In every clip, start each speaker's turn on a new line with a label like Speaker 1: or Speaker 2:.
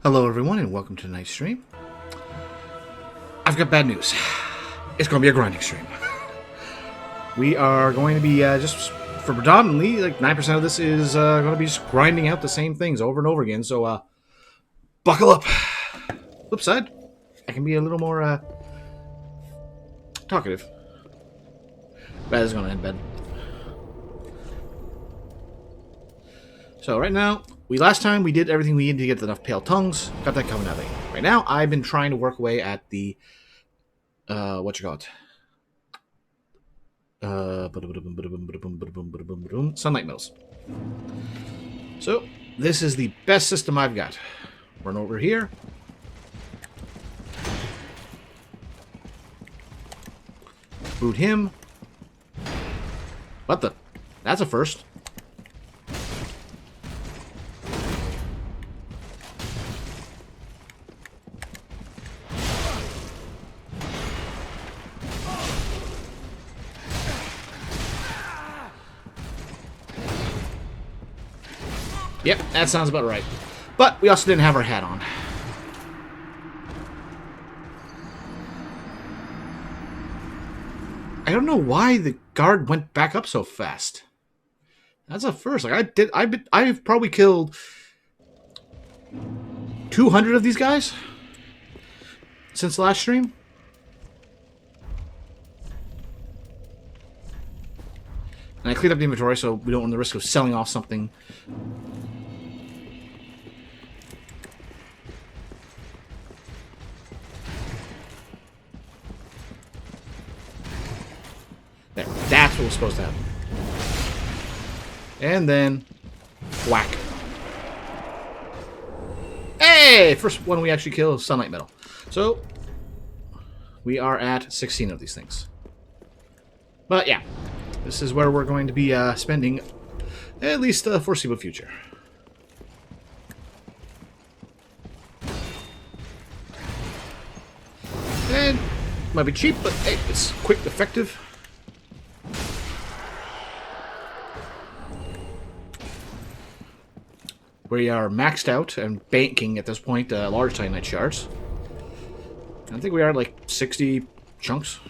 Speaker 1: Hello everyone and welcome to tonight's stream. I've got bad news. It's going to be a grinding stream. We are going to be just for predominantly like 9% of this is going to be just grinding out the same things over and over again. So buckle up. Flip side, I can be a little more talkative. Bad is going to end bad. So right now, last time we did everything we needed to get enough pale tongues. Got that coming out. Right now, I've been trying to work away at the sunlight mills. So this is the best system I've got. Run over here. Boot him. What the? That's a first. Yep, that sounds about right. But we also didn't have our hat on. I don't know why the guard went back up so fast. That's a first. Like I've probably killed 200 of these guys since the last stream. And I cleaned up the inventory so we don't run the risk of selling off something. There. That's what was supposed to happen. And then whack. Hey! First one we actually kill is sunlight metal. So we are at 16 of these things. But yeah. This is where we're going to be spending at least the foreseeable future. And might be cheap, but hey, it's quick, effective. We are maxed out and banking at this point large titanite shards. I think we are at like 60 chunks. Oh,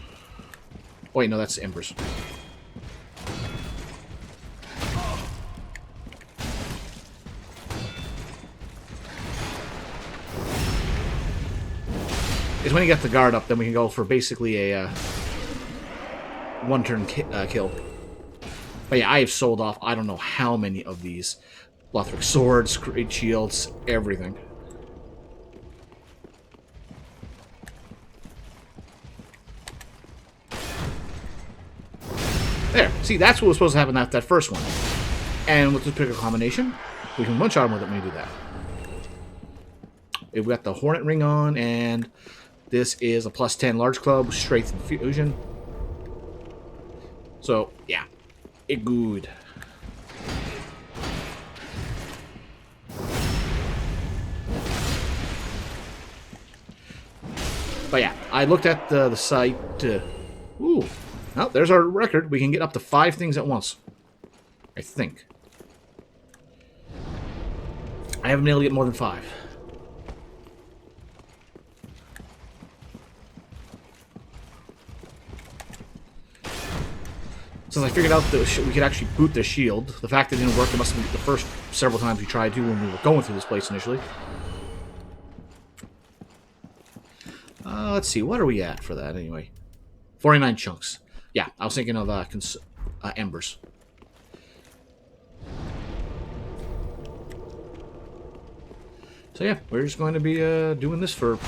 Speaker 1: wait, no, that's embers. Is when you get the guard up, then we can go for basically a one-turn kill. But yeah, I have sold off I don't know how many of these. Lothric swords, great shields, everything. There. See, that's what was supposed to happen at that first one. And with this particular combination, we can one-shot him with it when we do that. We've got the Hornet Ring on, and this is a +10 large club, strength and fusion. So, yeah. It good. But yeah, I looked at the site. Ooh. Well, there's our record. We can get up to 5 things at once. I think. I haven't been able to get more than 5. Since I figured out that we could actually boot the shield, the fact that it didn't work, it must have been the first several times we tried to when we were going through this place initially. Let's see, what are we at for that anyway? 49 chunks. Yeah, I was thinking of embers. So yeah, we're just going to be doing this for...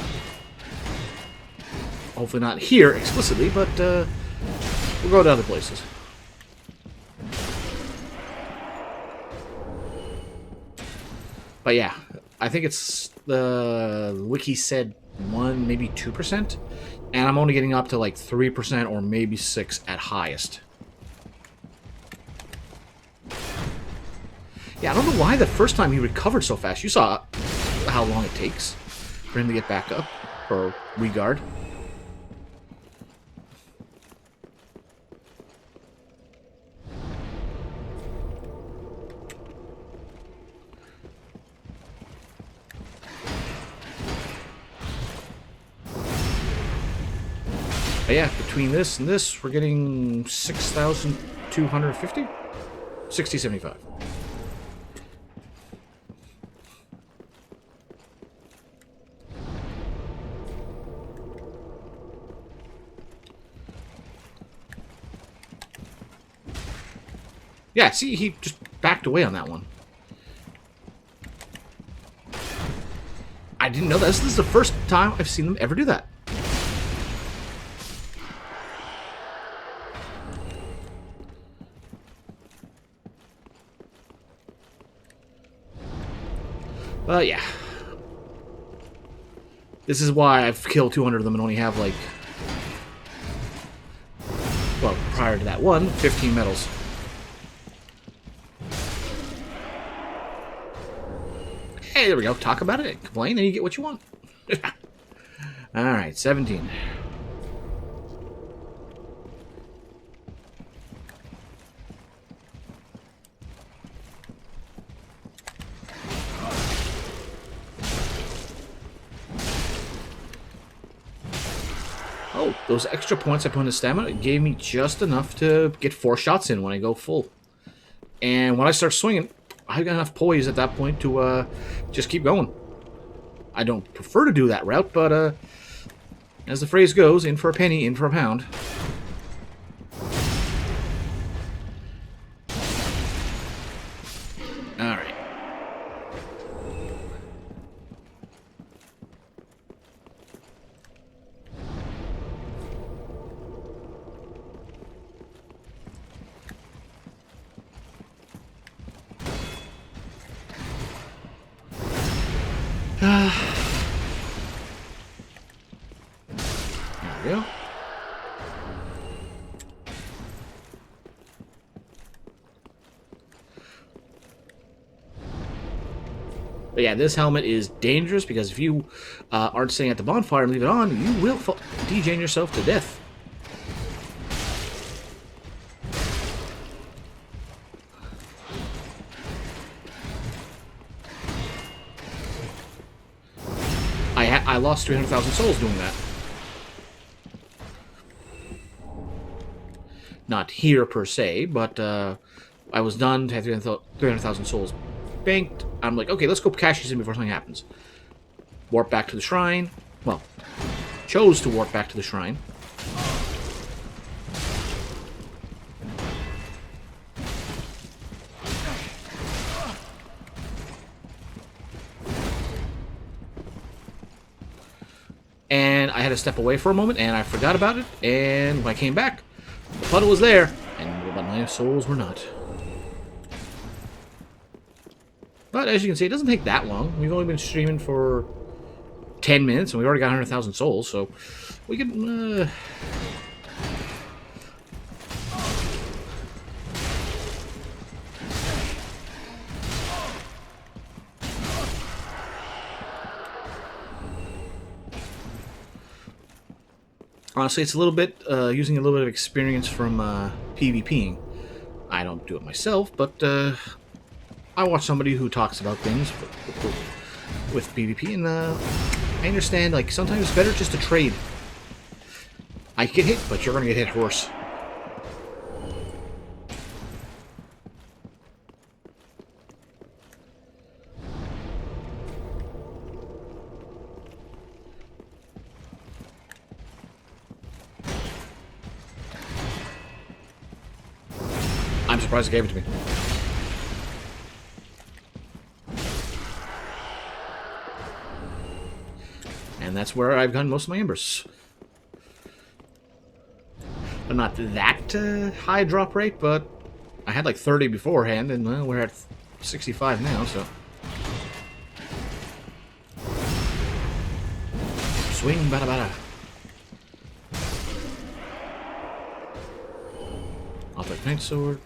Speaker 1: hopefully not here explicitly, but we'll go to other places. But yeah, I think it's the wiki said 1, maybe 2%, and I'm only getting up to like 3% or maybe 6 at highest. Yeah, I don't know why the first time he recovered so fast. You saw how long it takes for him to get back up or re-guard. But yeah, between this and this, we're getting 6,250? 6075. Yeah, see, he just backed away on that one. I didn't know that. This is the first time I've seen them ever do that. But yeah. This is why I've killed 200 of them and only have, like... Well, prior to that one, 15 medals. Hey, there we go. Talk about it, complain, and you get what you want. Alright, 17. Oh, those extra points I put into stamina gave me just enough to get 4 shots in when I go full. And when I start swinging, I got enough poise at that point to just keep going. I don't prefer to do that route, but as the phrase goes, in for a penny, in for a pound. Alright. There we go. But yeah, this helmet is dangerous because if you aren't sitting at the bonfire and leave it on, you will degen yourself to death. I lost 300,000 souls doing that. Not here, per se, but I was done to have 300,000 souls banked. I'm like, okay, let's go cash these in before something happens. Warp back to the shrine. Well, chose to warp back to the shrine. And I had to step away for a moment, and I forgot about it, and when I came back, the puddle was there, but my souls were not. But as you can see, it doesn't take that long. We've only been streaming for 10 minutes, and we already got 100,000 souls, so we can... Honestly, it's a little bit, using a little bit of experience from PvPing. I don't do it myself, but I watch somebody who talks about things with PvP, and I understand, like, sometimes it's better just to trade. I get hit, but you're going to get hit worse. I'm surprised it gave it to me. And that's where I've gotten most of my embers. I'm not that high drop rate, but I had like 30 beforehand, and well, we're at 65 now, so... Swing, bada bada. I'll take Knight Sword.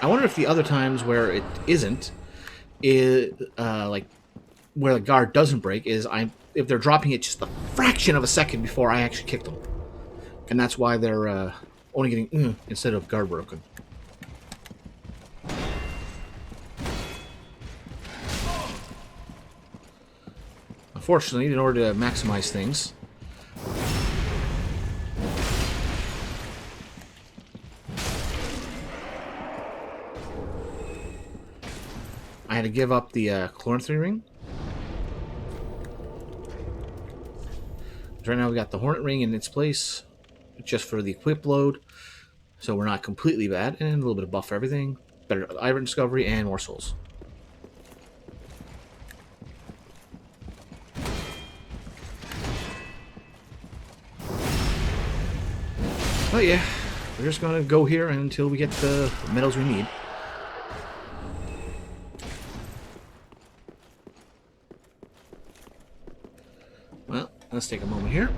Speaker 1: I wonder if the other times where it isn't, like where the guard doesn't break is if they're dropping it just a fraction of a second before I actually kick them. And that's why they're only getting instead of guard broken. Unfortunately, in order to maximize things, I had to give up the Chloranthy ring. Right now we got the Hornet ring in its place, just for the equip load, so we're not completely bad, and a little bit of buff for everything, better iron discovery, and more souls. But yeah, we're just gonna go here until we get the medals we need. Well, let's take a moment here.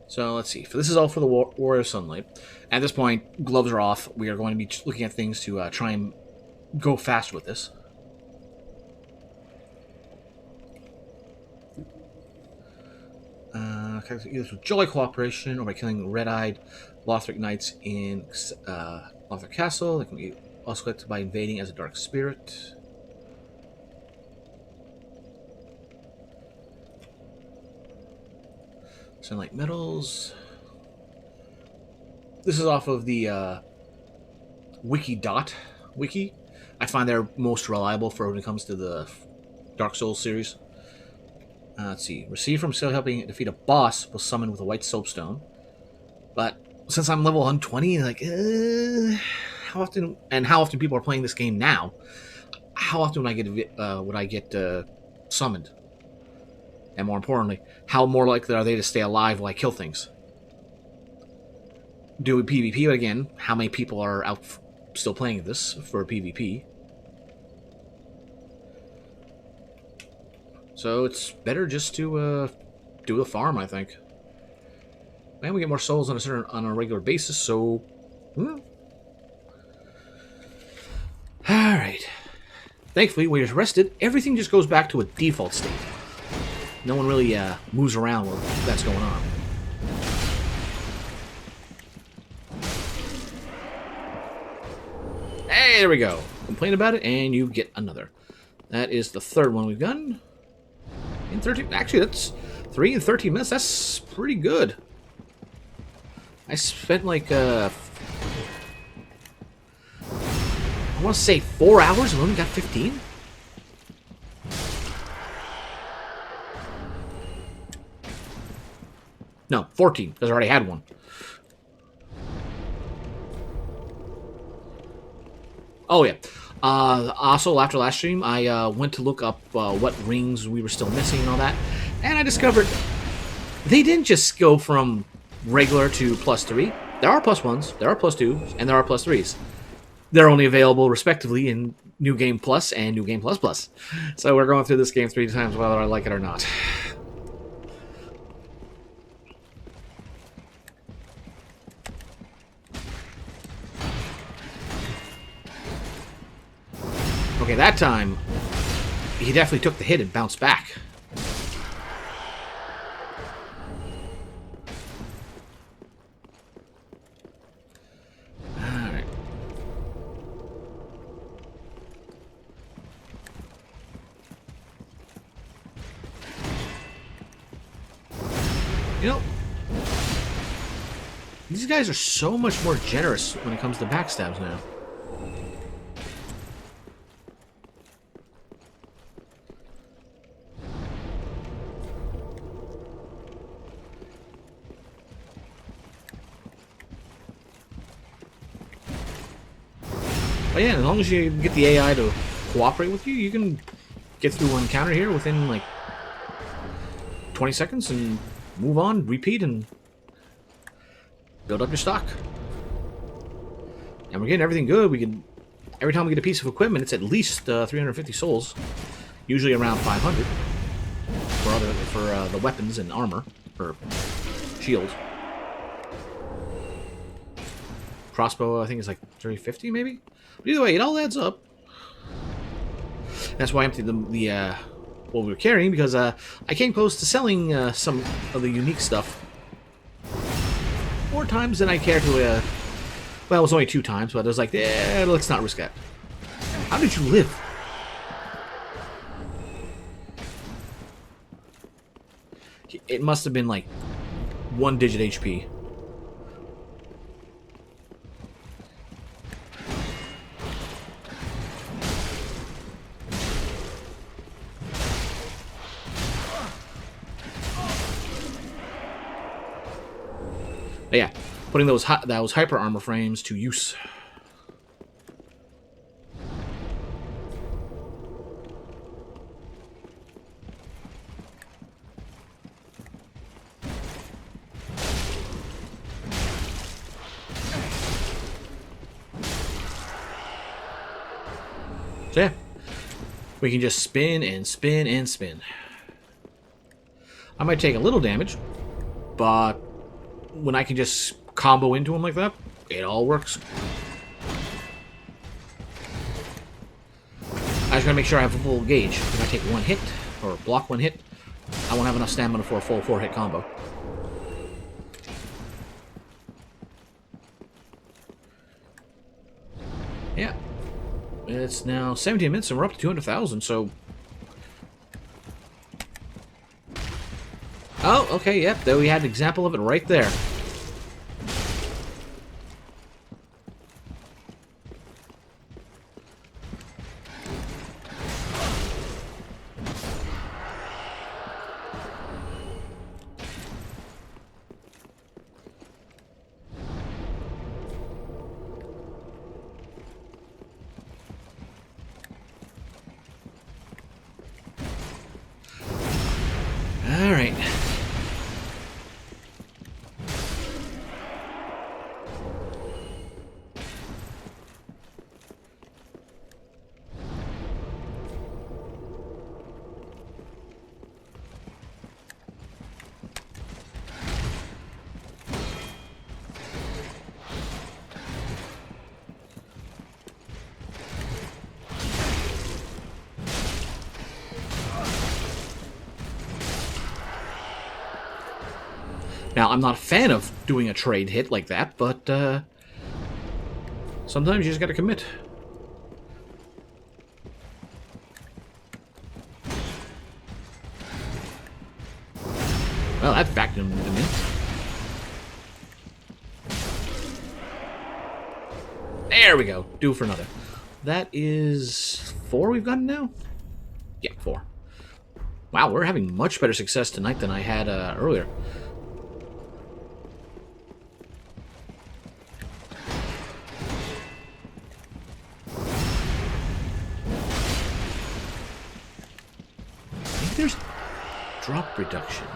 Speaker 1: So let's see. This is all for the Warrior Sunlight. At this point, gloves are off. We are going to be looking at things to try and go fast with this. Either through Jolly Cooperation or by killing red-eyed Lothric Knights in Lothric Castle. They can be also collected by invading as a Dark Spirit. Sunlight Medals. This is off of the Wiki. I find they're most reliable for when it comes to the Dark Souls series. Let's see. Receive from skill helping defeat a boss will summon with a white soapstone. But since I'm level 120, like, how often people are playing this game now? How often would I get summoned? And more importantly, how more likely are they to stay alive while I kill things? Do a PvP, but again, how many people are out still playing this for PvP? So it's better just to do the farm, I think. And we get more souls on a regular basis, so... Alright. Thankfully, when you're rested, everything just goes back to a default state. No one really moves around while that's going on. Hey, there we go. Complain about it, and you get another. That is the third one we've done. In 13... Actually, that's 3 in 13 minutes. That's pretty good. I spent like, I want to say 4 hours and only got 15? No, 14, because I already had one. Oh, yeah. Also, after last stream, I went to look up what rings we were still missing and all that. And I discovered they didn't just go from regular to +3. There are +1s, there are +2s, and there are +3s. They're only available, respectively, in New Game Plus and New Game Plus Plus. So we're going through this game 3 times whether I like it or not. Okay, that time, he definitely took the hit and bounced back. Alright. You know, these guys are so much more generous when it comes to backstabs now. But yeah, as long as you get the AI to cooperate with you, you can get through one encounter here within like 20 seconds and move on, repeat, and build up your stock. And we're getting everything good. We can, every time we get a piece of equipment, it's at least 350 souls, usually around 500 for the weapons and armor or shields. Crossbow, I think, is like 350 maybe. But either way, it all adds up. That's why I emptied the what we were carrying, because I came close to selling some of the unique stuff more times than I cared to. Well, it was only 2 times, but I was like, yeah, let's not risk that. How did you live? It must have been like 1-digit HP. But yeah, putting those hyper armor frames to use. So yeah, we can just spin and spin and spin. I might take a little damage, but when I can just combo into him like that, it all works. I just gotta make sure I have a full gauge. If I take 1 hit, or block 1 hit, I won't have enough stamina for a full 4-hit combo. Yeah. It's now 17 minutes and we're up to 200,000, so... Oh, okay, yep, there we had an example of it right there. Alright. Now, I'm not a fan of doing a trade hit like that, but sometimes you just gotta commit. Well, that's back to him in a minute. There we go. Due for another. That is 4 we've gotten now? Yeah, 4. Wow, we're having much better success tonight than I had earlier. I think there's drop reduction.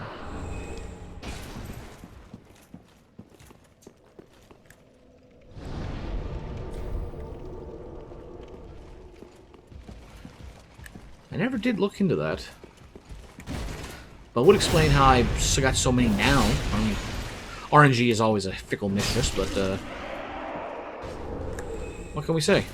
Speaker 1: I never did look into that. But would explain how I got so many now. I mean, RNG is always a fickle mistress, but what can we say?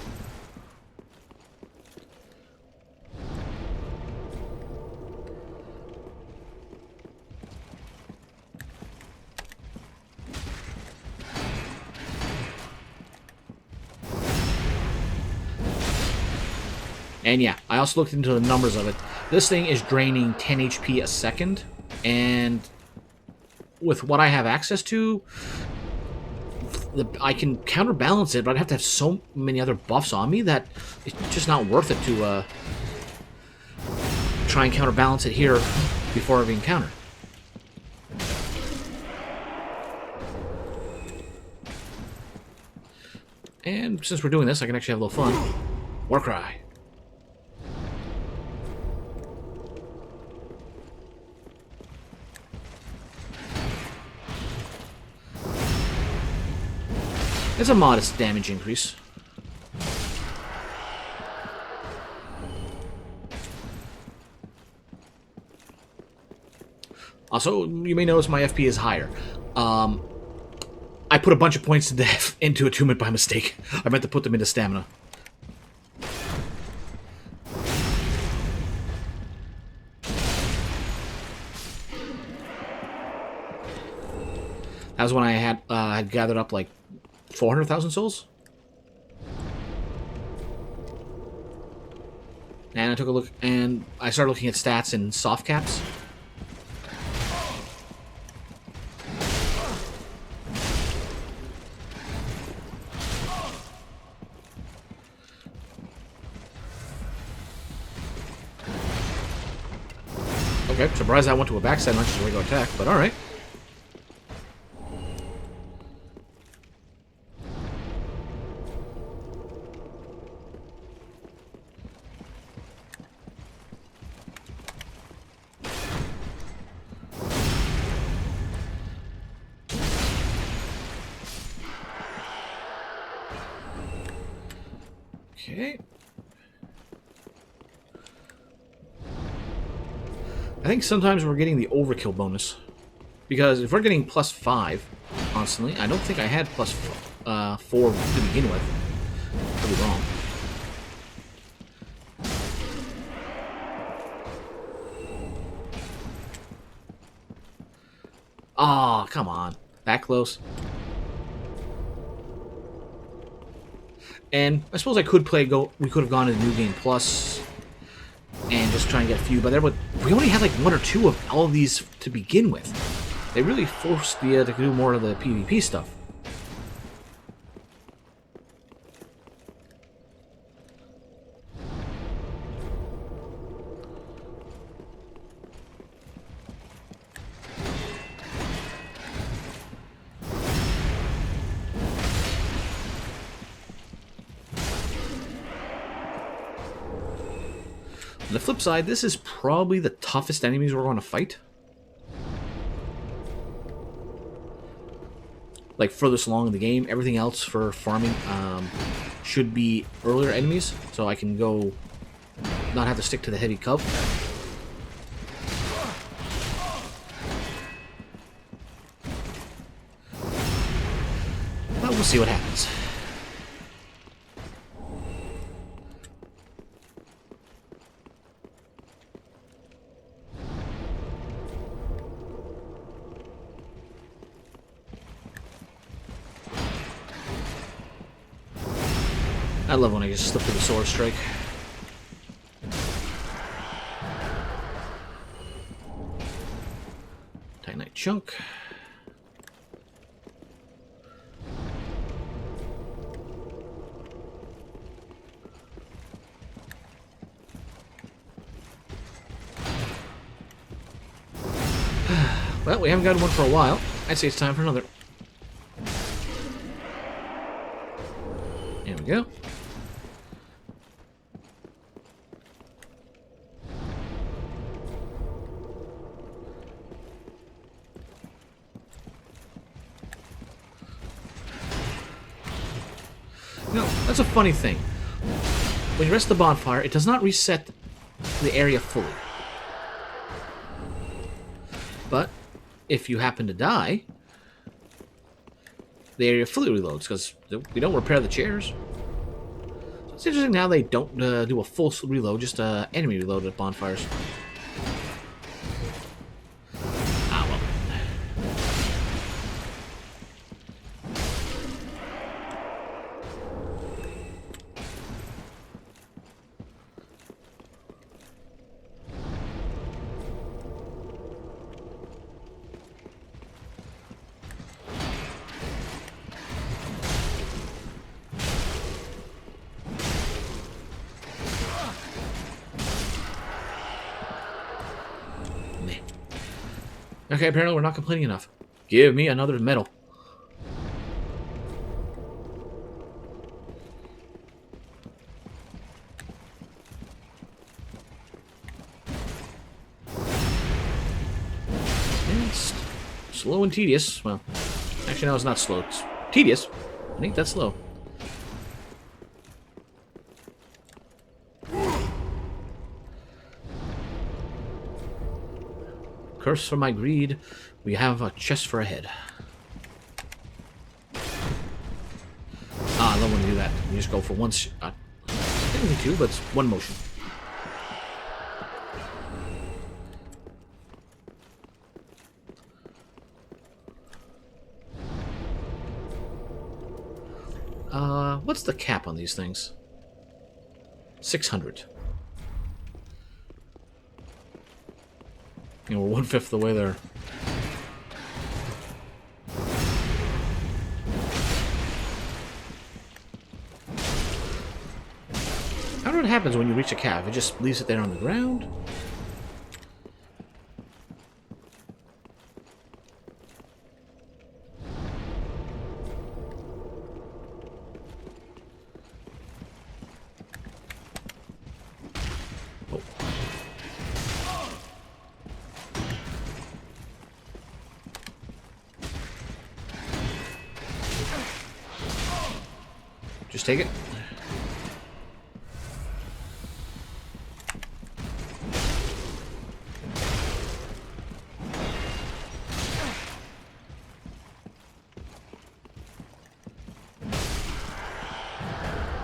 Speaker 1: And yeah, I also looked into the numbers of it. This thing is draining 10 HP a second, and with what I have access to, I can counterbalance it, but I'd have to have so many other buffs on me that it's just not worth it to try and counterbalance it here before every encounter. And since we're doing this, I can actually have a little fun. Warcry. It's a modest damage increase. Also, you may notice my FP is higher. I put a bunch of points into attunement by mistake. I meant to put them into stamina. That was when I had gathered up like 400,000 souls. And I took a look, and I started looking at stats in soft caps. Okay, surprised I went to a backside, not just a regular attack, but alright. Okay. I think sometimes we're getting the overkill bonus. Because if we're getting +5 constantly, I don't think I had +4 to begin with. Could be wrong. Ah, oh, come on. That close. And I suppose I could we could have gone to New Game Plus and just try and get a few, but we only had like 1 or 2 of all of these to begin with. They really forced me to do more of the PvP stuff. On the flip side, this is probably the toughest enemies we're going to fight. Like, furthest along in the game. Everything else for farming should be earlier enemies, so I can go not have to stick to the heavy cub. But we'll see what happens. I love when I just slip through the sword strike. Titanite chunk. Well, we haven't gotten one for a while. I'd say it's time for another. There we go. No, that's a funny thing. When you rest the bonfire, it does not reset the area fully. But if you happen to die, the area fully reloads because we don't repair the chairs. So it's interesting now they don't do a full reload, just enemy reload at bonfires. Ah, well. Okay, apparently we're not complaining enough. Give me another medal. It's slow and tedious. Well, actually, no, it's not slow. It's tedious. I think that's slow. Curse for my greed. We have a chest for a head. I don't want to do that. You just go for one shot. Technically two, but it's one motion. What's the cap on these things? 600. You know, we're 1/5 the way there. I don't know what happens when you reach a cap. It just leaves it there on the ground. Just take it.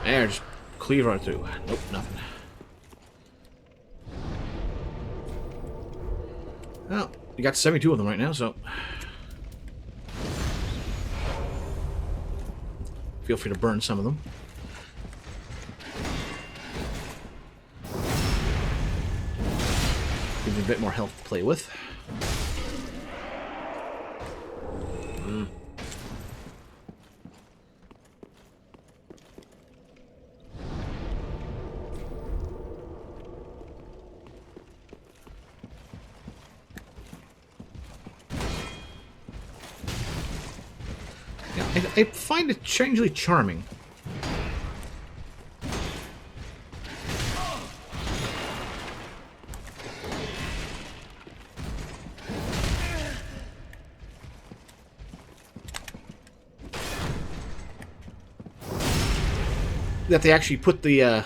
Speaker 1: There, just cleave right through. Nope, nothing. Well, you got 72 of them right now, so feel free to burn some of them. Give me a bit more health to play with. I find it strangely charming. That they actually put the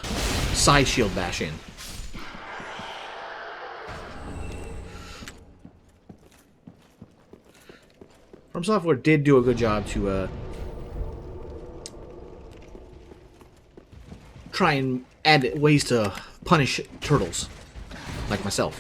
Speaker 1: side shield bash in. From Software did do a good job to try and add ways to punish turtles like myself.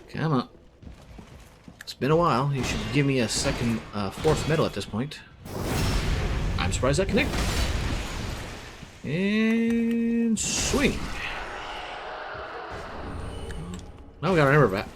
Speaker 1: Come on. It's been a while. You should give me a second, fourth medal at this point. I'm surprised that connected. And swing. Now we got our ember back.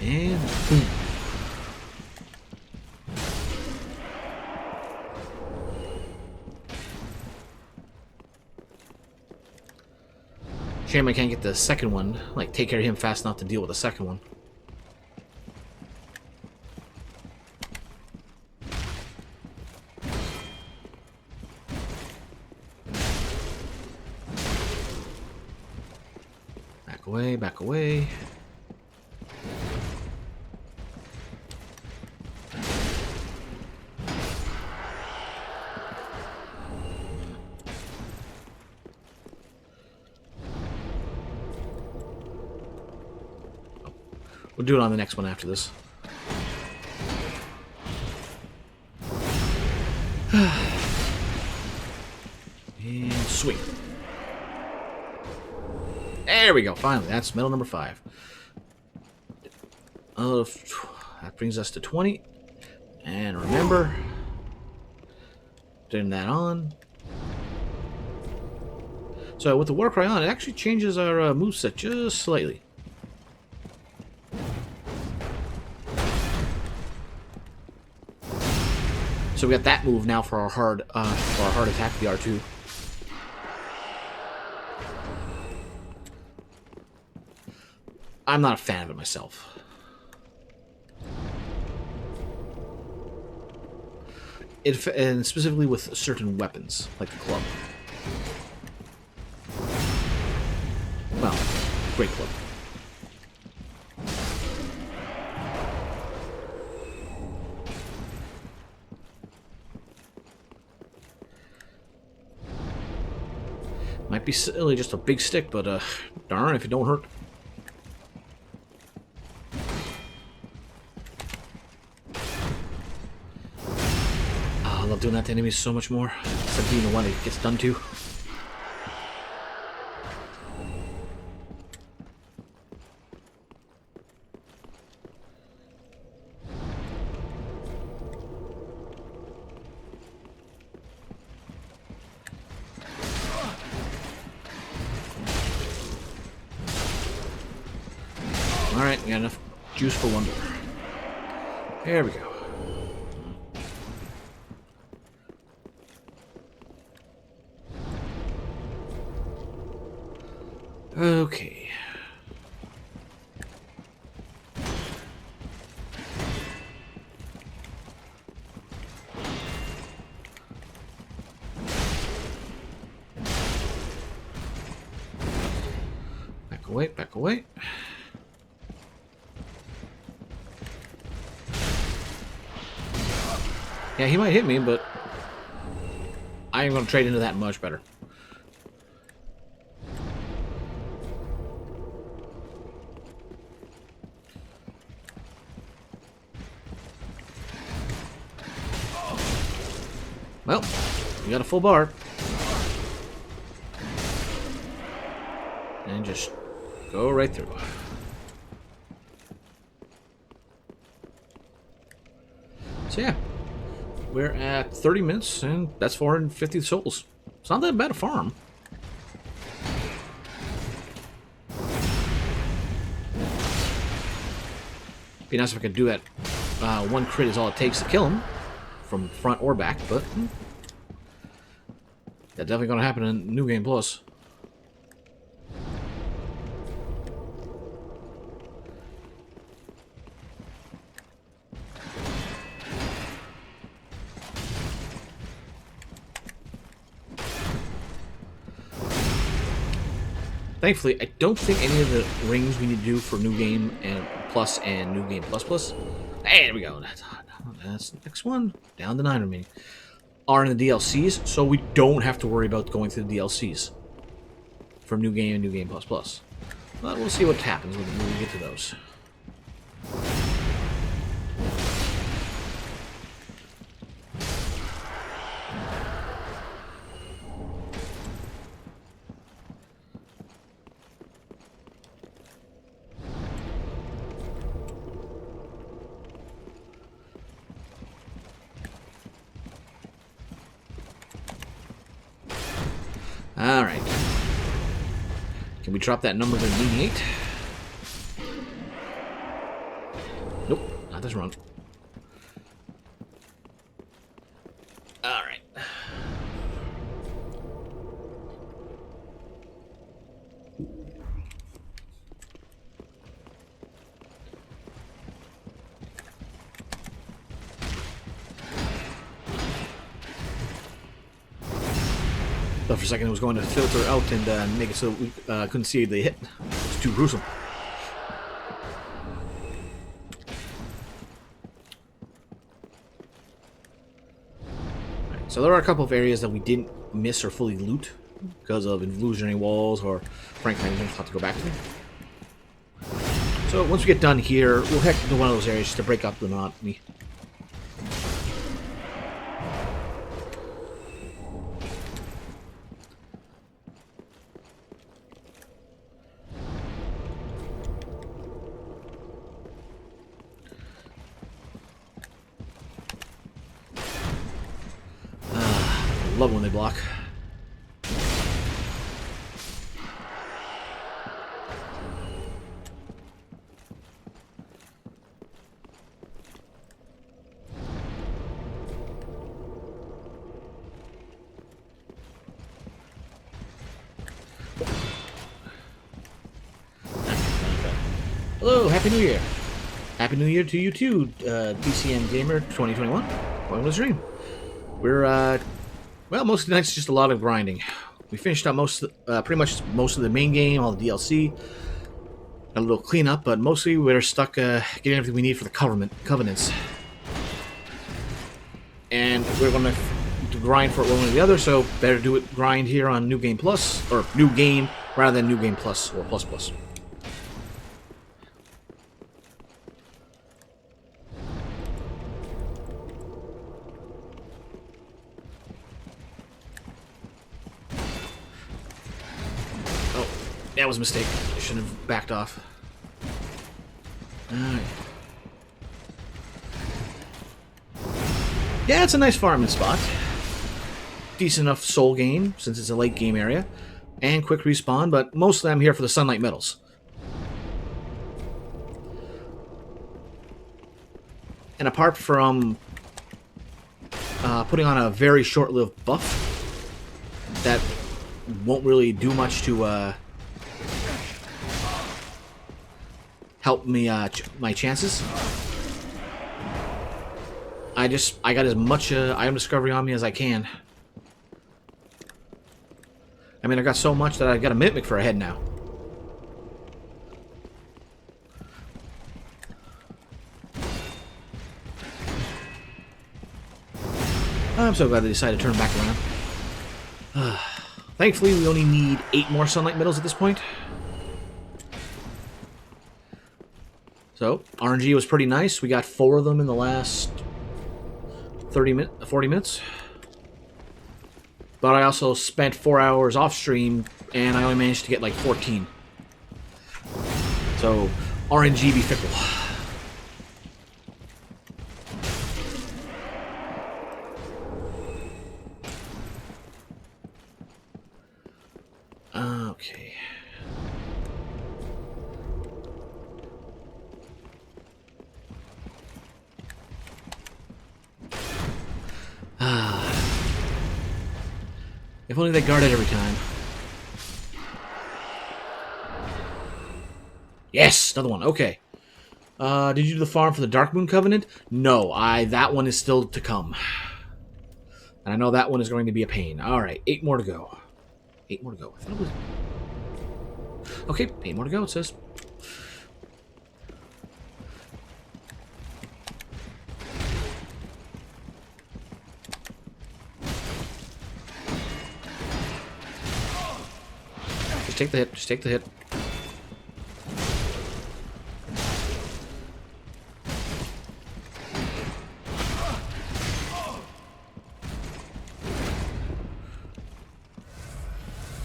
Speaker 1: And boom. Shame I can't get the second one. Like, take care of him fast enough to deal with the second one. Back away, back away. We'll do it on the next one after this. And swing. There we go, finally. That's medal number 5. That brings us to 20. And remember, turn that on. So with the Warcry on, it actually changes our moveset just slightly. So we got that move now for our hard attack, the R2. I'm not a fan of it myself. And specifically with certain weapons, like the club. Well, great club. Might be silly, just a big stick, but darn if it don't hurt. I love doing that to enemies so much more. Instead of being the one that gets done to. Alright, we got enough juice for one door. There we go. Okay. Back away, back away. Yeah, he might hit me, but I am going to trade into that much better. Well, you got a full bar. And just go right through. So yeah, we're at 30 minutes, and that's 450 souls. It's not that bad a farm. Be nice if I could do that. One crit is all it takes to kill him, from front or back, but that's definitely going to happen in New Game Plus. Thankfully, I don't think any of the rings we need to do for New Game and Plus and New Game Plus Plus. Hey, there we go. That's the next one. Down to 9 remaining. Are in the DLCs, so we don't have to worry about going through the DLCs for New Game and New Game Plus Plus. But we'll see what happens when we get to those. Alright. Can we drop that number to 88? Nope, not this run. Alright. Thought for a second it was going to filter out and make it so we couldn't see the hit. It's too gruesome. Right, so there are a couple of areas that we didn't miss or fully loot because of illusionary walls or frankly I didn't have to go back to. So once we get done here, we'll head to one of those areas just to break up the monotony. Love when they block. Hello, Happy New Year. Happy New Year to you too, DCM Gamer 2021. Welcome to the stream. We're, well, most of the night's just a lot of grinding. We finished up pretty much most of the main game, all the DLC. Got a little cleanup, but mostly we're stuck getting everything we need for the covenants. And we're going to grind for it one or the other, so better do it grind here on New Game Plus, or New Game, rather than New Game Plus, or Plus Plus. Oh, that was a mistake. I shouldn't have backed off. Alright. Yeah, it's a nice farming spot. Decent enough soul gain, since it's a late game area. And quick respawn, but mostly I'm here for the sunlight medals. And apart from putting on a very short-lived buff, that won't really do much to help me my chances. I got as much item discovery on me as I can. I mean, I got so much that I got a Mimic for a head now. I'm so glad they decided to turn back around. Thankfully, we only need 8 more sunlight medals at this point. So, RNG was pretty nice. We got 4 of them in the last 40 minutes. But I also spent 4 hours off stream, and I only managed to get like 14. So, RNG be fickle. Okay. If only they guarded every time. Yes! Another one. Okay. Did you do the farm for the Darkmoon Covenant? No, that one is still to come. And I know that one is going to be a pain. Alright, 8 more to go. 8 more to go. I thought it was... Okay, 8 more to go, it says. Just take the hit. Just take the hit.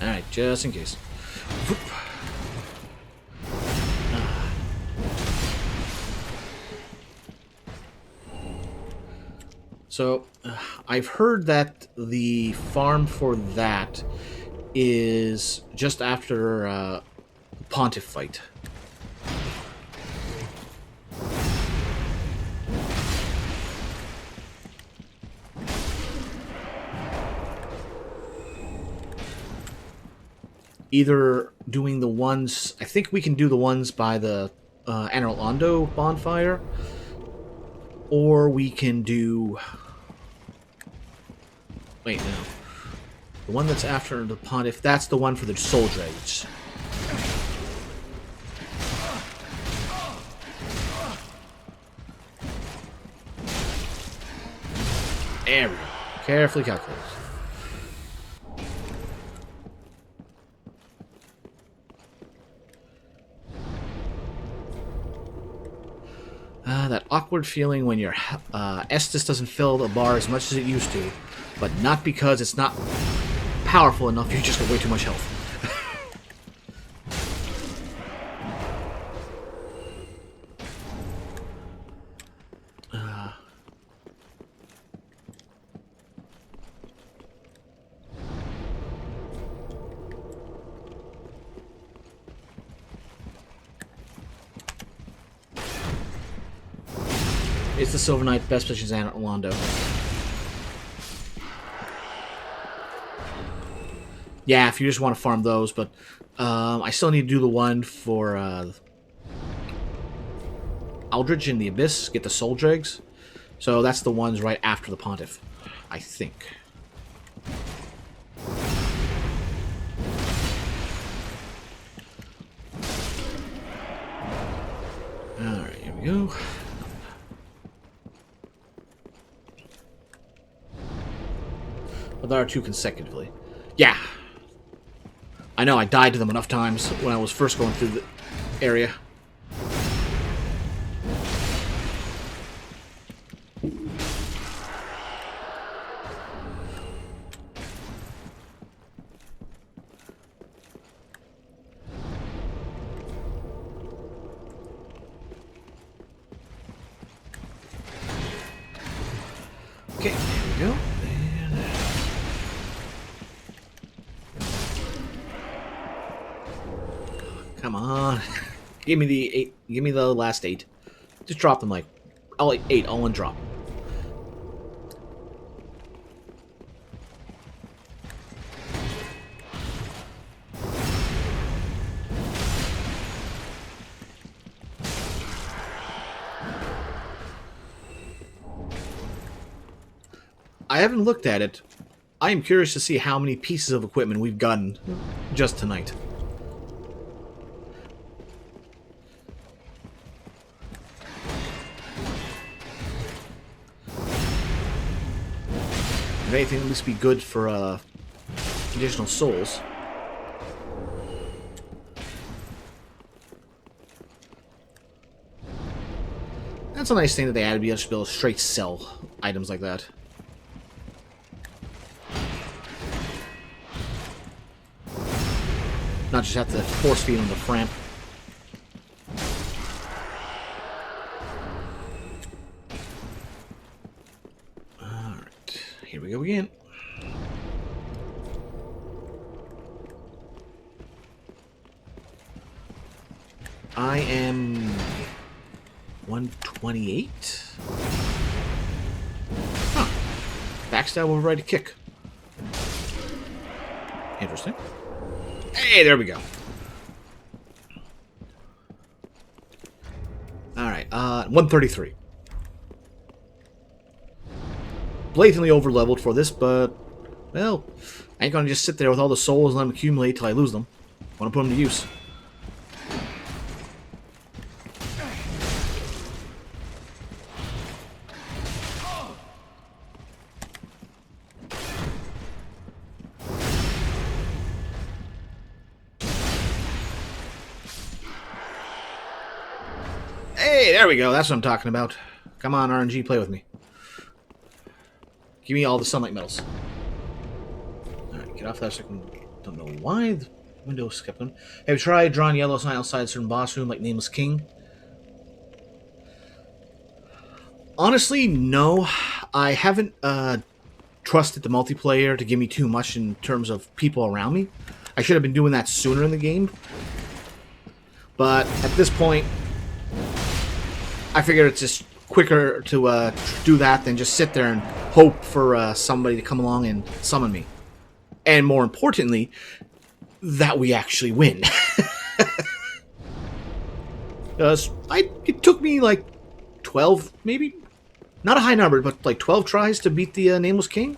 Speaker 1: Alright, just in case. So, I've heard that the farm for that is just after Pontiff fight. Either doing the ones... I think we can do the ones by the Anor Londo bonfire, or we can do... Wait, no. The one that's after the Pontiff, that's the one for the Soul Dregs. There we go. Carefully calculated. That awkward feeling when your Estus doesn't fill the bar as much as it used to, but not because it's not powerful enough, you just get way too much health. It's the Silver Knight, best positions in Orlando. Yeah, if you just want to farm those, but I still need to do the one for Aldrich in the Abyss, get the Soul Dregs. So that's the ones right after the Pontiff, I think. Alright, here we go. But there are 2 consecutively. Yeah. I know, I died to them enough times when I was first going through the area. Okay, there we go. And come on. Give me the 8. Give me the last 8. Just drop them like all 8, all in drop. I haven't looked at it. I am curious to see how many pieces of equipment we've gotten just tonight. If anything, at least be good for additional souls. That's a nice thing that they added, to be able to straight sell items like that. Not just have to force feed them the Framp. Alright, here we go again. I am 128. Huh. Backstab over right to kick. Interesting. Hey, there we go. Alright, 133. Blatantly over-leveled for this, but, well, I ain't gonna just sit there with all the souls and let them accumulate till I lose them. I wanna put them to use. Hey, there we go. That's what I'm talking about. Come on, RNG, play with me. Give me all the sunlight metals. Alright, get off that second. Don't know why the window's kept on. Have you tried drawing yellow sign outside a certain boss room like Nameless King? Honestly, no. I haven't trusted the multiplayer to give me too much in terms of people around me. I should have been doing that sooner in the game. But at this point, I figure it's just quicker to do that than just sit there and hope for somebody to come along and summon me. And more importantly, that we actually win. It took me like 12, maybe? Not a high number, but like 12 tries to beat the Nameless King.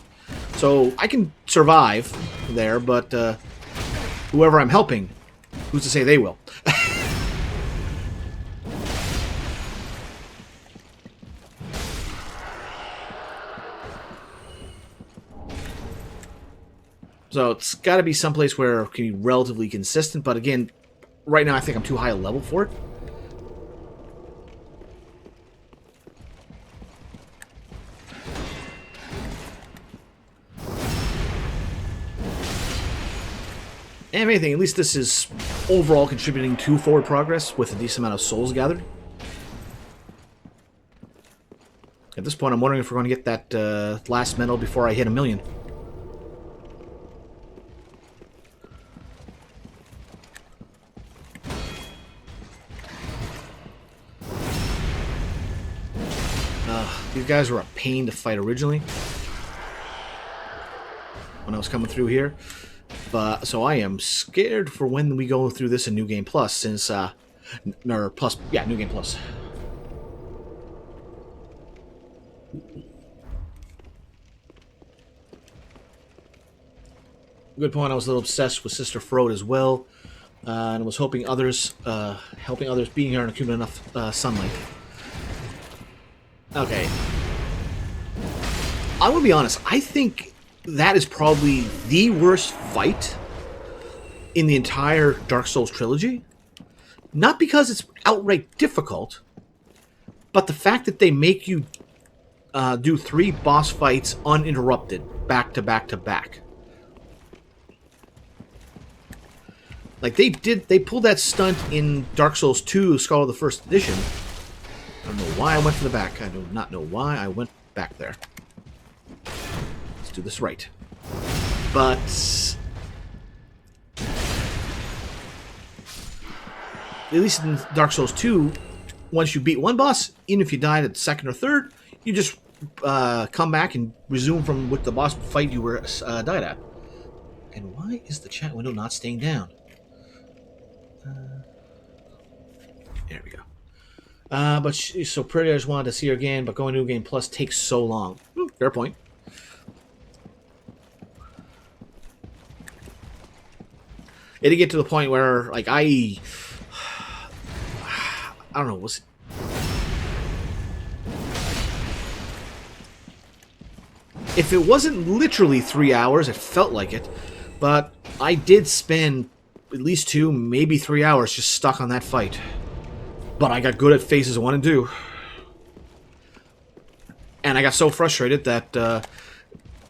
Speaker 1: So I can survive there, but whoever I'm helping, who's to say they will? So it's got to be someplace where it can be relatively consistent, but again, right now I think I'm too high a level for it. And if anything, at least this is overall contributing to forward progress with a decent amount of souls gathered. At this point, I'm wondering if we're going to get that last medal before I hit 1,000,000. These guys were a pain to fight originally when I was coming through here. But so I am scared for when we go through this in New Game Plus, since New Game Plus. Good point. I was a little obsessed with Sister Frode as well, and was hoping others, helping others being here and accumulating enough sunlight. Okay. I'm gonna be honest. I think that is probably the worst fight in the entire Dark Souls trilogy. Not because it's outright difficult, but the fact that they make you do 3 boss fights uninterrupted, back to back to back. Like they pulled that stunt in Dark Souls 2, Scholar of the First Edition. I don't know why I went for the back. I do not know why I went back there. Let's do this right. But at least in Dark Souls 2, once you beat one boss, even if you died at the second or third, you just come back and resume from with the boss fight you were died at. And why is the chat window not staying down? There we go. But she's so pretty, I just wanted to see her again, but going to New Game Plus takes so long. Fair point. It did get to the point where, like, I don't know, was it... If it wasn't literally 3 hours, it felt like it, but I did spend at least 2, maybe 3 hours just stuck on that fight. But I got good at phases 1 and 2. And I got so frustrated that the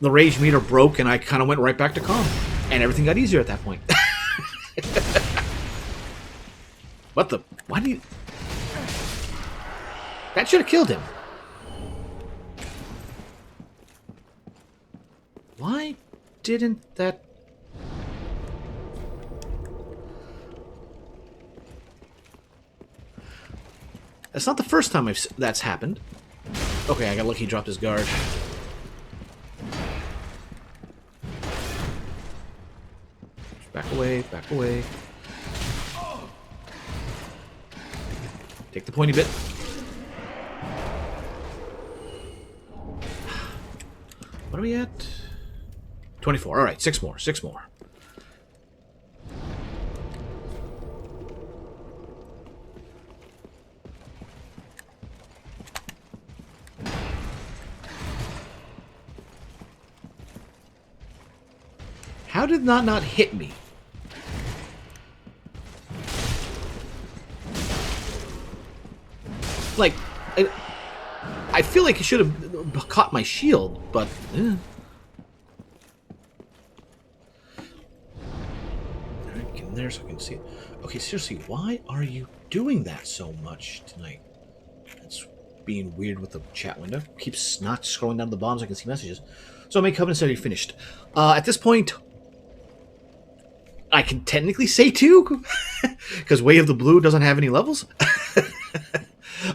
Speaker 1: rage meter broke and I kind of went right back to calm. And everything got easier at that point. What the... Why do you... That should have killed him. Why didn't that... That's not the first time that's happened. Okay, I got lucky he dropped his guard. Back away, back away. Take the pointy bit. What are we at? 24. Alright, 6 more. 6 more. How did that not hit me? Like, I feel like it should have caught my shield, but... Alright, get in there so I can see it. Okay, seriously, why are you doing that so much tonight? That's being weird with the chat window. Keeps not scrolling down to the bottom so I can see messages. So make Covenant study finished. At this point... I can technically say 2, because Way of the Blue doesn't have any levels.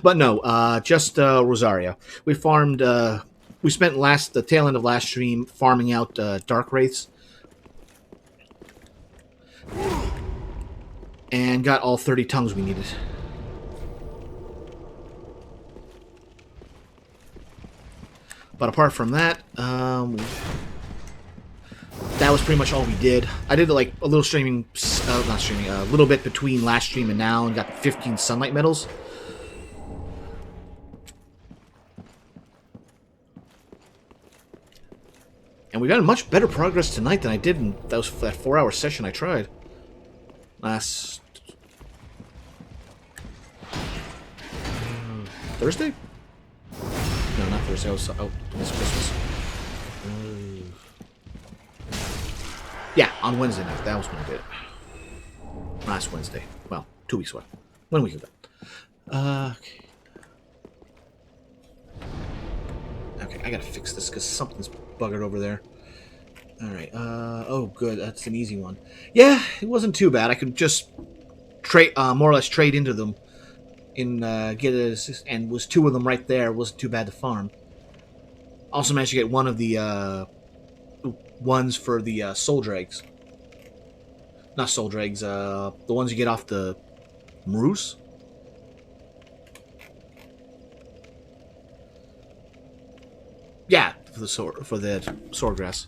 Speaker 1: But no, just Rosaria. We farmed, we spent the tail end of last stream farming out Dark Wraiths. And got all 30 tongues we needed. But apart from that, that was pretty much all we did. I did like a little streaming, not streaming, a little bit between last stream and now, and got 15 sunlight medals. And we got much better progress tonight than I did in that 4-hour session I tried last Thursday. No, not Thursday. I was out. It's Christmas. Yeah, on Wednesday night. That was when I did it. Last Wednesday. Well, 2 weeks ago. 1 week ago. Okay. Okay, I gotta fix this because something's buggered over there. Alright, oh good, that's an easy one. Yeah, it wasn't too bad. I could just trade, more or less trade into them in, get it, and was 2 of them right there. It wasn't too bad to farm. Also managed to get one of the, ones for the, soul dregs. Not soul dregs, the ones you get off the Marus. Yeah, for the swordgrass.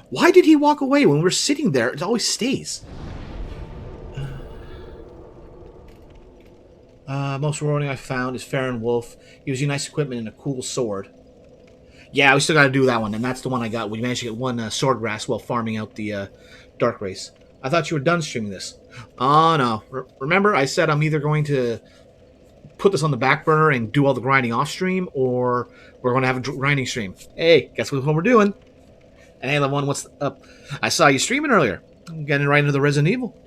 Speaker 1: Why did he walk away when we're sitting there? It always stays. Most rewarding I found is Farron Wolf. He was using nice equipment and a cool sword. Yeah, we still got to do that one, and that's the one I got. We managed to get one swordgrass while farming out the dark race. I thought you were done streaming this. Oh no! Remember, I said I'm either going to put this on the back burner and do all the grinding off stream, or we're going to have a grinding stream. Hey, guess what we're doing? And hey, Levon, what's up? I saw you streaming earlier. I'm getting right into the Resident Evil.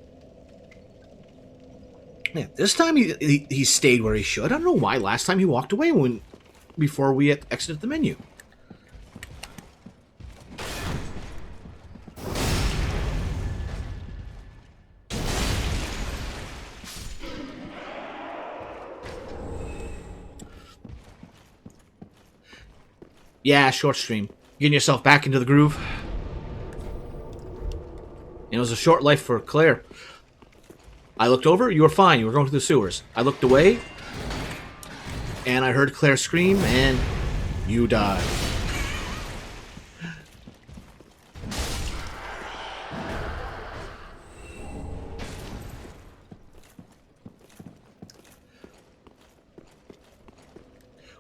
Speaker 1: Yeah, this time he stayed where he should. I don't know why. Last time he walked away before we exited the menu. Yeah, short stream. Getting yourself back into the groove. It was a short life for Claire. I looked over, you were fine, you were going through the sewers. I looked away, and I heard Claire scream, and you died.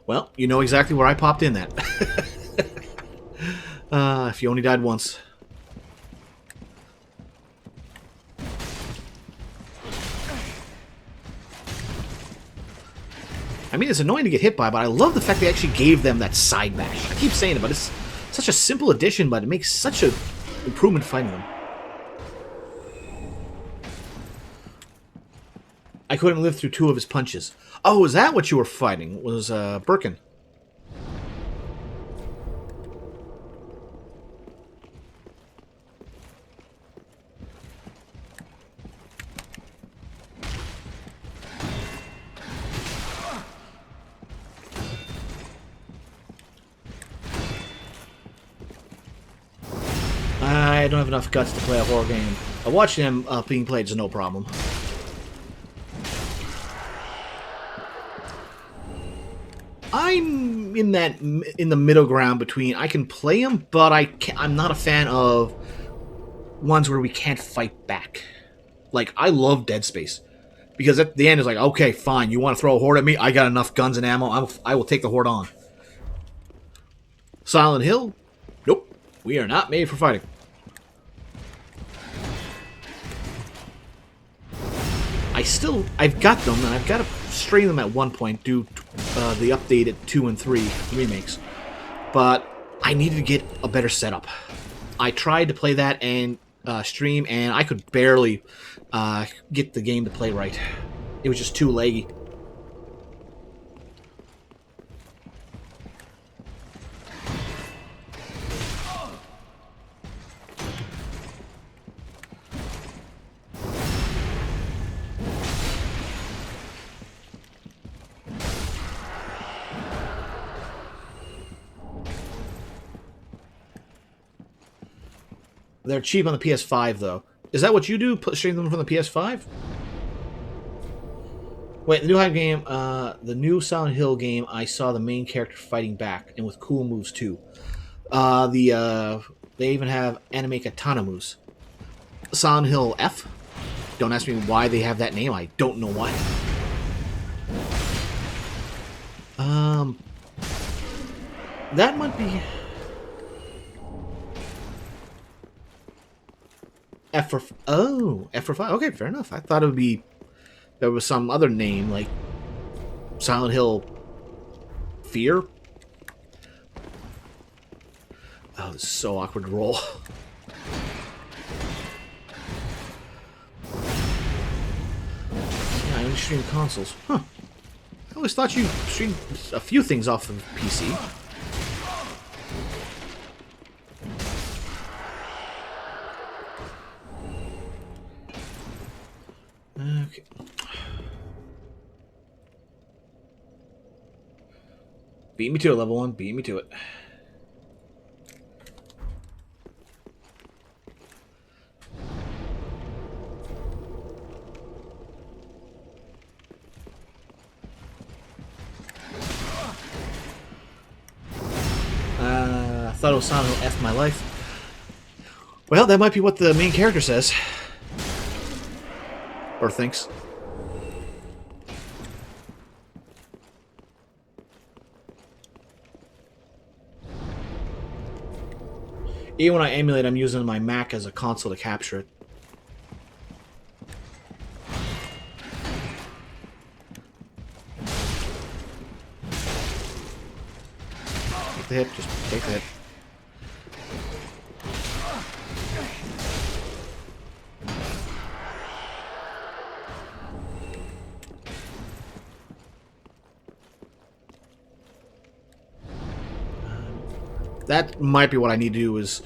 Speaker 1: Well, you know exactly where I popped in at. If you only died once. I mean, it's annoying to get hit by, but I love the fact they actually gave them that side bash. I keep saying it, but it's such a simple addition, but it makes such an improvement fighting them. I couldn't live through 2 of his punches. Oh, is that what you were fighting? Was Birkin? I don't have enough guts to play a horror game. Watching them being played is no problem. I'm in the middle ground between I can play them, but I'm not a fan of ones where we can't fight back. Like, I love Dead Space. Because at the end, it's like, okay, fine, you want to throw a horde at me? I got enough guns and ammo. I will take the horde on. Silent Hill? Nope. We are not made for fighting. I've got them, and I've got to stream them at one point due to the updated 2 and 3 remakes. But I needed to get a better setup. I tried to play that and stream, and I could barely get the game to play right. It was just too laggy. They're cheap on the PS5, though. Is that what you do? Stream them from the PS5? Wait, the new Silent Hill game, I saw the main character fighting back, and with cool moves, too. They even have anime katana moves. Silent Hill F? Don't ask me why they have that name. I don't know why. That might be... F for... Oh, F for 5. Okay, fair enough. I thought it would be... There was some other name, like... Silent Hill... Fear? Oh, this is so awkward to roll. Yeah, I only stream consoles. Huh. I always thought you streamed a few things off of PC. Okay. Beat me to it, level 1. Beat me to it. thought it was sounding F my life. Well, that might be what the main character says. Or thinks. Even when I emulate, I'm using my Mac as a console to capture it. Take the hit, just take the hit. That might be what I need to do is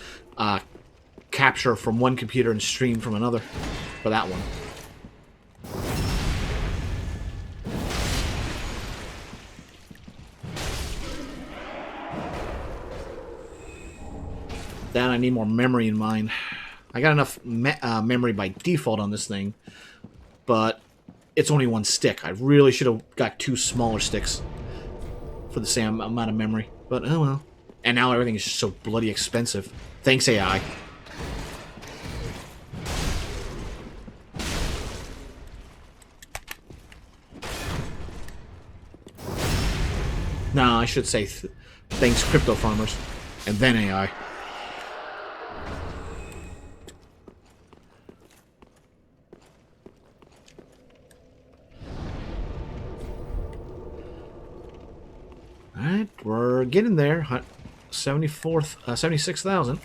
Speaker 1: capture from one computer and stream from another for that one. Then I need more memory in mine. I got enough memory by default on this thing, but it's only one stick. I really should have got 2 smaller sticks for the same amount of memory, but oh well. And now everything is just so bloody expensive. Thanks, AI. Nah, I should say thanks, crypto farmers. And then AI. Alright, we're getting there. 76,000.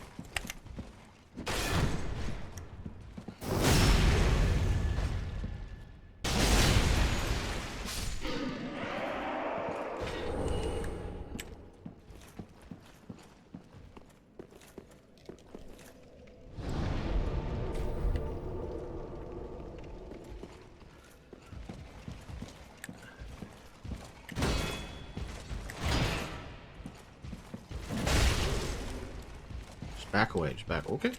Speaker 1: Back away, just back. Okay.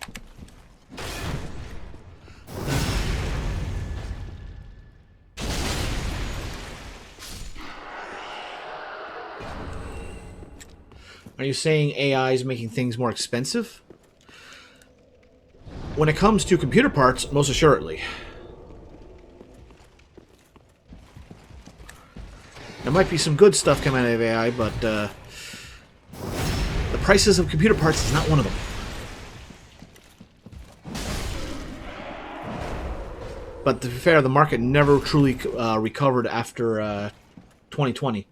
Speaker 1: Are you saying AI is making things more expensive? When it comes to computer parts, most assuredly. There might be some good stuff coming out of AI, but the prices of computer parts is not one of them. But to be fair, the market never truly recovered after 2020.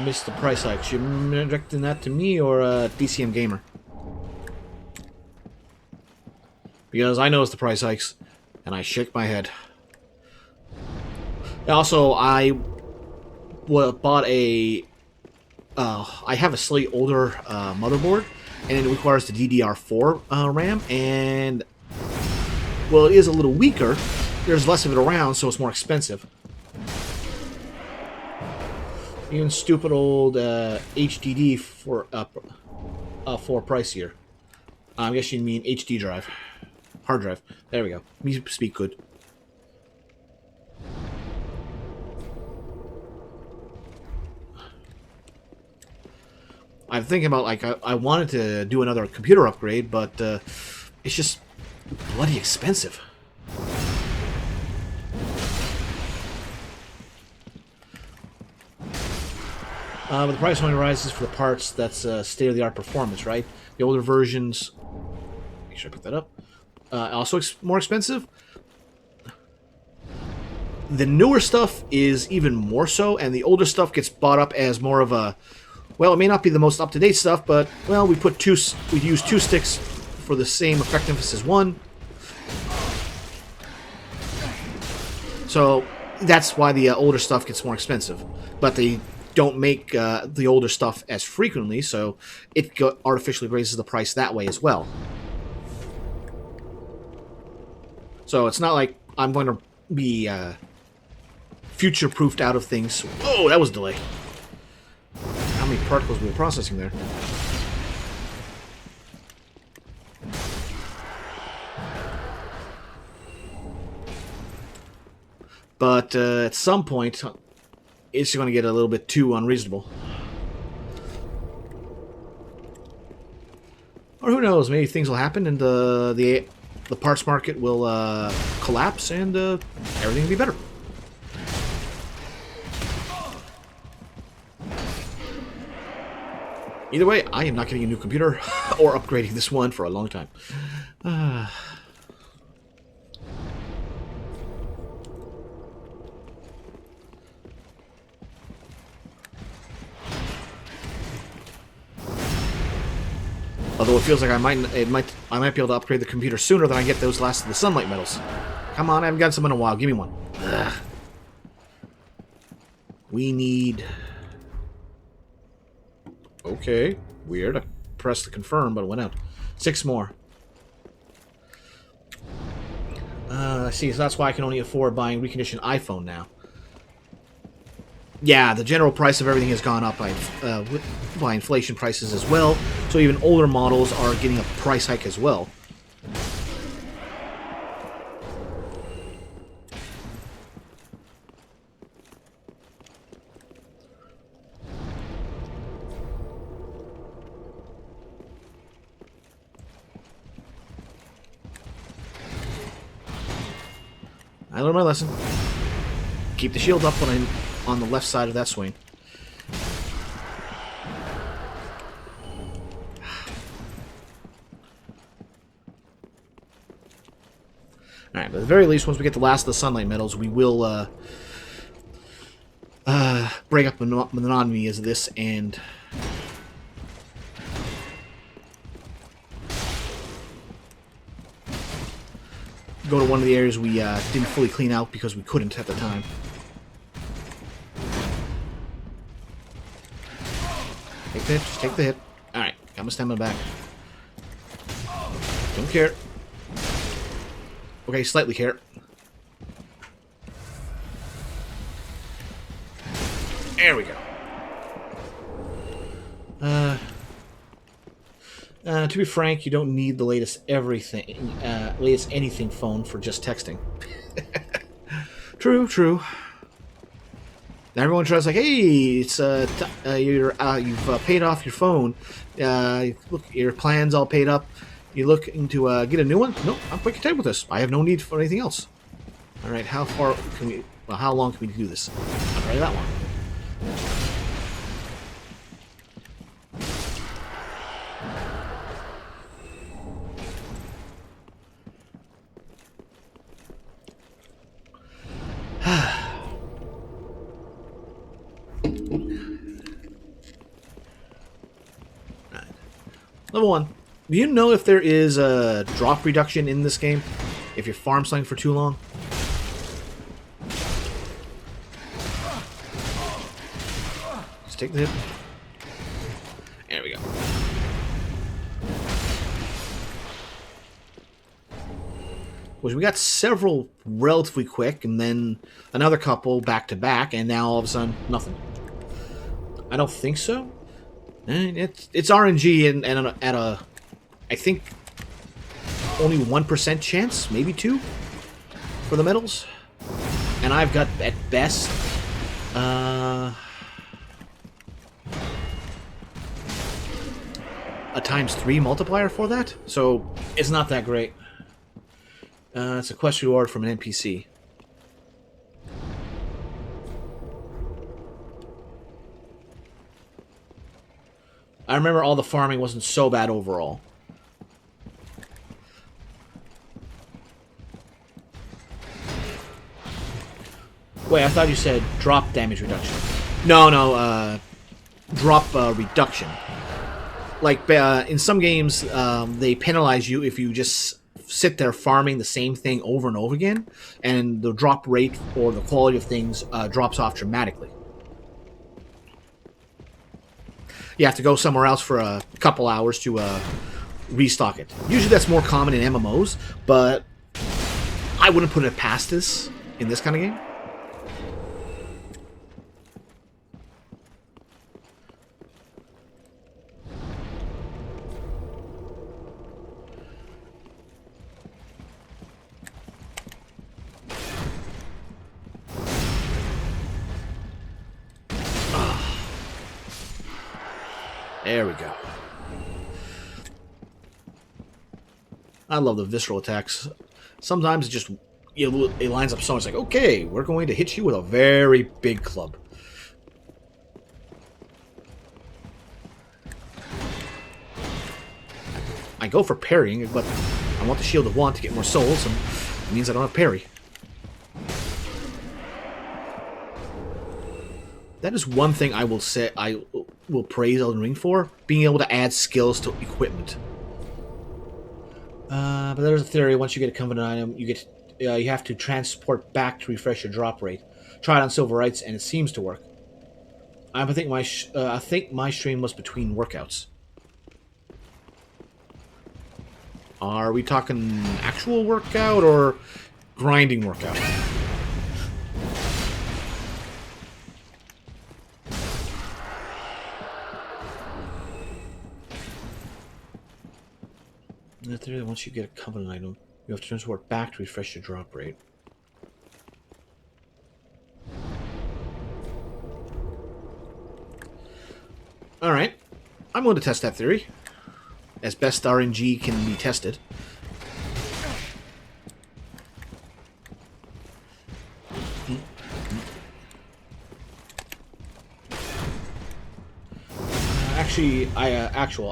Speaker 1: Missed the price hikes. You directing that to me or DCM Gamer? Because I noticed the price hikes, and I shake my head. Also, I bought a... I have a slightly older motherboard, and it requires the DDR4 RAM, and... Well, it is a little weaker. There's less of it around, so it's more expensive. Even stupid old HDD for pricier. I guess you mean HD drive. Hard drive. There we go. Me speak good. I'm thinking about, like, I wanted to do another computer upgrade, but it's just bloody expensive. But the price only rises for the parts that's state-of-the-art performance, right? The older versions... Make sure I pick that up. Also more expensive. The newer stuff is even more so, and the older stuff gets bought up as more of a... Well, it may not be the most up-to-date stuff, but, well, we use 2 sticks for the same effectiveness as 1. So, that's why the older stuff gets more expensive. But they don't make the older stuff as frequently, so it artificially raises the price that way as well. So it's not like I'm going to be future-proofed out of things. Whoa, that was a delay. How many particles we were processing there. But at some point, it's going to get a little bit too unreasonable. Or who knows, maybe things will happen and the parts market will collapse and everything will be better. Either way, I am not getting a new computer or upgrading this one for a long time. Although it feels like I might be able to upgrade the computer sooner than I get those last of the sunlight metals. Come on, I haven't gotten some in a while. Give me one. Ugh. We need... Okay, weird. I pressed the confirm, but it went out. 6 more. See, so that's why I can only afford buying reconditioned iPhone now. Yeah, the general price of everything has gone up by inflation prices as well, so even older models are getting a price hike as well. I learned my lesson. Keep the shield up when I'm on the left side of that swing. Alright, but at the very least, once we get the last of the sunlight metals, we will break up the monotony as this and go to one of the areas we didn't fully clean out because we couldn't at the time. Take the hit, just take the hit. Alright, got my stamina back. Don't care. Okay, slightly care. There we go. To be frank, you don't need the latest latest anything phone for just texting. True, true. Now everyone tries like, hey, it's you've paid off your phone. Look, your plan's all paid up. You looking to get a new one? Nope, I'm quite content with this. I have no need for anything else. All right, how far can we? Well, how long can we do this? I'll try that one. Level 1. Do you know if there is a drop reduction in this game? If you farm something for too long? Just take the hit. There we go. Which we got several relatively quick, and then another couple back to back, and now all of a sudden, nothing. I don't think so. It's RNG and at a, I think, only 1% chance, maybe 2, for the metals. And I've got, at best, a ×3 multiplier for that. So, it's not that great. It's a quest reward from an NPC. I remember all the farming wasn't so bad overall. Wait, I thought you said drop damage reduction. No, drop reduction. Like, in some games, they penalize you if you just sit there farming the same thing over and over again, and the drop rate or the quality of things drops off dramatically. You have to go somewhere else for a couple hours to restock it. Usually that's more common in MMOs, but I wouldn't put it past this in this kind of game. There we go. I love the visceral attacks. Sometimes it just it lines up so much like, okay, we're going to hit you with a very big club. I go for parrying, but I want the Shield of Want to get more souls, and it means I don't have parry. That is one thing I will say I will praise Elden Ring for, being able to add skills to equipment. But there's a theory: once you get a Covenant item, you have to transport back to refresh your drop rate. Try it on Silver Rights, and it seems to work. I think my stream was between workouts. Are we talking actual workout or grinding workout? Once you get a Covenant item, you have to transport back to refresh your drop rate. Alright. I'm going to test that theory. As best RNG can be tested.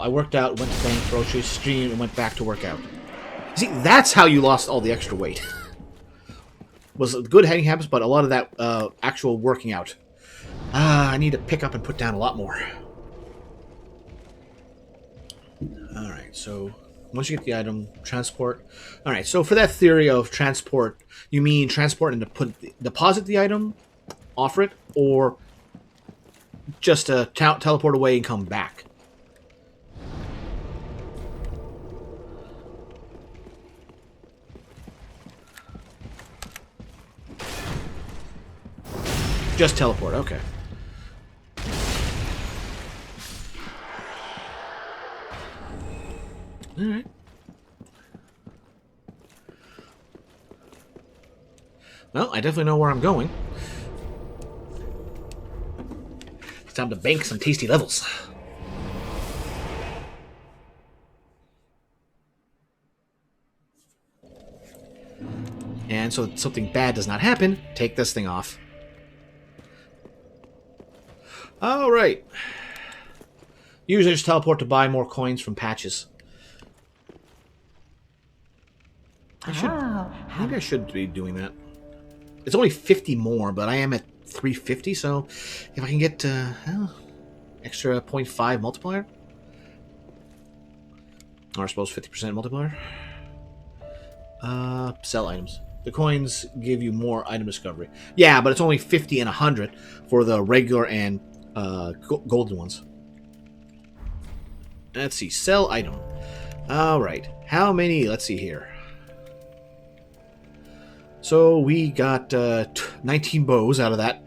Speaker 1: I worked out, went to bank, groceries, streamed, and went back to work out. See, that's how you lost all the extra weight. Was good heading habits, but a lot of that actual working out. I need to pick up and put down a lot more. Alright, so once you get the item, transport. Alright, so for that theory of transport, you mean transport and deposit the item, offer it, or just teleport away and come back? Just teleport, okay. Alright. Well, I definitely know where I'm going. It's time to bank some tasty levels. And so that something bad does not happen, take this thing off. Alright. Usually just teleport to buy more coins from patches. Maybe I should be doing that. It's only 50 more, but I am at 350, so if I can get extra 0.5 multiplier, or I suppose 50% multiplier, sell items. The coins give you more item discovery. Yeah, but it's only 50 and 100 for the regular and golden ones. Let's see, sell item. Alright, how many? Let's see here. So we got 19 bows out of that.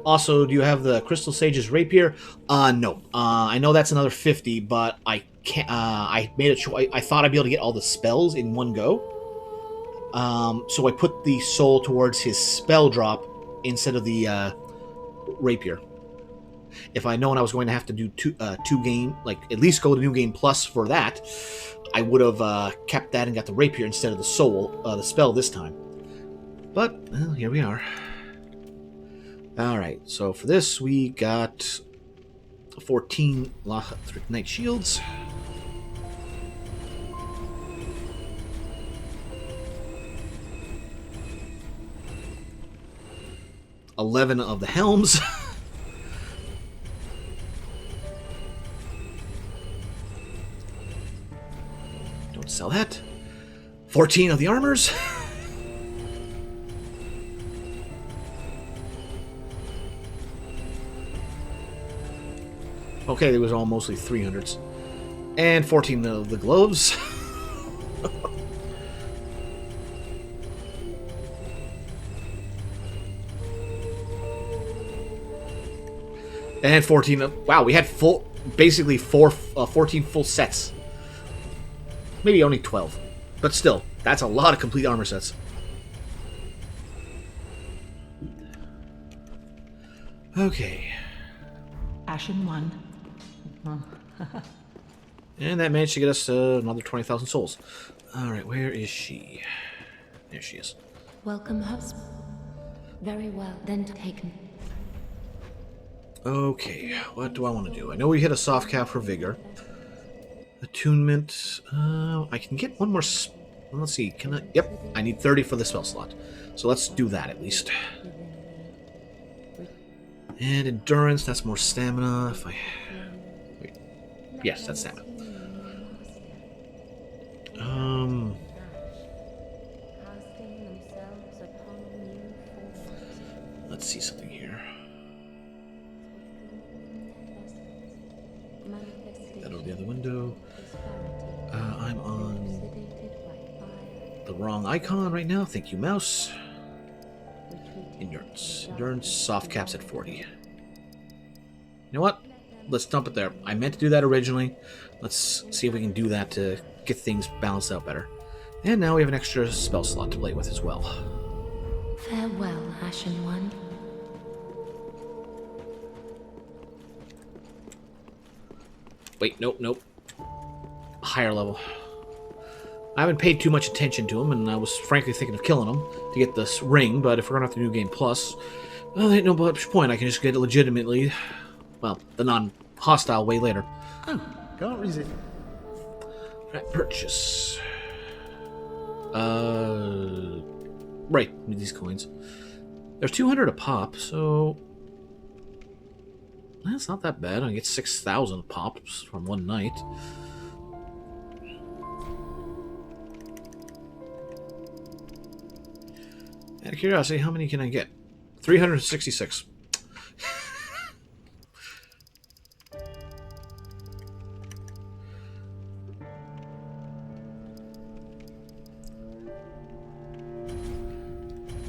Speaker 1: Also, do you have the Crystal Sage's Rapier? No. I know that's another 50, but I can't. I made a choice. I thought I'd be able to get all the spells in one go. So I put the soul towards his spell drop instead of the rapier. If I'd known I was going to have to do two game, like at least go to New Game Plus for that, I would have kept that and got the rapier instead of the soul, the spell this time. But well, here we are. All right, so for this we got 14 Night Shields. $11 of the helms. Don't sell that. 14 of the armors. Okay, there was all mostly 300s. And 14 of the gloves. And 14 of... Wow, we had full... basically 14 full sets. Maybe only 12. But still, that's a lot of complete armor sets. Okay.
Speaker 2: Ashen One.
Speaker 1: And that managed to get us another 20,000 souls. Alright, where is she? There she is.
Speaker 3: Welcome, husband. Very well, then taken.
Speaker 1: Okay, what do I want to do? I know we hit a soft cap for Vigor. Attunement. I can get one more... let's see, can I... Yep, I need 30 for the spell slot. So let's do that at least. And Endurance, that's more stamina. If I... Wait. Yes, that's stamina. Let's see something here. That over the other window. I'm on the wrong icon right now. Thank you, mouse. Endurance. Endurance, soft caps at 40. You know what? Let's dump it there. I meant to do that originally. Let's see if we can do that to get things balanced out better. And now we have an extra spell slot to play with as well.
Speaker 3: Farewell, Ashen One.
Speaker 1: Wait, nope. Higher level. I haven't paid too much attention to him, and I was frankly thinking of killing him to get this ring, but if we're gonna have to do Game Plus, well, there ain't no much point. I can just get it legitimately, well, the non-hostile way later.
Speaker 4: Oh, can't resist.
Speaker 1: Right, purchase. Right, need these coins. There's 200 a pop, so... That's not that bad. I get 6,000 pops from one night. Out of curiosity, how many can I get? 366.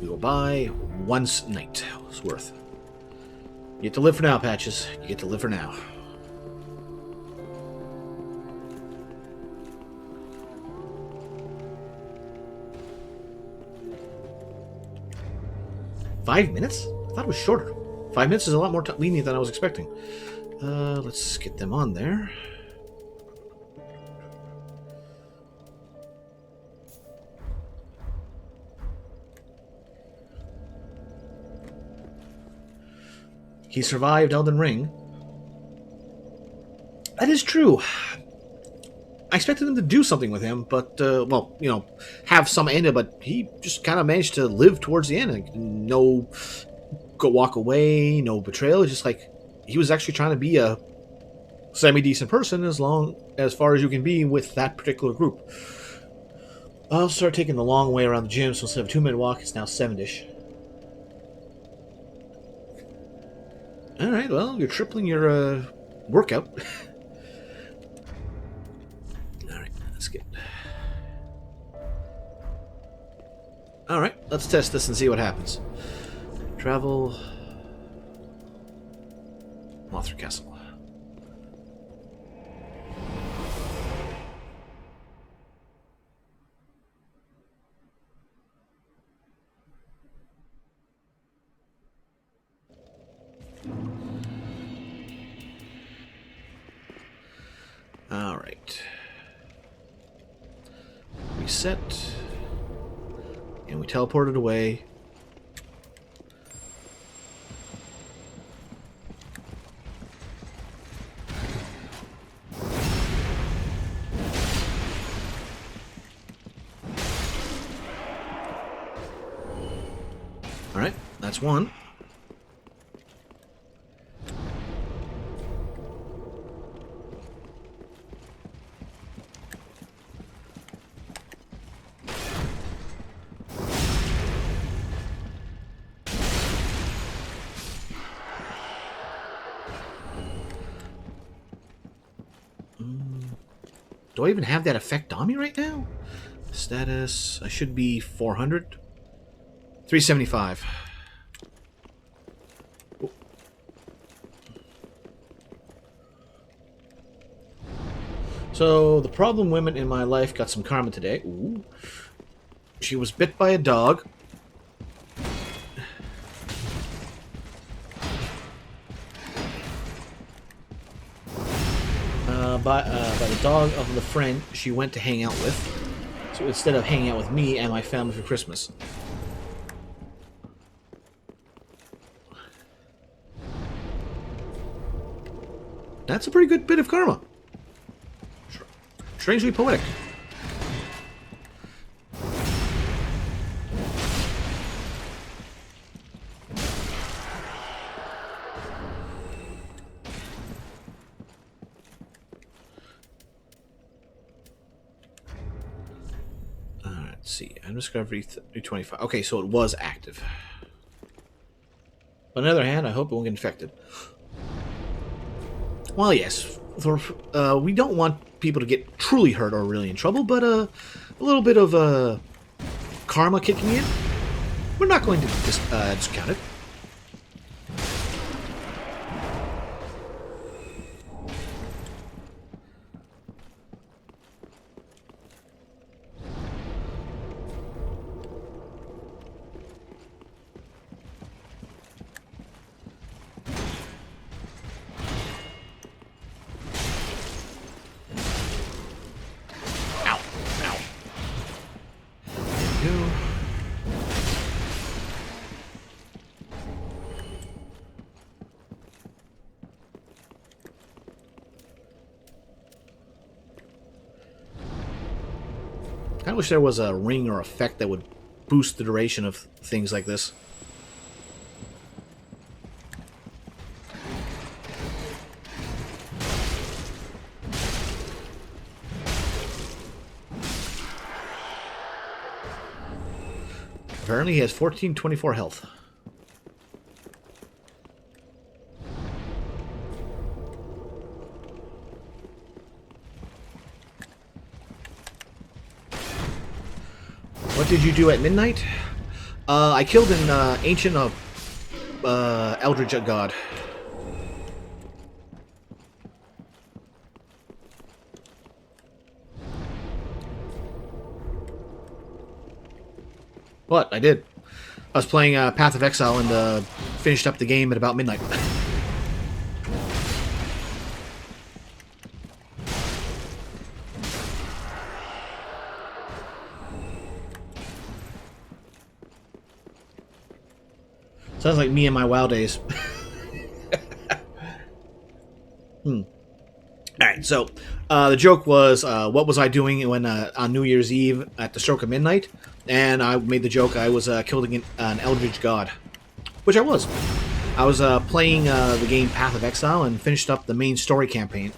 Speaker 1: We will buy once night. It's worth. You get to live for now, Patches. You get to live for now. Five minutes? I thought it was shorter. 5 minutes is a lot more lenient than I was expecting. Let's get them on there. He survived Elden Ring. That is true. I expected them to do something with him, but, well, you know, have some end, but he just kind of managed to live towards the end. Like, no walk away, no betrayal. It's just like, he was actually trying to be a semi-decent person as far as you can be with that particular group. I'll start taking the long way around the gym, so instead of a 2-minute walk, it's now 7-ish. Alright, well, you're tripling your, workout. Alright, let's get... Alright, let's test this and see what happens. Travel... Mothra Castle. Alright. Reset. And we teleported away. Alright, that's one. Do I even have that effect on me right now? Status, I should be 400. 375. Oh. So, the problem women in my life got some karma today. Ooh. She was bit by a dog. By the dog of the friend she went to hang out with. So instead of hanging out with me and my family for Christmas. That's a pretty good bit of karma. Strangely poetic. Let's see. Undiscovery 325. Okay, so it was active. On the other hand, I hope it won't get infected. Well, yes. We don't want people to get truly hurt or really in trouble, but a little bit of karma kicking in, we're not going to discount it. I wish there was a ring or effect that would boost the duration of things like this. Apparently he has 1424 health. What did you do at midnight? I killed an ancient Eldritch god. What? I did. I was playing Path of Exile and finished up the game at about midnight. Sounds like me in my WoW days. Alright, so the joke was, what was I doing when on New Year's Eve at the stroke of midnight? And I made the joke I was killing an Eldritch god. Which I was. I was playing the game Path of Exile and finished up the main story campaign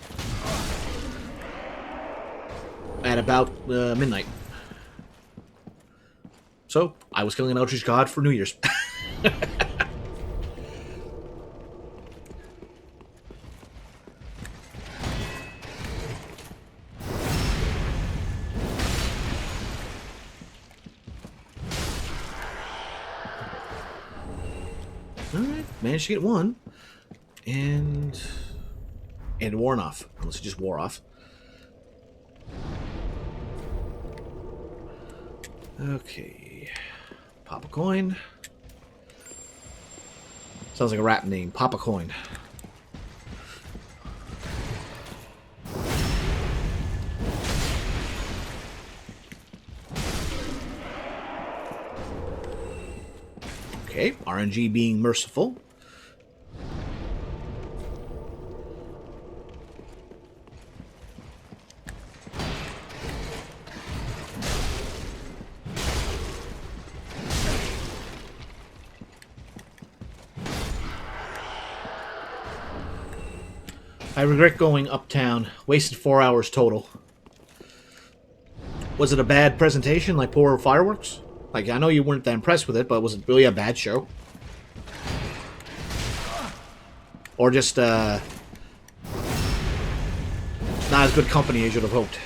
Speaker 1: at about midnight. So, I was killing an Eldritch god for New Year's. Alright, managed to get one. And it worn off. Unless it just wore off. Okay. Pop a coin. Sounds like a rap name. Pop a coin. Okay, RNG being merciful. I regret going uptown. Wasted 4 hours total. Was it a bad presentation, like poor fireworks? Like, I know you weren't that impressed with it, but was it really a bad show? Or just, not as good company as you'd have hoped?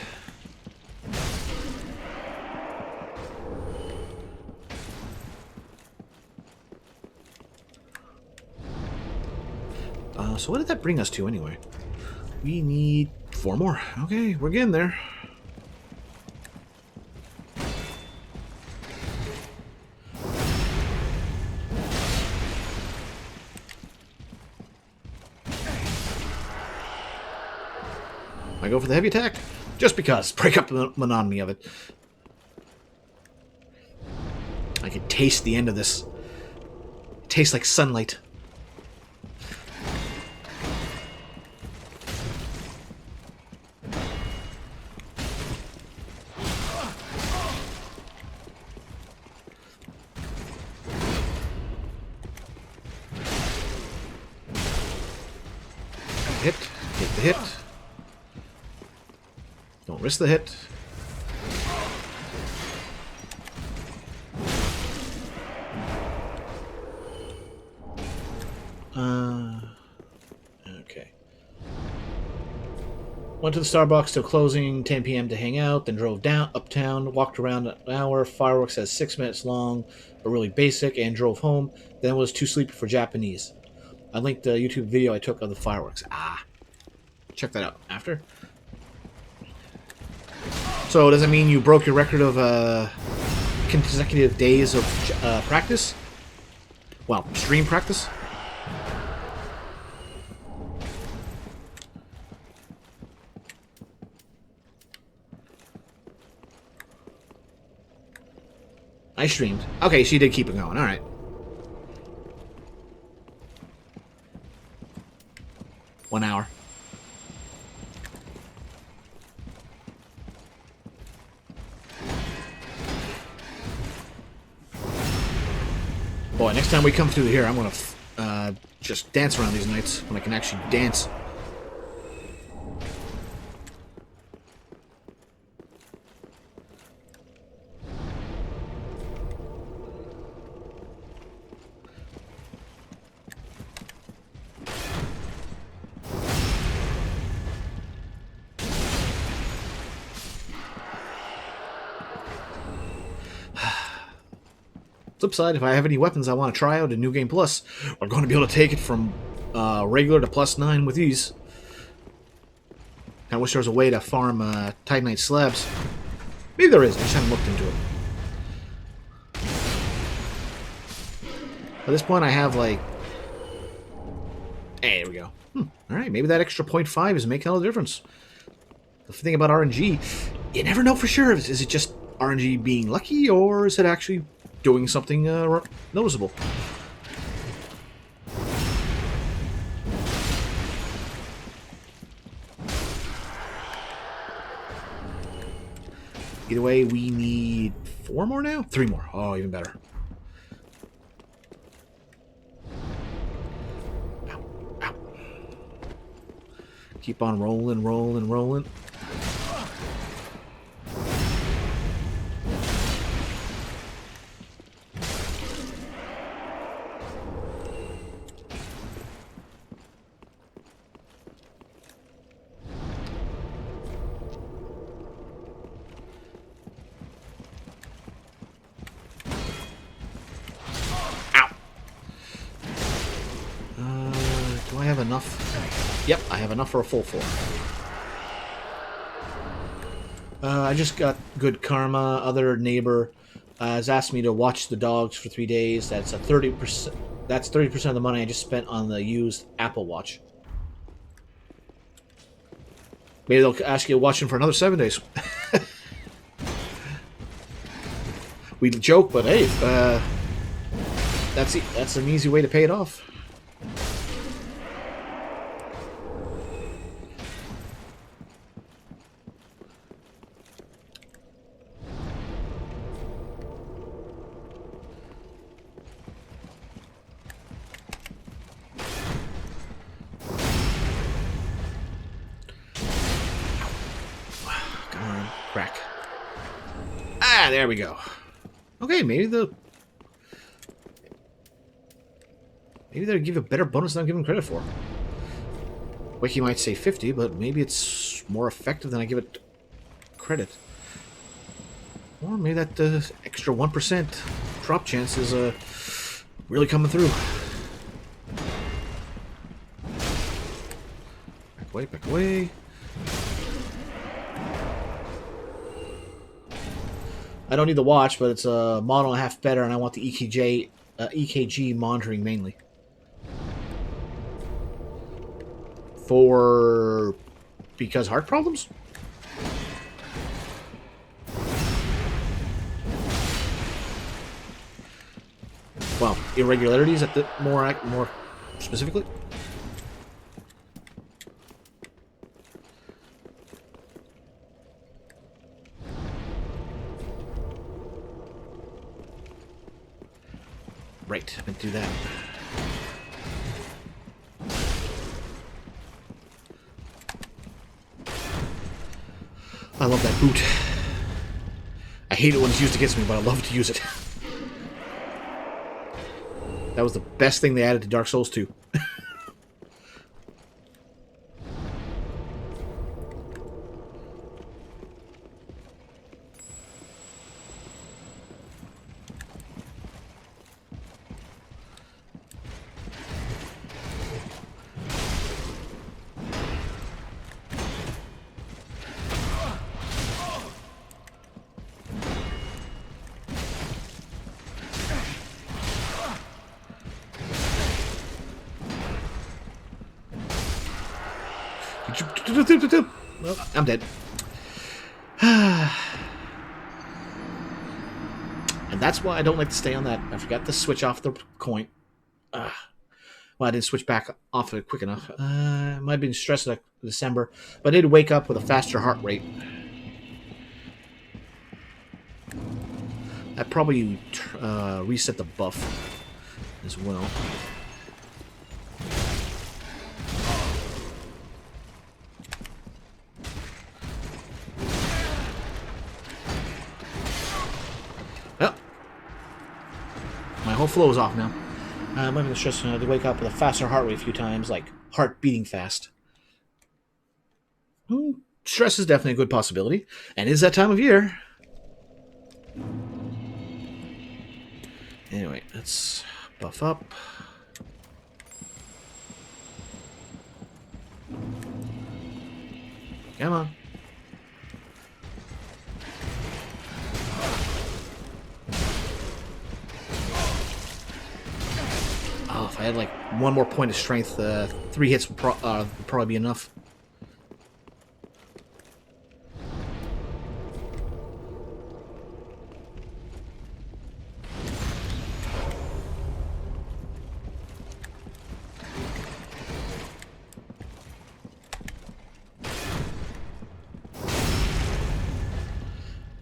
Speaker 1: So what did that bring us to, anyway? We need 4 more. Okay, we're getting there. I go for the heavy attack just because. Break up the monotony of it. I can taste the end of this. It tastes like sunlight. Hit. Take the hit. Don't risk the hit. Okay. Went to the Starbucks till closing, 10 p.m. to hang out, then drove down uptown, walked around an hour. Fireworks has 6 minutes long, but really basic, and drove home. Then was too sleepy for Japanese. I linked the YouTube video I took of the fireworks. Check that out after. So does that mean you broke your record of consecutive days of practice? Well, stream practice? I streamed. Okay, she did keep it going. All right. One hour. Boy, next time we come through here, I'm gonna just dance around these nights when I can actually dance. Flip side, if I have any weapons I want to try out in New Game Plus, I'm going to be able to take it from regular to +9 with ease. I wish there was a way to farm Titanite slabs. Maybe there is, I just haven't looked into it. At this point I have like... Hey, there we go. Alright, maybe that extra 0.5 is making all the difference. The thing about RNG, you never know for sure. Is it just RNG being lucky, or is it actually doing something noticeable? Either way, we need 4 more now? 3 more. Oh, even better. Ow, ow. Keep on rolling, rolling, rolling. Do I have enough? Yep, I have enough for a full 4. I just got good karma. Other neighbor has asked me to watch the dogs for 3 days. That's 30%. That's 30% of the money I just spent on the used Apple Watch. Maybe they'll ask you to watch them for another 7 days. We joke, but hey, that's an easy way to pay it off. Come on, crack. Ah, there we go. Okay, maybe they'll give a better bonus than I'm giving credit for. Wiki might say 50, but maybe it's more effective than I give it credit. Or maybe that extra 1% drop chance is really coming through. Back away, back away. I don't need the watch, but it's a model and a half better, and I want the EKG monitoring mainly. Because heart problems? Well, irregularities at the more specifically. Right, I can do that. I love that boot. I hate it when it's used against me, but I love to use it. That was the best thing they added to Dark Souls 2. Well, I'm dead. And that's why I don't like to stay on that. I forgot to switch off the coin. Well, I didn't switch back off of it quick enough. I might have been stressed like December, but I did wake up with a faster heart rate. That probably reset the buff as well. Oh. My whole flow is off now. I might be stressed to wake up with a faster heart rate a few times, like heart beating fast. Stress is definitely a good possibility, and it is that time of year. Anyway, let's buff up. Come on. Oh, if I had like one more point of strength, 3 hits would probably be enough.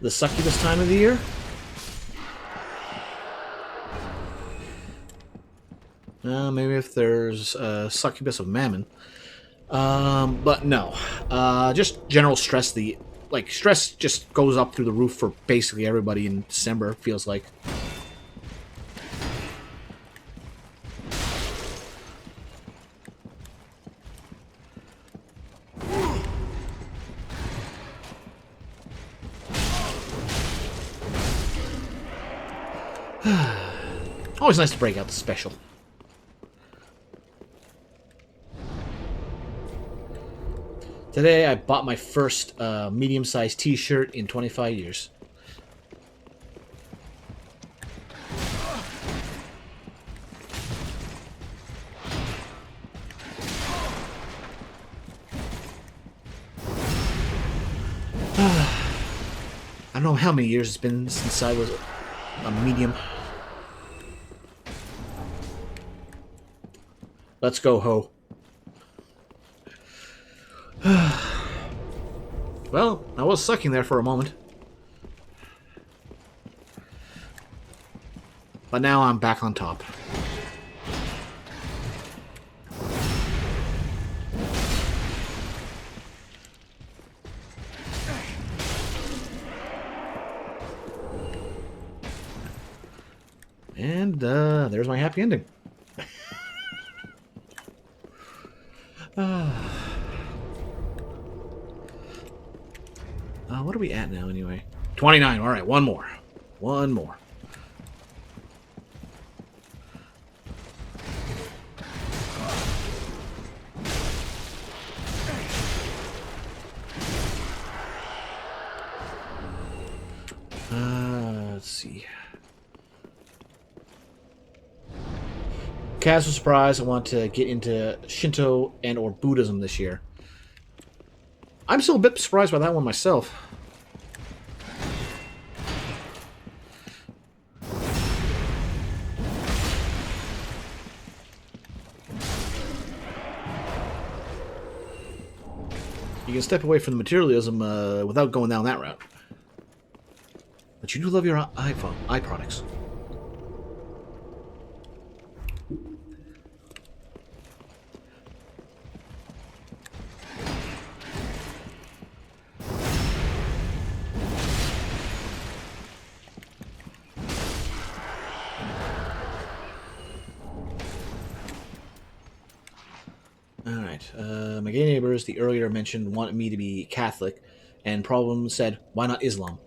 Speaker 1: The succubus time of the year? Maybe if there's succubus of Mammon. But no. Just general stress. Stress just goes up through the roof for basically everybody in December, feels like. Always nice to break out the special. Today I bought my first medium-sized t-shirt in 25 years. I don't know how many years it's been since I was a medium. Let's go, ho. Well, I was sucking there for a moment. But now I'm back on top. And there's my happy ending. What are we at now, anyway? 29. All right, one more. One more. Casual surprise, I want to get into Shinto and or Buddhism this year. I'm still a bit surprised by that one myself. You can step away from the materialism without going down that route. But you do love your eye products. Alright, my gay neighbors, the earlier mentioned, wanted me to be Catholic, and Problem said, why not Islam?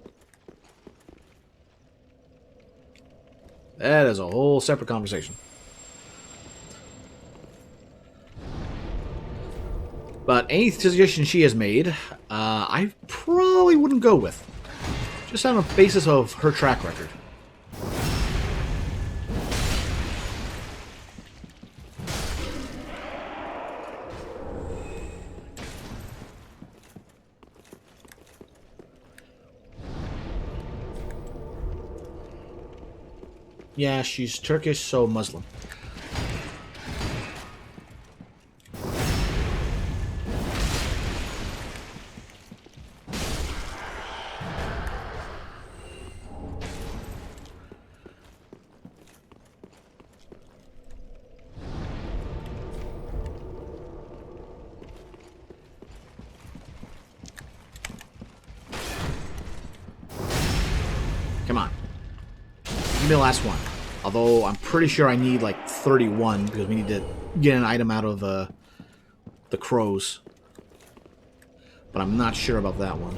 Speaker 1: That is a whole separate conversation. But any suggestion she has made, I probably wouldn't go with. Just on the basis of her track record. Yeah, she's Turkish, so Muslim. Come on. Give me the last one. Although I'm pretty sure I need like 31 because we need to get an item out of the crows. But I'm not sure about that one.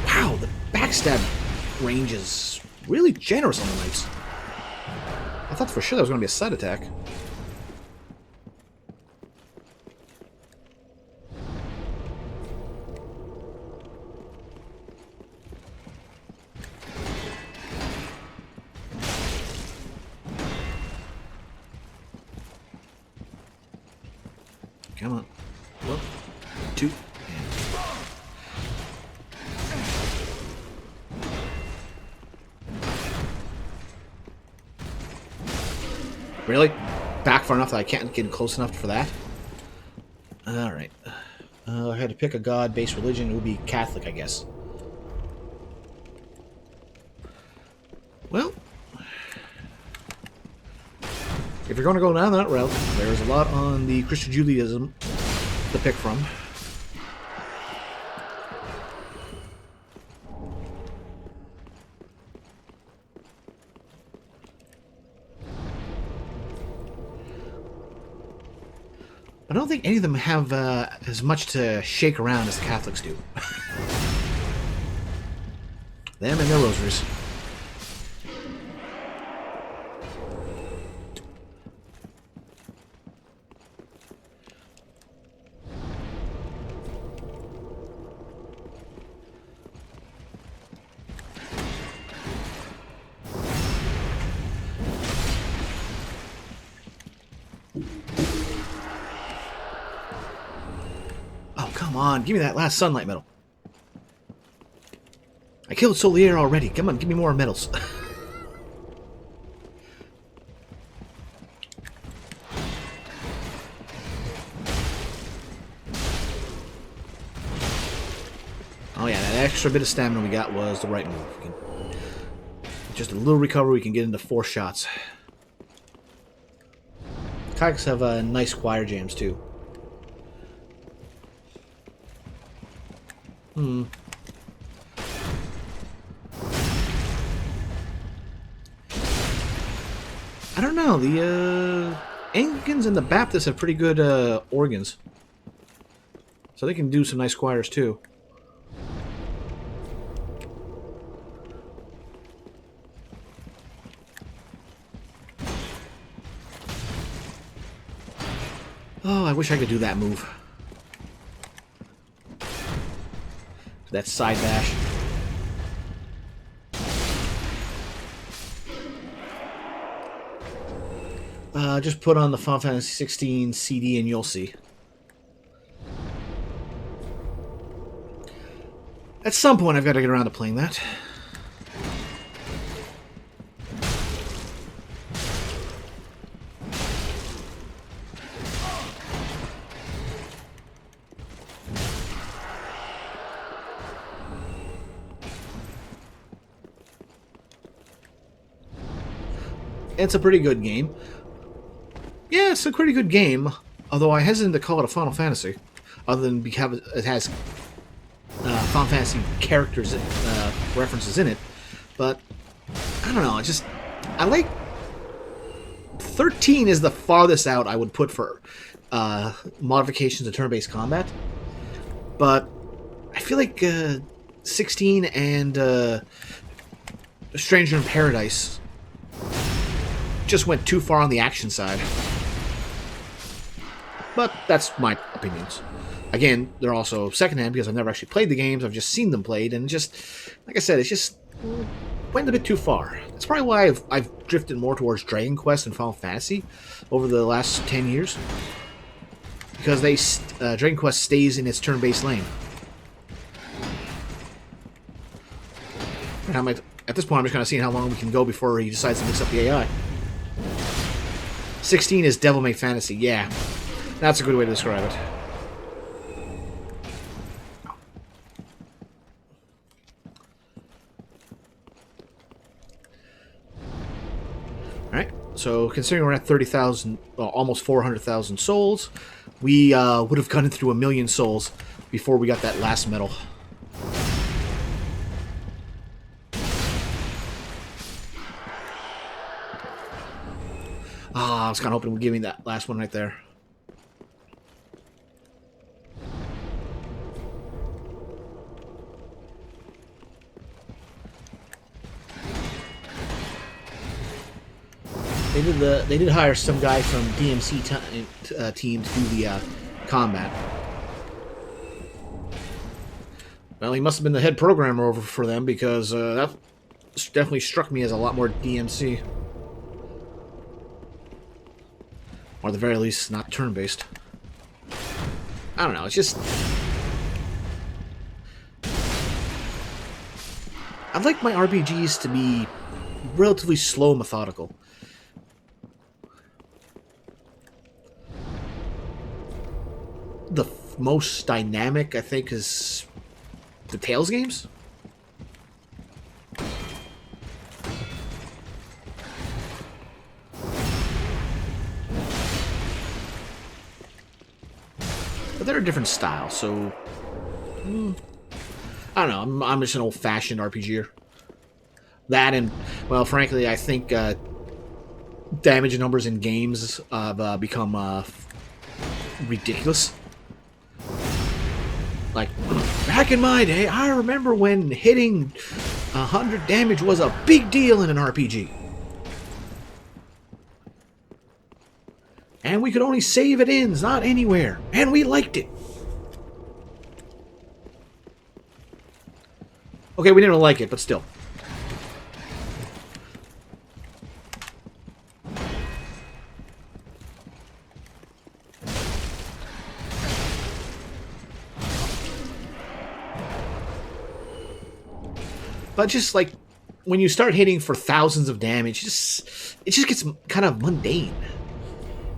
Speaker 1: Wow, the backstab range is really generous on the knights. I thought for sure that was going to be a side attack. Come on. 1, 2, and... Really? Back far enough that I can't get close enough for that? Alright. I had to pick a god-based religion. It would be Catholic, I guess. Well... if you're going to go down that route, there's a lot on the Christian Judaism to pick from. I don't think any of them have as much to shake around as the Catholics do. Them and their rosaries. Come on, give me that last sunlight medal. I killed Solier already. Come on, give me more medals. Oh yeah, that extra bit of stamina we got was the right move. Just a little recovery, we can get into 4 shots. Kayaks have nice choir jams too. I don't know. The Anglicans and the Baptists have pretty good organs. So they can do some nice choirs too. Oh, I wish I could do that move. That side dash. Just put on the Final Fantasy 16 CD and you'll see. At some point, I've got to get around to playing that. It's a pretty good game. Yeah, it's a pretty good game, although I hesitate to call it a Final Fantasy, other than because it has Final Fantasy characters references in it. But I don't know. I like 13 is the farthest out I would put for modifications to turn-based combat. But I feel like 16 and Stranger in Paradise just went too far on the action side. But that's my opinions. Again, they're also secondhand because I've never actually played the games. I've just seen them played, and just, like I said, it's just went a bit too far. That's probably why I've drifted more towards Dragon Quest and Final Fantasy over the last 10 years. Because Dragon Quest stays in its turn-based lane. And at this point, I'm just kind of seeing how long we can go before he decides to mix up the AI. 16 is Devil May Fantasy, yeah. That's a good way to describe it. Alright, so considering we're at 30,000, well, almost 400,000 souls, we would have gotten through 1,000,000 souls before we got that last medal. I was kind of hoping it would give me that last one right there. They did hire some guy from DMC team to do the combat. Well, he must have been the head programmer over for them because that definitely struck me as a lot more DMC. Or at the very least, not turn-based. I don't know, it's just... I'd like my RPGs to be relatively slow, methodical. The most dynamic, I think, is the Tales games. They're a different style, so I don't know. I'm just an old-fashioned RPGer. That and, well, frankly, I think damage numbers in games have become ridiculous. Like back in my day, I remember when hitting 100 damage was a big deal in an RPG. And we could only save at ends, not anywhere. And we liked it. Okay, we didn't like it, but still. But just like when you start hitting for thousands of damage, it just gets kind of mundane.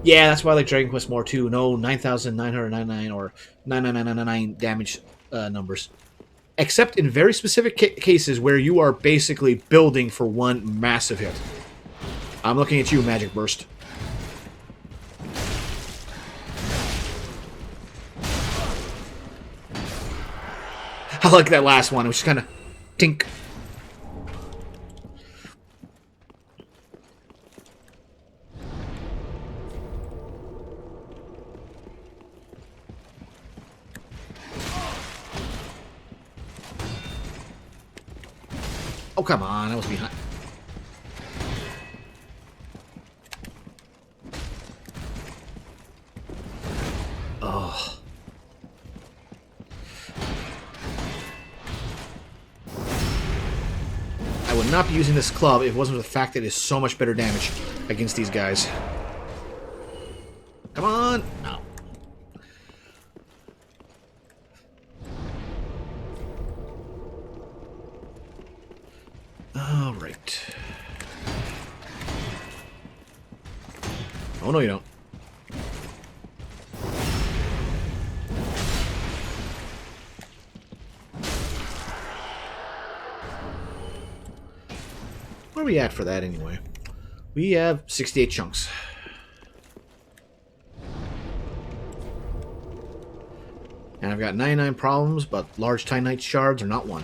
Speaker 1: Yeah, that's why I like Dragon Quest more too. No 9,999 or 99999 damage numbers. Except in very specific cases where you are basically building for one massive hit. I'm looking at you, Magic Burst. I like that last one. It was just kind of tink. Oh, come on. I was behind. Oh. I would not be using this club if it wasn't for the fact that it is so much better damage against these guys. Come on! No. All right. Oh, no, you don't. Where are we at for that, anyway? We have 68 chunks. And I've got 99 problems, but large Titanite shards are not one.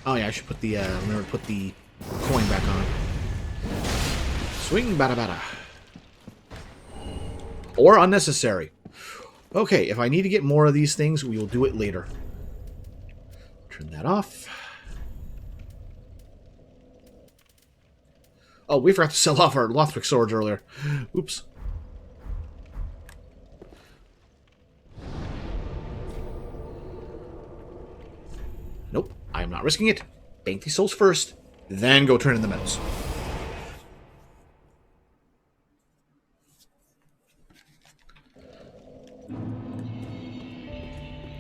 Speaker 1: Oh yeah, I should put the remember to put the coin back on. Swing bada bada. Or unnecessary. Okay, if I need to get more of these things, we will do it later. Turn that off. Oh, we forgot to sell off our Lothric swords earlier. Oops. Nope, I am not risking it. Bank these souls first, then go turn in the metals.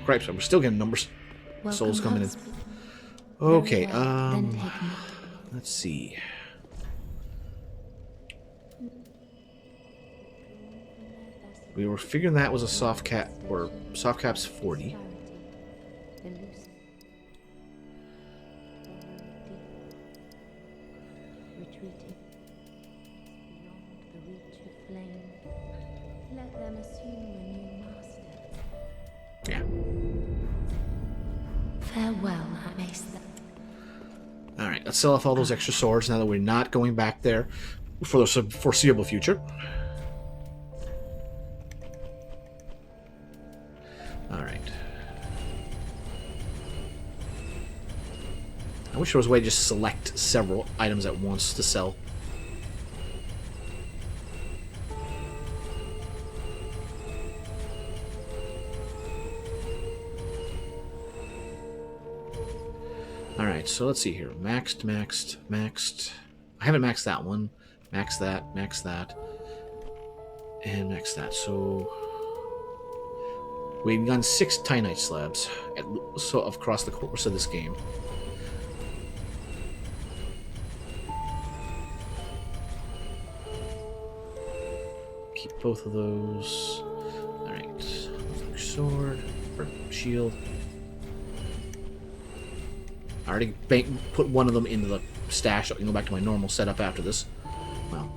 Speaker 1: Cripes, we're still getting numbers.
Speaker 3: Welcome,
Speaker 1: Souls coming in.
Speaker 3: husband.
Speaker 1: Okay,
Speaker 3: Very well, then take me.
Speaker 1: let's see. We were figuring that was a soft cap, or soft cap's 40.
Speaker 3: Retreating beyond the reach of flame. Let them assume a new master.
Speaker 1: Yeah.
Speaker 3: Farewell, Maester.
Speaker 1: Alright, let's sell off all those extra swords now that we're not going back there for the foreseeable future. Alright. I wish there was a way to just select several items at once to sell. Alright, so let's see here. Maxed. I haven't maxed that one. Max that, and max that. So we've gotten 6 Titanite slabs so across the course of this game. Keep both of those. Alright. Sword. Or shield. I already put one of them into the stash. So I can go back to my normal setup after this. Well,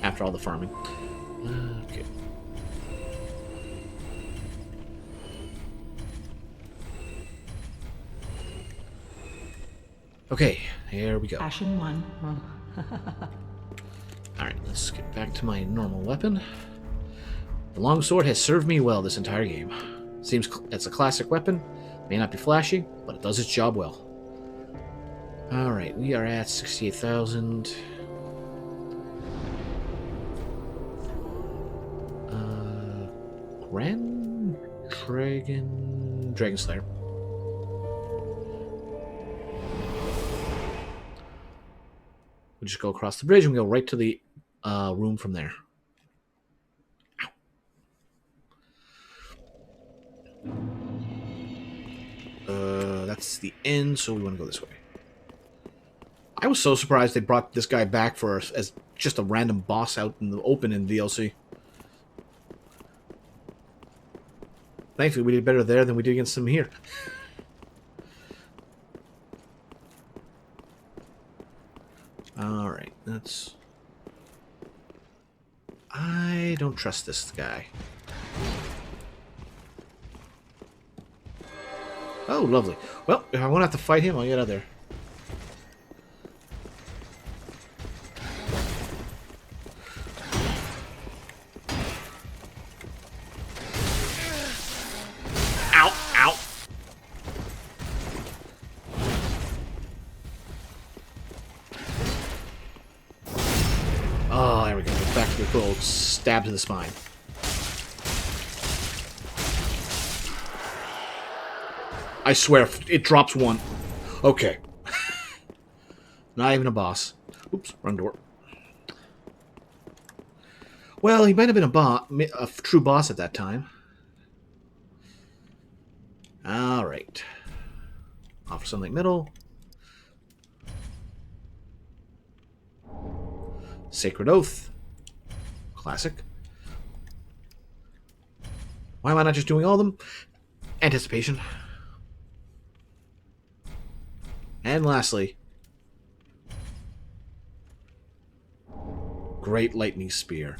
Speaker 1: after all the farming. Okay. Okay, here we go.
Speaker 2: Ashen 1.
Speaker 1: Alright, let's get back to my normal weapon. The longsword has served me well this entire game. Seems it's a classic weapon. May not be flashy, but it does its job well. Alright, we are at 68,000. Grand Dragon Slayer. We just go across the bridge and we go right to the room from there. That's the end, so we want to go this way. I was so surprised they brought this guy back for us as just a random boss out in the open in DLC. Thankfully, we did better there than we did against him here. Alright, that's... I don't trust this guy. Oh, lovely. Well, if I won't have to fight him, I'll get out of there. Ow! Ow! Oh, there we go. Back to the good old stab to the spine. I swear, it drops one. Okay. Not even a boss. Oops, wrong door. Well, he might have been a true boss at that time. All right. Offer Sunlight Middle. Sacred Oath. Classic. Why am I not just doing all of them? Anticipation. And lastly, Great Lightning Spear.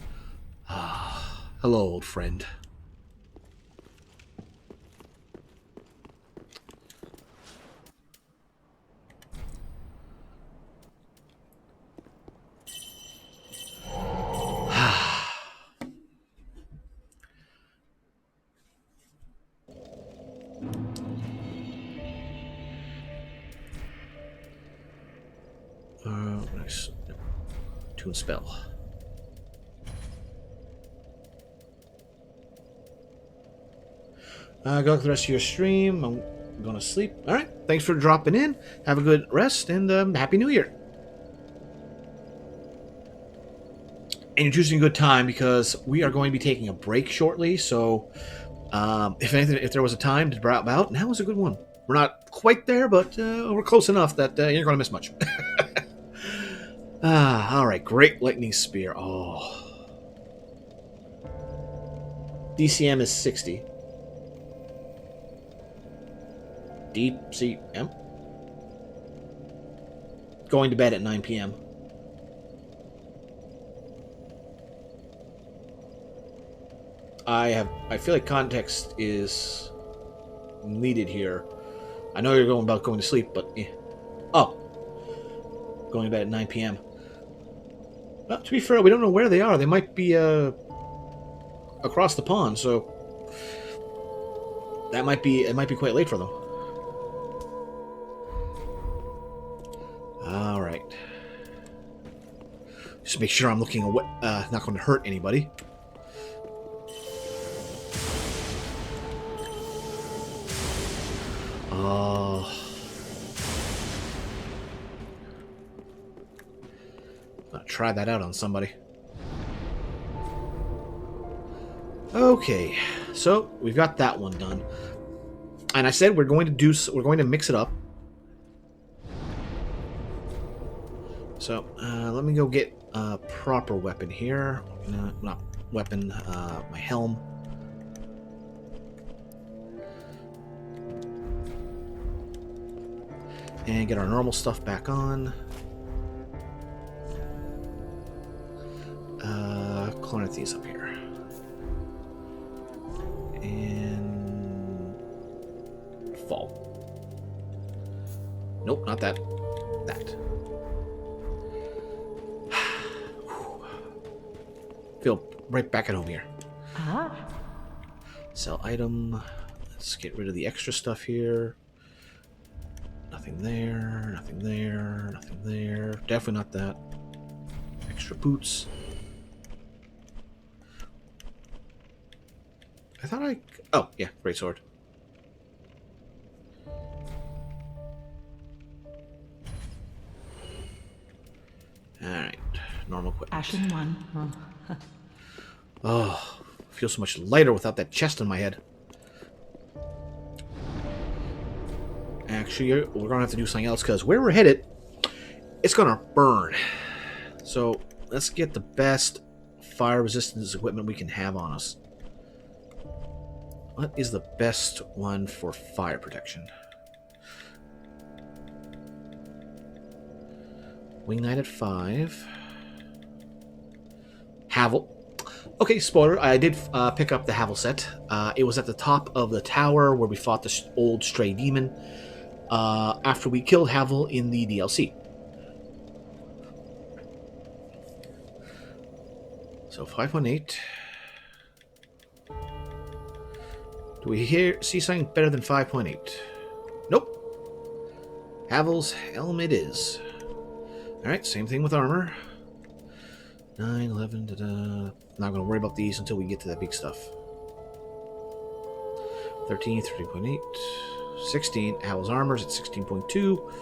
Speaker 1: Ah, hello, old friend. Nice. Tune spell. Good luck with the rest of your stream. I'm going to sleep. All right. Thanks for dropping in. Have a good rest, and Happy New Year. And you're choosing a good time because we are going to be taking a break shortly. So, if anything, if there was a time to drop out, now is a good one. We're not quite there, but we're close enough that you're not going to miss much. All right. Great Lightning Spear. Oh. DCM is 60. DCM. Going to bed at 9 p.m. I feel like context is needed here. I know you're going about going to sleep, but oh, going to bed at 9 p.m. Well, to be fair, we don't know where they are. They might be across the pond, so it might be quite late for them. All right. Just make sure I'm looking away, not going to hurt anybody. I'll try that out on somebody. Okay, so we've got that one done, and I said we're going to mix it up. So let me go get a proper weapon here. Not weapon, my helm. And get our normal stuff back on. Clonithes up here. And fall. Nope, not that. That. Feel right back at home here.
Speaker 2: Ah.
Speaker 1: Sell item. Let's get rid of the extra stuff here. Nothing there, nothing there, nothing there. Definitely not that. Extra boots. I thought I... Oh, yeah, great sword. Alright, normal equipment.
Speaker 2: Ashen 1. Oh.
Speaker 1: Oh, I feel so much lighter without that chest on my head. Actually, we're going to have to do something else because where we're headed, it's going to burn. So let's get the best fire resistance equipment we can have on us. What is the best one for fire protection? Wing Knight at 5. Havel. Okay, spoiler, I did pick up the Havel set. It was at the top of the tower where we fought the old stray demon after we killed Havel in the DLC. So 5.8. Do we see something better than 5.8? Nope. Havel's helm it is. Alright, same thing with armor. 9, 11, da-da. Not going to worry about these until we get to that big stuff. 13, 13.8, 16. Howl's Armor's at 16.2.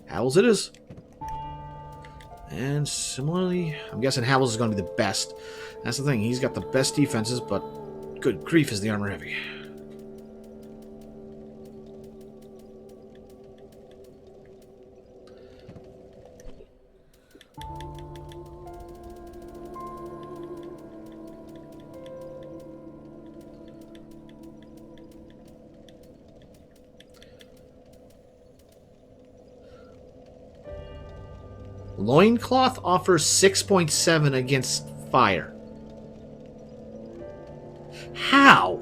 Speaker 1: Howl's it is. And similarly, I'm guessing Howl's is going to be the best. That's the thing. He's got the best defenses, but good grief is the armor heavy. Loincloth offers 6.7 against fire. How?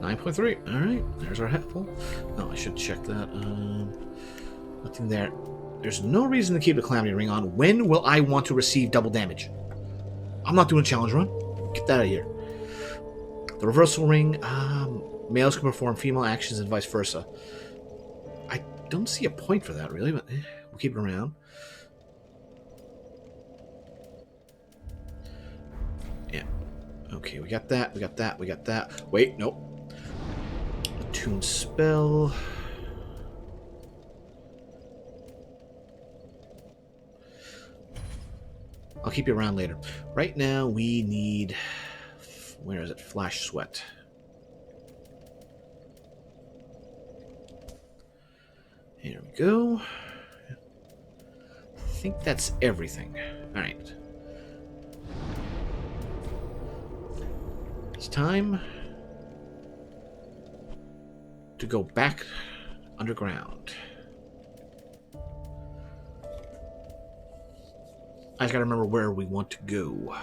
Speaker 1: $9.3. Alright, there's our hatful. Oh, I should check that. Nothing there. There's no reason to keep the Calamity Ring on. When will I want to receive double damage? I'm not doing a challenge run. Get that out of here. The Reversal Ring, males can perform female actions and vice versa. I don't see a point for that, really, but we'll keep it around. Yeah. Okay, we got that, we got that, we got that. Wait, nope. Attune spell. I'll keep you around later. Right now, we need... Where is it? Flash Sweat. Here we go. I think that's everything. Alright. It's time to go back underground. I just gotta remember where we want to go.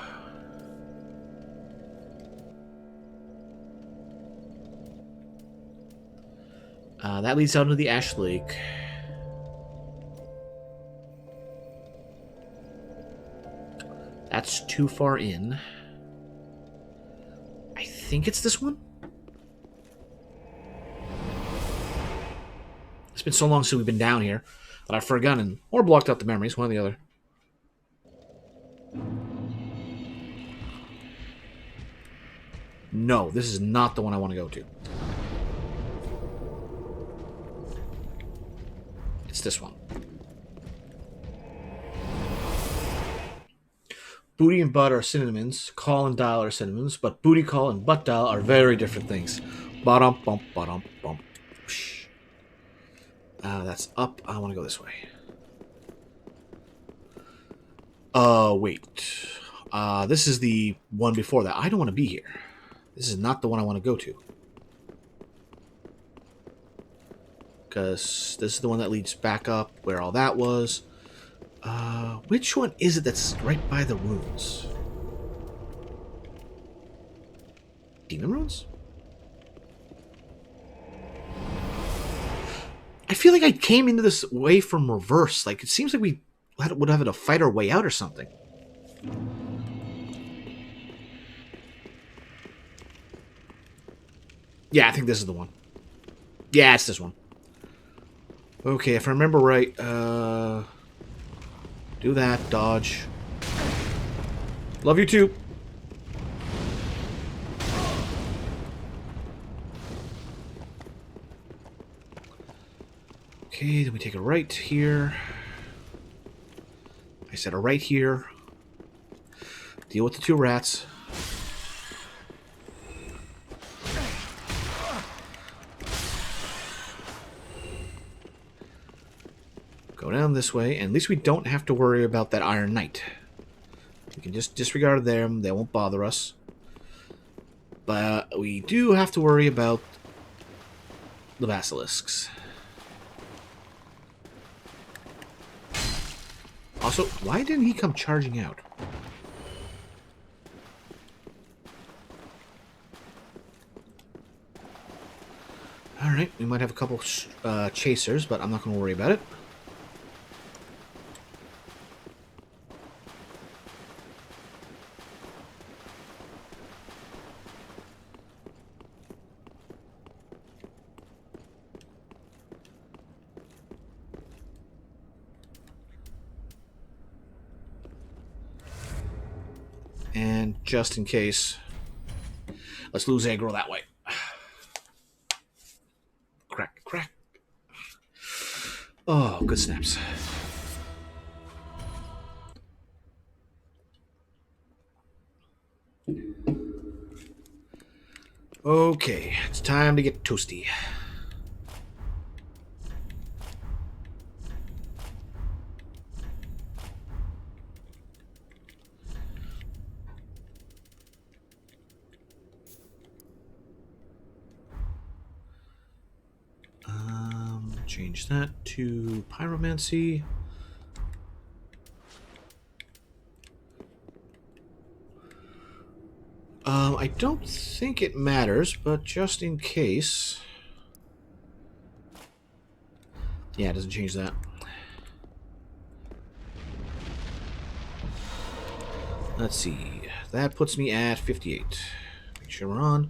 Speaker 1: That leads down to the Ash Lake. That's too far in. I think it's this one? It's been so long since we've been down here that I've forgotten or blocked out the memories, one or the other. No, this is not the one I want to go to. It's this one. Booty and butt are synonyms. Call and dial are synonyms, but booty call and butt dial are very different things. Bottom bump, bottom bump. That's up. I want to go this way. Wait. This is the one before that. I don't want to be here. This is not the one I want to go to. Because this is the one that leads back up where all that was. Which one is it that's right by the ruins? Demon Ruins? I feel like I came into this way from reverse. Like, it seems like we would have to fight our way out or something. Yeah, I think this is the one. Yeah, it's this one. Okay, if I remember right, do that, dodge. Love you too. Okay, then we take a right here. I said a right here. Deal with the two rats. Go down this way, and at least we don't have to worry about that Iron Knight. We can just disregard them. They won't bother us. But we do have to worry about the basilisks. Also, why didn't he come charging out? Alright, we might have a couple chasers, but I'm not going to worry about it. And just in case, let's lose aggro that way. Crack, crack. Oh, good snaps. Okay, it's time to get toasty. Change that to pyromancy. I don't think it matters, but just in case. Yeah, it doesn't change that. Let's see. That puts me at 58. Make sure we're on.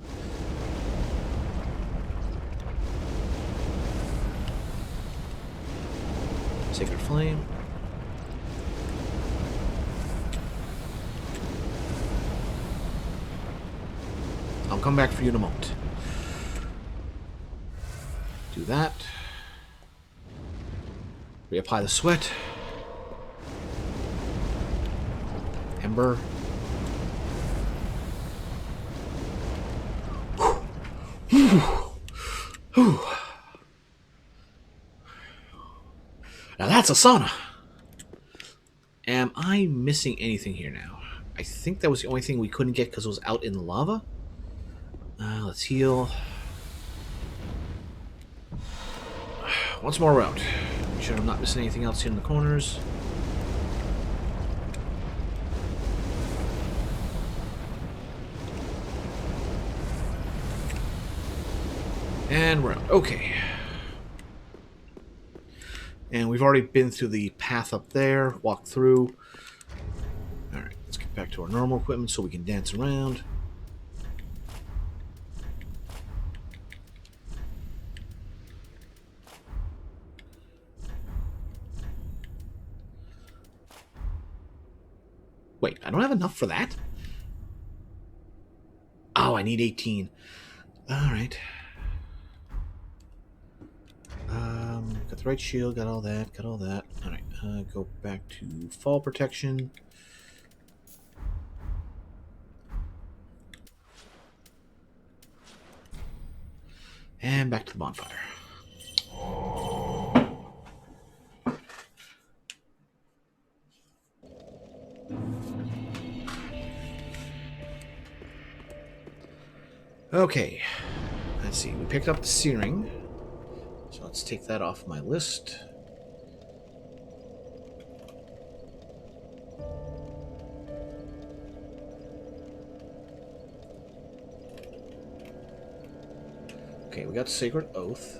Speaker 1: Sacred Flame. I'll come back for you in a moment. Do that. Reapply the sweat. Ember. Now that's a sauna. Am I missing anything here now? I think that was the only thing we couldn't get because it was out in the lava. Let's heal. Once more round. Make sure I'm not missing anything else here in the corners. And we're out. Okay. And we've already been through the path up there. Walk through. Alright, let's get back to our normal equipment so we can dance around. Wait, I don't have enough for that? Oh, I need 18. Alright. Got the right shield, got all that, Alright, go back to fall protection. And back to the bonfire. Okay, let's see, we picked up the searing. So let's take that off my list. Okay, we got Sacred Oath.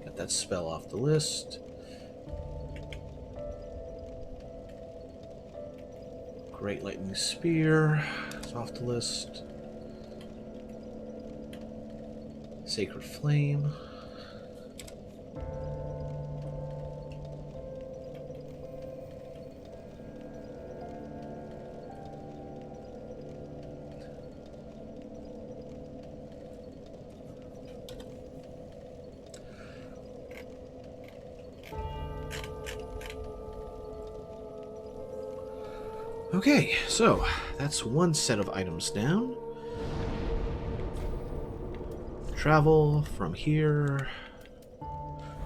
Speaker 1: Got that spell off the list. Great Lightning Spear is off the list. Sacred Flame. Okay, so that's one set of items down. Travel from here.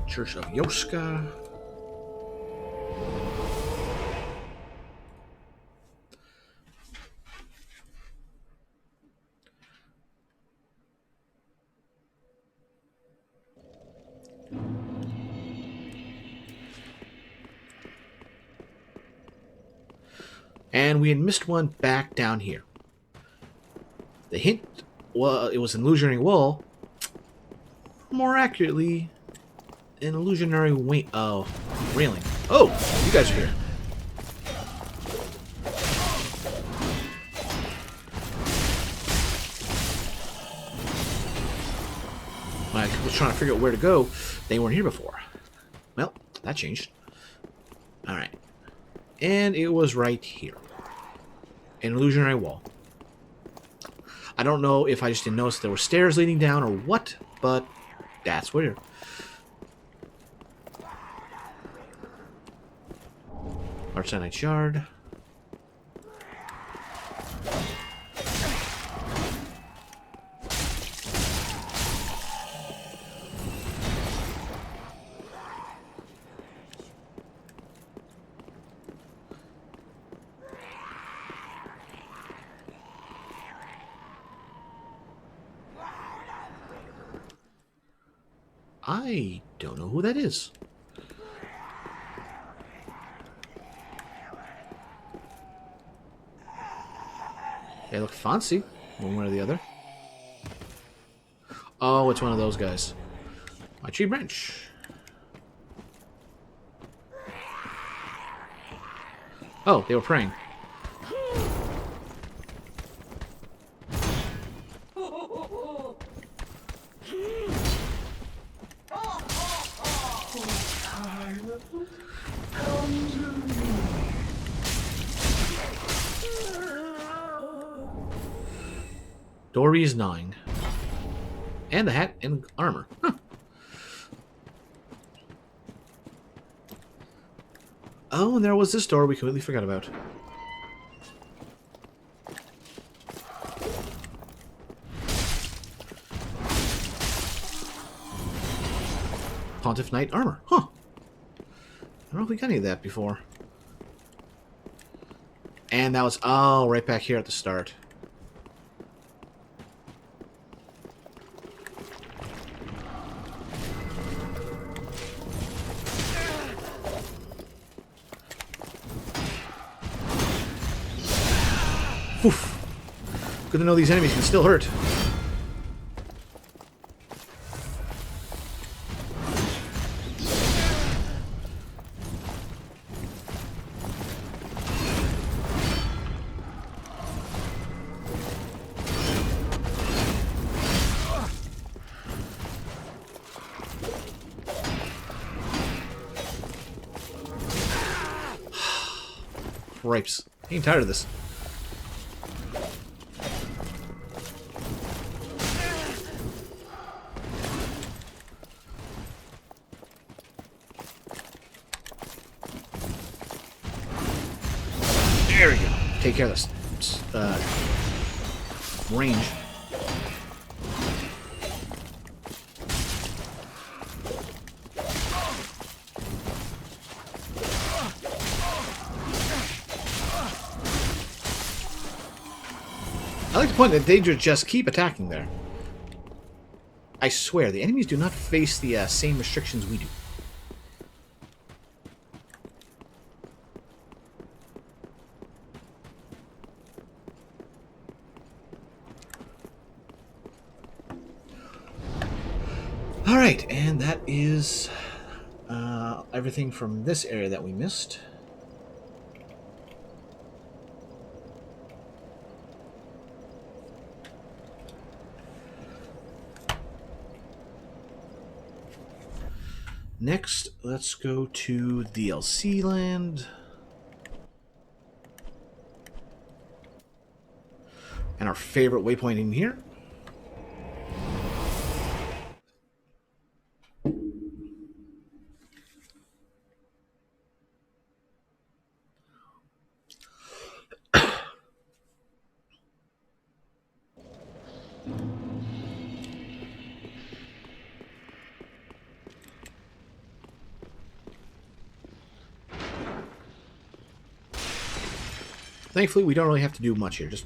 Speaker 1: Church of Yoska. And we had missed one back down here. The hint, well, it was an illusionary wall. More accurately, an illusionary railing. Oh, you guys are here. When I was trying to figure out where to go, they weren't here before. Well, that changed. Alright. And it was right here. An illusionary wall. I don't know if I just didn't notice there were stairs leading down or what, but that's weird. Arsenite shard. I don't know who that is. They look fancy, one way or the other. Oh, it's one of those guys. My tree branch. Oh, they were praying. Dory's gnawing. And the hat and armor. Huh. Oh, and there was this door we completely forgot about. Pontiff Knight armor. Huh. I don't know if we got any of that before. And that was, oh, right back here at the start. Oof. Good to know these enemies can still hurt. Ripes. I'm tired of this. There we go. Take care of this range. I like to point that they just keep attacking there. I swear, the enemies do not face the same restrictions we do. Alright, and that is everything from this area that we missed. Next, let's go to DLC land. And our favorite waypoint in here. Thankfully, we don't really have to do much here. Just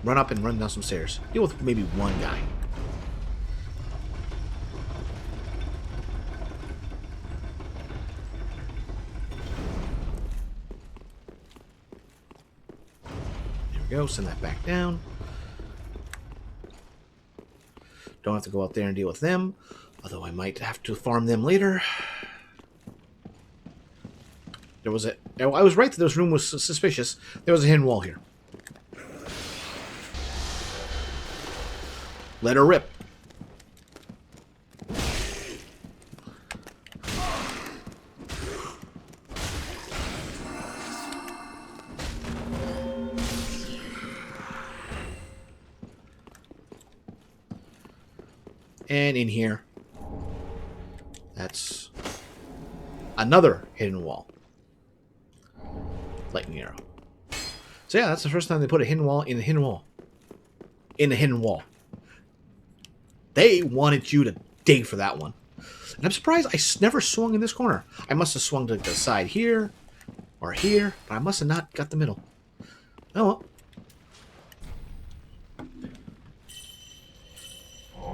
Speaker 1: run up and run down some stairs. Deal with maybe one guy. There we go. Send that back down. Don't have to go out there and deal with them. Although I might have to farm them later. There was I was right that this room was suspicious. There was a hidden wall here. Let her rip. And in here, that's another hidden wall. Lightning arrow. So yeah, that's the first time they put a hidden wall in a hidden wall. In a hidden wall. They wanted you to dig for that one. And I'm surprised I never swung in this corner. I must have swung to the side here or here, but I must have not got the middle. Oh well.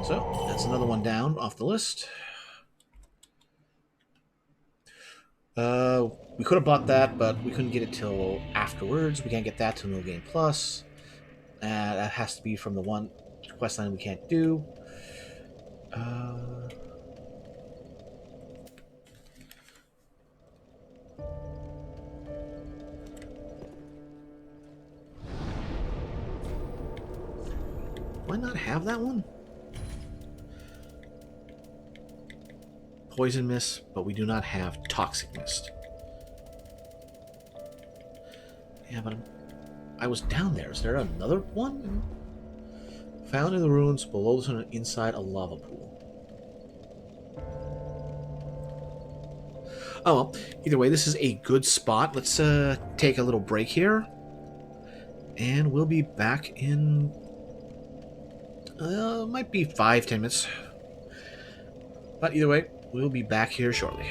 Speaker 1: So, that's another one down off the list. We could have bought that, but we couldn't get it till afterwards. We can't get that till New Game Plus. That has to be from the one quest line we can't do. Why not have that one? Poison Mist, but we do not have Toxic Mist. Yeah, but I was down there. Is there another one? Found in the ruins below the sun inside a lava pool. Oh well, either way, this is a good spot. Let's take a little break here. And we'll be back in... might be 5-10 minutes. But either way, we'll be back here shortly.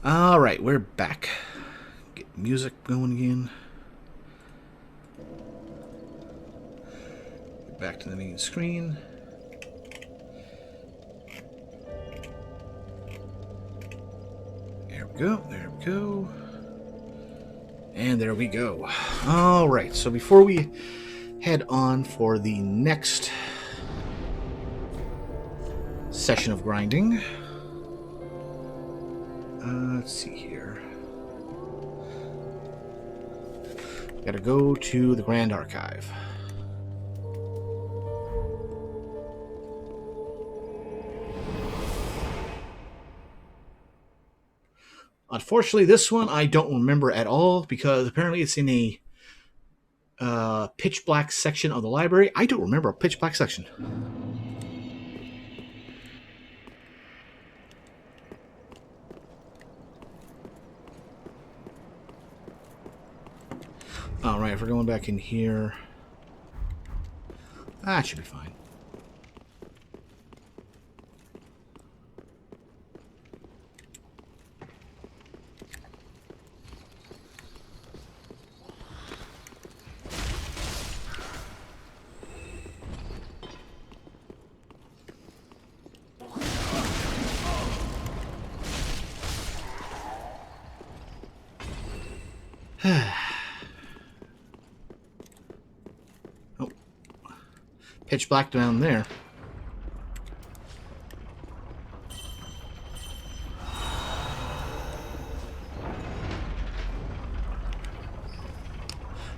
Speaker 1: Alright, we're back. Get music going again. Get back to the main screen. There we go, there we go. And there we go. Alright, so before we head on for the next session of grinding, let's see here. Gotta go to the Grand Archive. Unfortunately, this one I don't remember at all because apparently it's in a pitch black section of the library. I don't remember a pitch black section. Alright, if we're going back in here, that should be fine. Oh. Pitch black down there.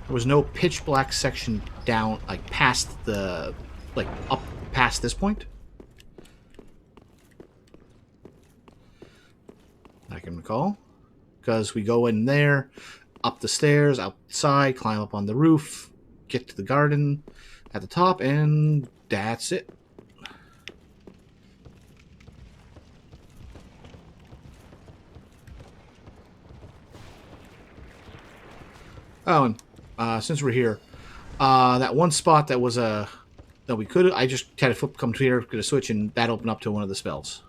Speaker 1: There was no pitch black section down, like, past the... like, up past this point. I can recall. Because we go in there, up the stairs, outside, climb up on the roof, get to the garden at the top, and that's it. Oh, and since we're here, that one spot that was that we could, I just had a flip come to here, get a switch, and that opened up to one of the spells.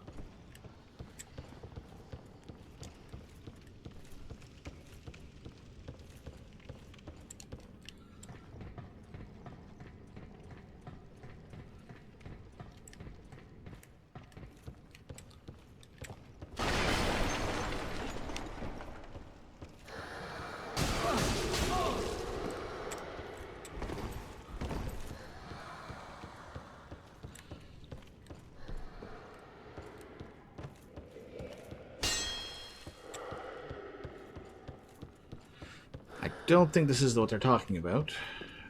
Speaker 1: I don't think this is what they're talking about.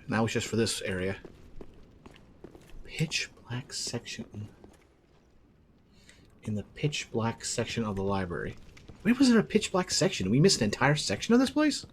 Speaker 1: That was just for this area. Pitch black section. In the pitch black section of the library. Where was there a pitch black section? We missed an entire section of this place?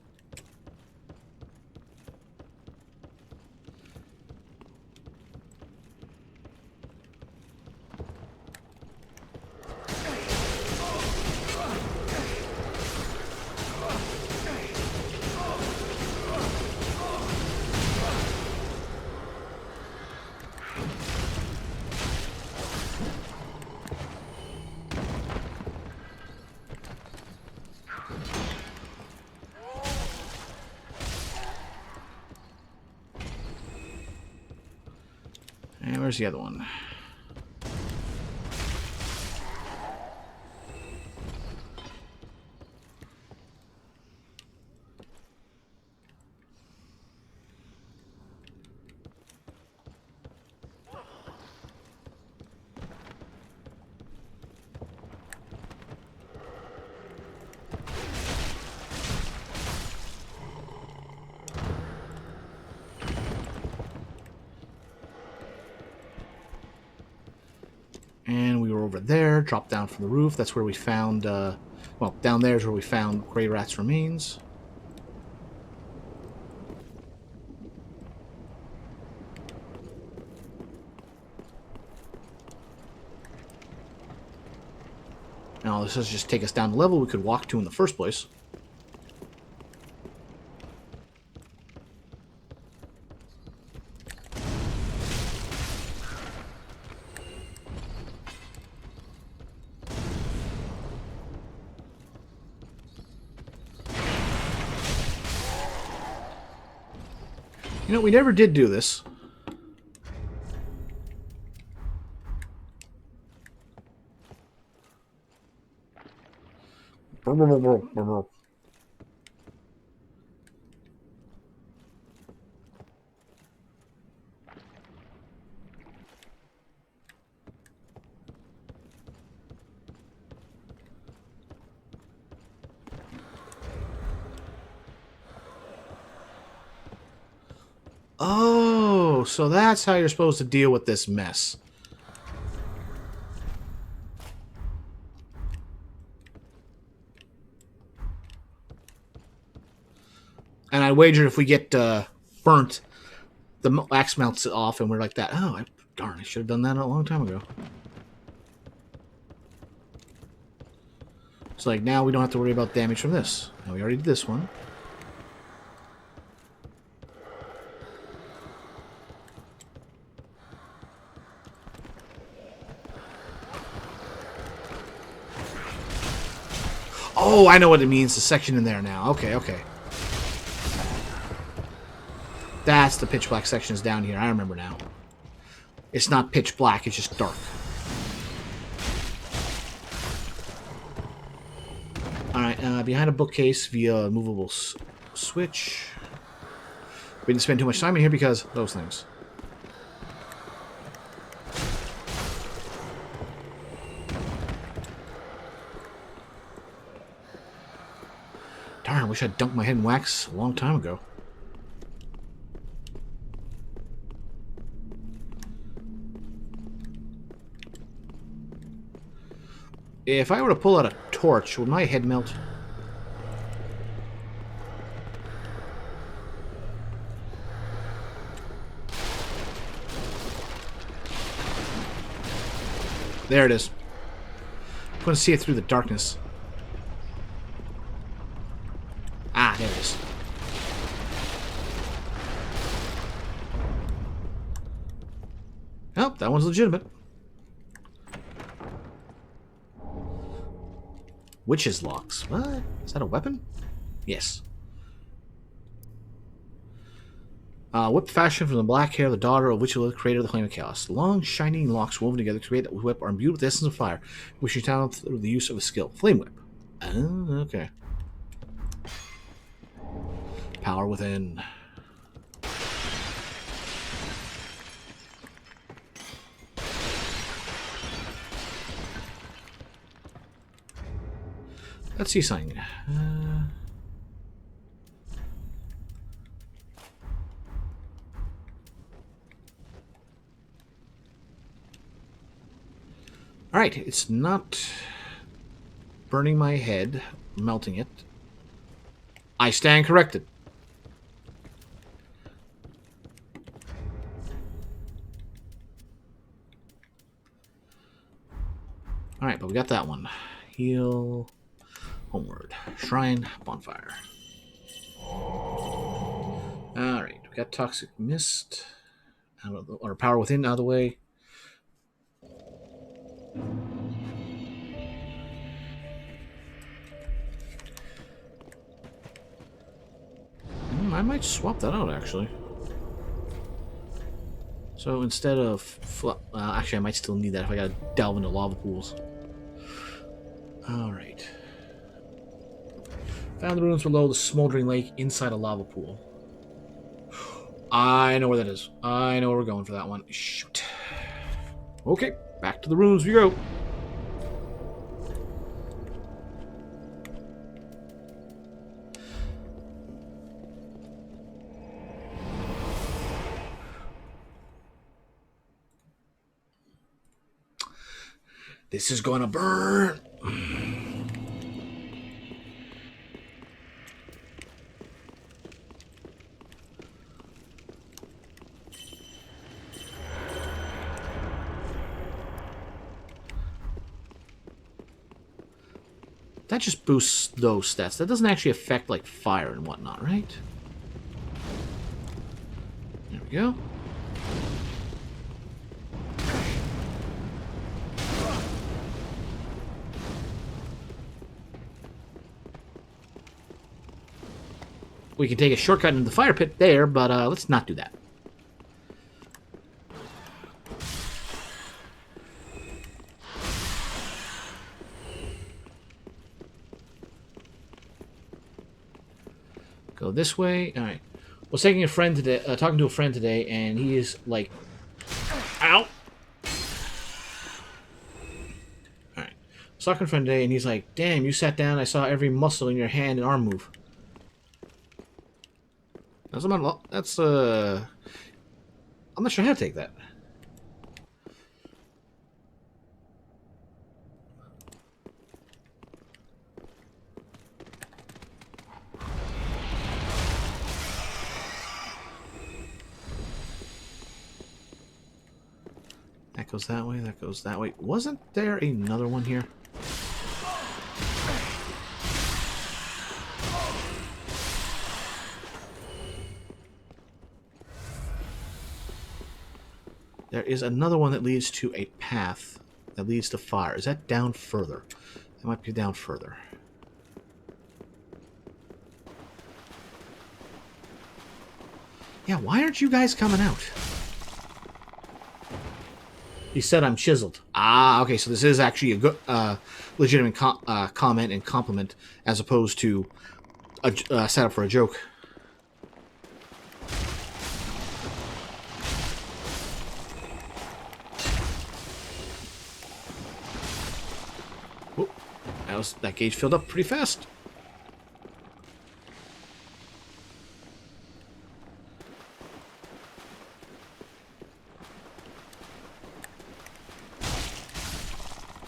Speaker 1: And where's the other one? And we were over there, dropped down from the roof. That's where we found, well, down there is where we found Greirat's remains. Now, this does just take us down the level we could walk to in the first place. You know, we never did do this. Oh, so that's how you're supposed to deal with this mess. And I wager if we get burnt, the wax melts off, and we're like that. Oh, darn! I should have done that a long time ago. It's like now we don't have to worry about damage from this. Now we already did this one. Oh, I know what it means. The section in there now. Okay, okay. That's the pitch black sections down here. I remember now. It's not pitch black. It's just dark. Alright, behind a bookcase via a movable switch. We didn't spend too much time in here because those things. Darn, I wish I'd dunked my head in wax a long time ago. If I were to pull out a torch, would my head melt? There it is. I'm going to see it through the darkness. Ah, there it is. Oh, that one's legitimate. Witch's locks. What? Is that a weapon? Yes. Whip fashioned from the black hair of the daughter of Witch Lilith, creator of the Flame of Chaos. Long, shining locks woven together to create that whip are imbued with the essence of fire, which you channel through the use of a skill. Flame Whip. Oh, okay. Power within. Let's see something. Alright, it's not burning my head, melting it. I stand corrected. Alright, but we got that one. Heal. Homeward. Shrine. Bonfire. Alright, we got Toxic Mist. Or Power Within out of the way. I might swap that out, actually. So instead of... actually, I might still need that if I gotta delve into lava pools. Alright. Found the ruins below the smoldering lake inside a lava pool. I know where that is. I know where we're going for that one. Shoot. Okay, back to the ruins we go. This is gonna burn. That just boosts those stats. That doesn't actually affect, like, fire and whatnot, right? There we go. we can take a shortcut into the fire pit there, but let's not do that. Go this way. All right. Was taking a friend today, talking to a friend today, and he is like, "Ow!" All right. Was talking to a friend today, and he's like, "Damn, you sat down. I saw every muscle in your hand and arm move." That's I'm not sure how to take that. That goes that way, that goes that way. Wasn't there another one here? There is another one that leads to a path that leads to fire. Is that down further? That might be down further. Yeah, why aren't you guys coming out? He said I'm chiseled. Ah, okay, so this is actually a good, legitimate comment and compliment as opposed to a setup for a joke. Whoop. That gauge filled up pretty fast.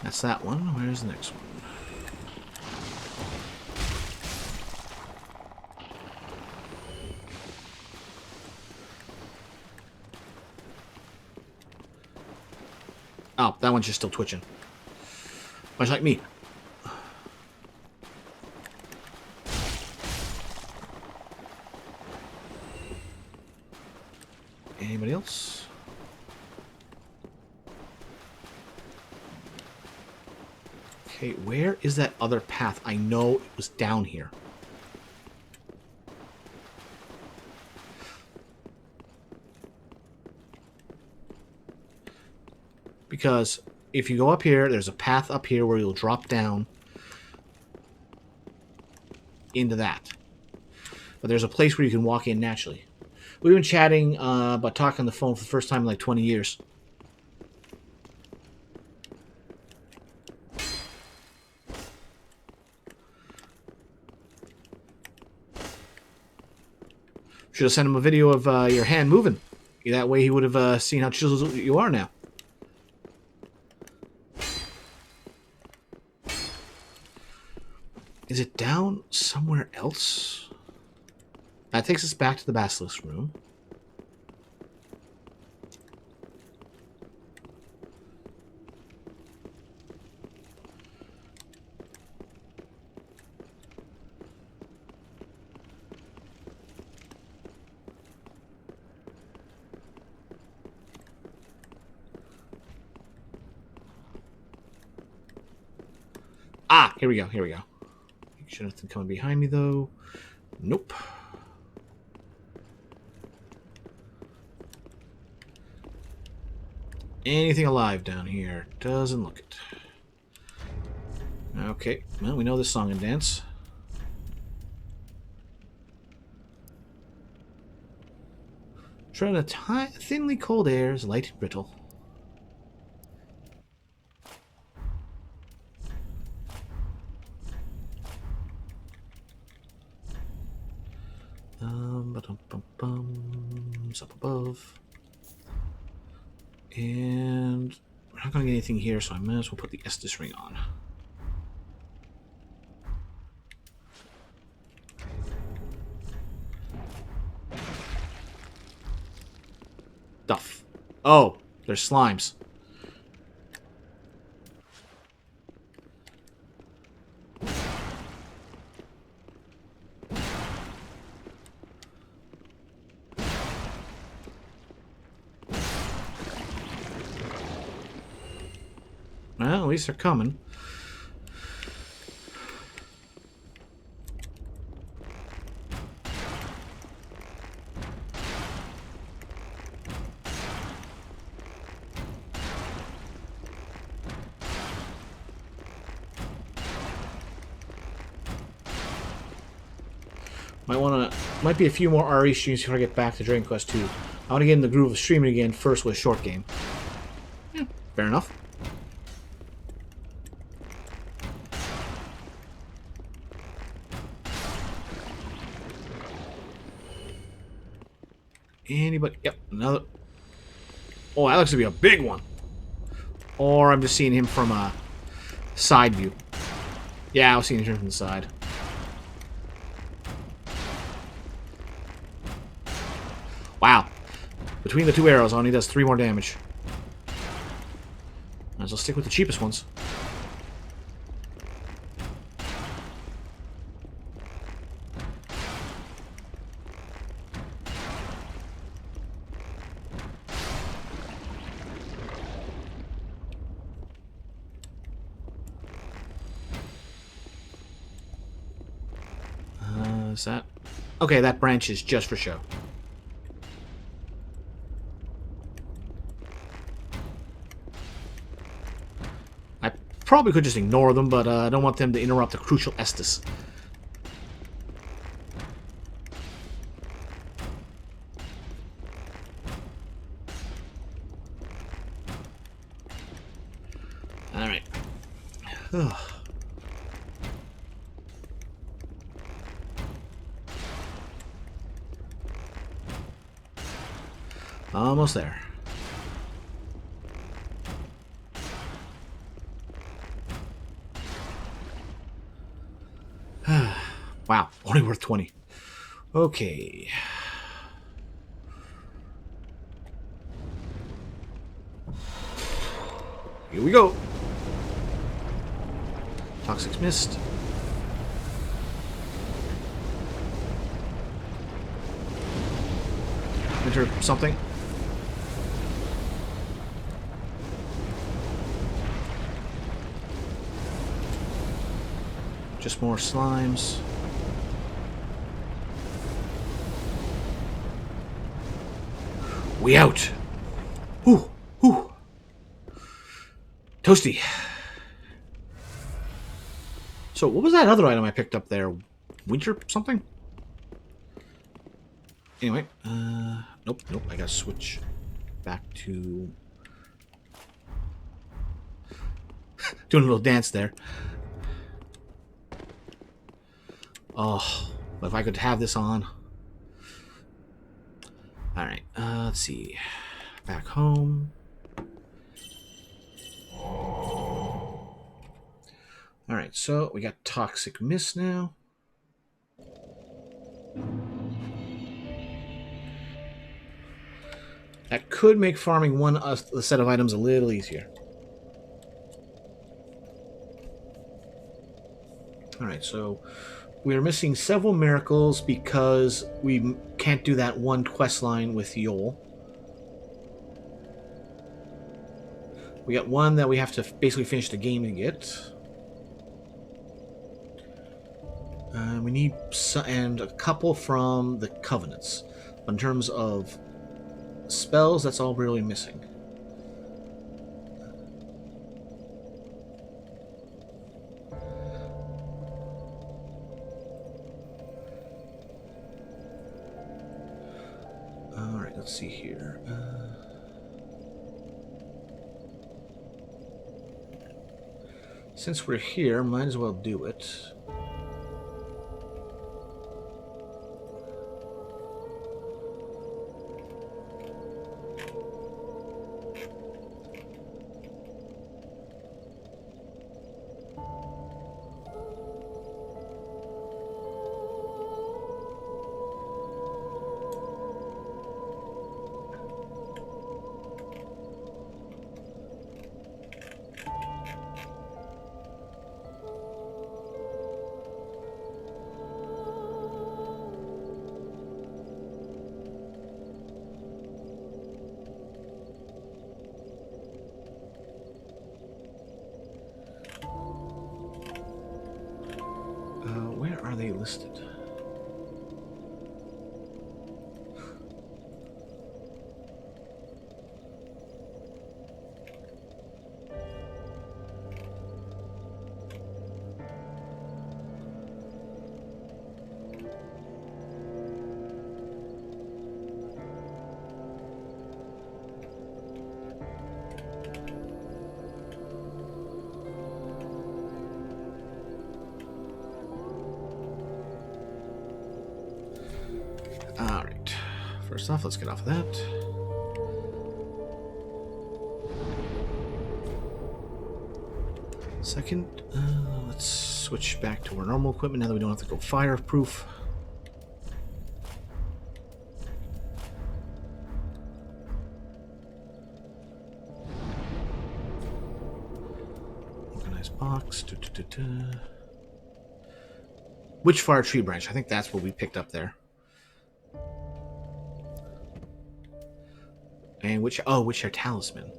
Speaker 1: That's that one. Where's the next one? Oh, that one's just still twitching. Much like me. Anybody else? Okay, where is that other path? I know it was down here. Because if you go up here, there's a path up here where you'll drop down into that. But there's a place where you can walk in naturally. We've been chatting about talking on the phone for the first time in like 20 years. Should have sent him a video of your hand moving. That way he would have seen how chiseled you are now. Is it down somewhere else? That takes us back to the Basilisk room. Ah, here we go, here we go. Make sure nothing coming behind me, though. Nope. Anything alive down here? Doesn't look it. Okay, well, we know this song and dance. Tread a thinly cold air is light and brittle. It's up above. And we're not going to get anything here, so I might as well put the Estus ring on. Duff. Oh, there's slimes. Well, at least they're coming. Might be a few more RE streams before I get back to Dragon Quest 2. I want to get in the groove of streaming again first with a short game. Yeah, fair enough. Anybody? Yep, another. Oh, that looks to be a big one. Or I'm just seeing him from a side view. Yeah, I was seeing him from the side. Wow. Between the two arrows, only does 3 more damage. Might as well stick with the cheapest ones. Is that... Okay, that branch is just for show. I probably could just ignore them, but I don't want them to interrupt the crucial Estus. Alright. Almost there. Wow, only worth 20. Okay. Here we go. Toxic Mist. Enter something. Just more slimes. We out. Whew, whew. Toasty. So, what was that other item I picked up there? Winter something? Anyway, nope. I gotta switch back to doing a little dance there. Oh, but if I could have this on. Alright, let's see. Back home. Alright, so we got Toxic Mist now. That could make farming a set of items a little easier. Alright, so we're missing several miracles because we can't do that one quest line with Yol. We got one that we have to basically finish the game to get. We need and a couple from the Covenants. But in terms of spells, that's all we're really missing. Alright, let's see here. Since we're here, might as well do it. Where are they listed? Alright. First off, let's get off of that. Second, let's switch back to our normal equipment now that we don't have to go fireproof. Organized box. Witchfire tree branch. I think that's what we picked up there. And Witchfire talisman.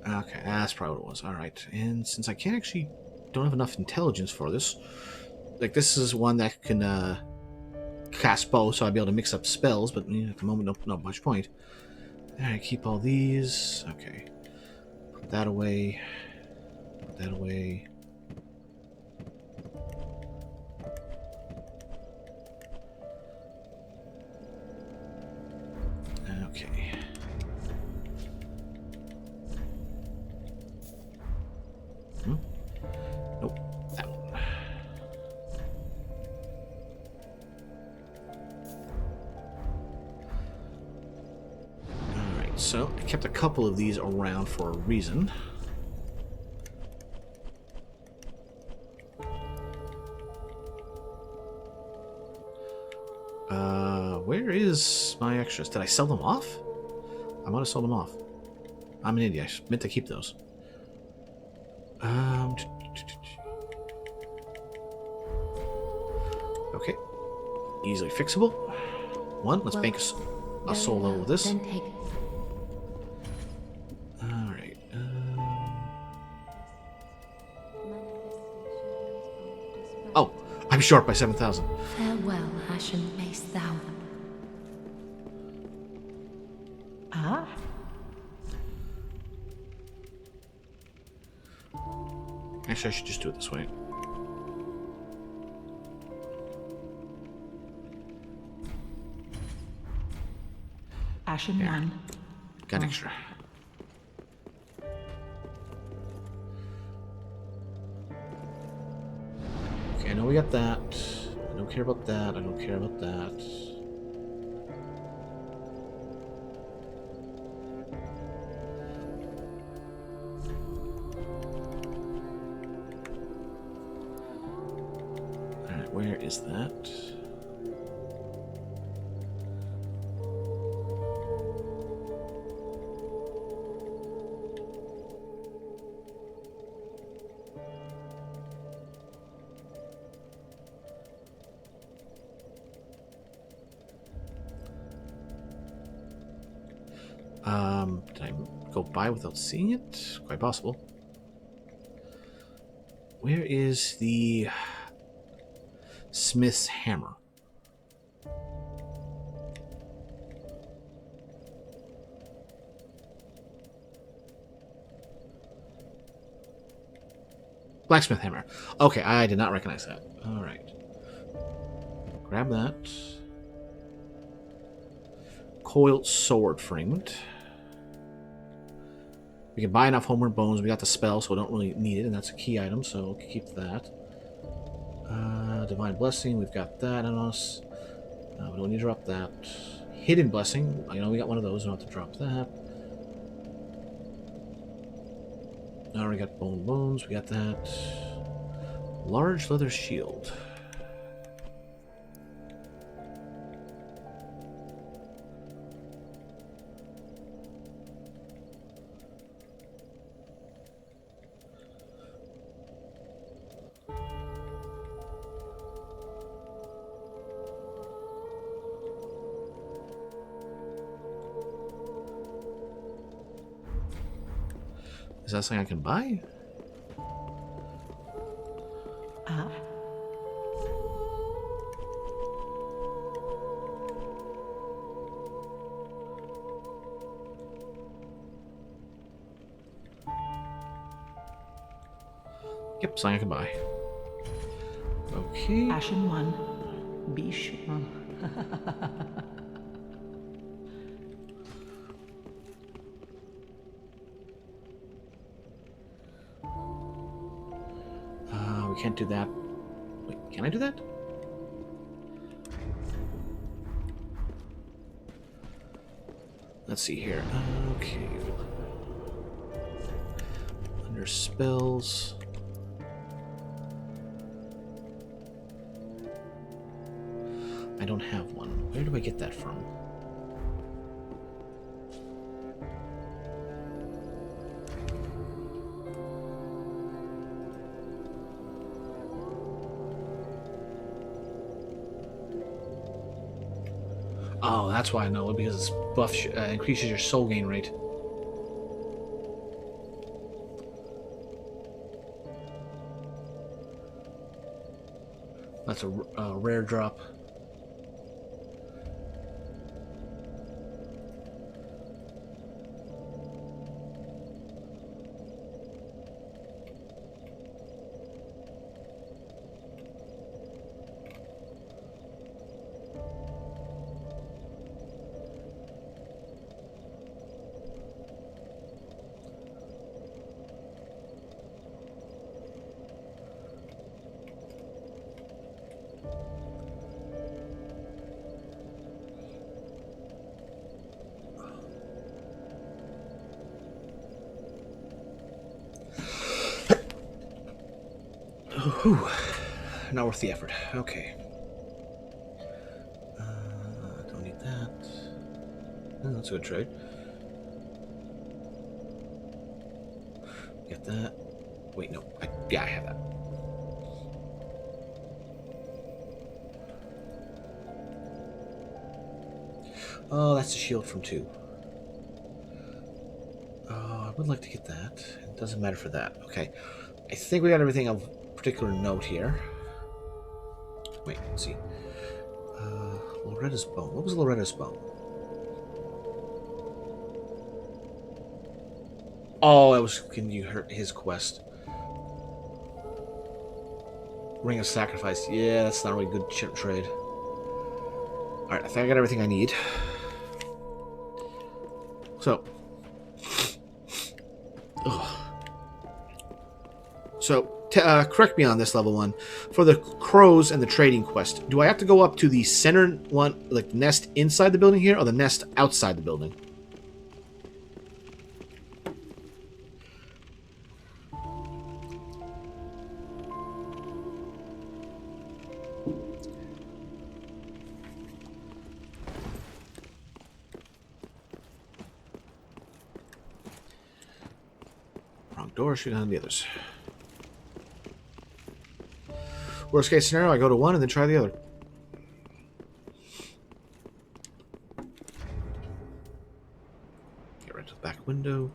Speaker 1: Okay, that's probably what it was. Alright, and since I can't actually... don't have enough intelligence for this, like, this is one that can cast both, so I'd be able to mix up spells, but at the moment, not much point. Alright, keep all these. Okay. Put that away. Put that away. Okay. Nope, that one. Alright, so I kept a couple of these around for a reason. Where is my extras? Did I sell them off? I might have sold them off. I'm an idiot. I meant to keep those. Okay. Easily fixable. One. Let's bank a solo with this.
Speaker 3: Then take
Speaker 1: Alright. Oh, I'm short by 7,000.
Speaker 3: farewell, Ashen mayst thou.
Speaker 2: Ah,
Speaker 1: Actually, I should just do it this way.
Speaker 2: Ashen
Speaker 1: There.
Speaker 2: one.
Speaker 1: Got an extra. Okay, I know we got that. I don't care about that. I don't care about that. Alright, where is that? Did I go by without seeing it? Quite possible. Where is the Smith's hammer? Blacksmith hammer. Okay, I did not recognize that. Alright. Grab that. Coiled sword fragment. We can buy enough homeward bones. We got the spell, so we don't really need it, and that's a key item, so we'll keep that. Divine blessing, we've got that on us. We don't need to drop that. Hidden blessing, I know we got one of those. We don't have to drop that. Now we got bones. We got that. Large leather shield. Is that something I can buy?
Speaker 2: Ah,
Speaker 1: Yep, something I can buy. Okay.
Speaker 2: Ashen one. Be sure.
Speaker 1: We can't do that. Wait, can I do that? let's see here. Okay. Under spells. I don't have one. Where do I get that from? Oh, that's why I know it, because it's buff increases your soul gain rate. That's a rare drop. Whew. Not worth the effort. Okay. Don't need that. Oh, that's a good trade. Get that. Wait, no. Yeah, I have that. Oh, that's a shield from 2. Oh, I would like to get that. It doesn't matter for that. Okay. I think we got everything of particular note here. Wait, let's see. Loretta's bone. What was Loretta's bone? Oh, it was. Can you hurt his quest? Ring of Sacrifice. Yeah, that's not a really good trade. Alright, I think I got everything I need. So. Correct me on this, level 1. For the crows and the trading quest, do I have to go up to the center one, like nest inside the building here, or the nest outside the building? Wrong door, shoot on the others. Worst case scenario, I go to one and then try the other. Get right to the back window.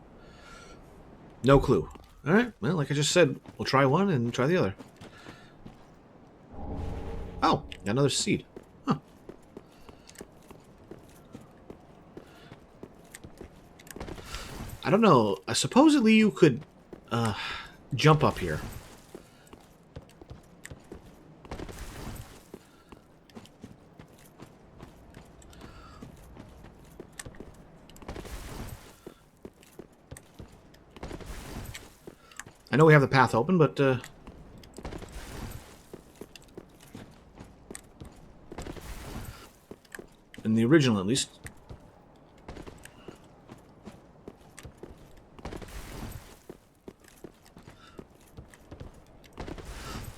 Speaker 1: No clue. Alright, well, like I just said, we'll try one and try the other. Oh, got another seed. Huh. I don't know. Supposedly you could jump up here. I know we have the path open, but in the original, at least.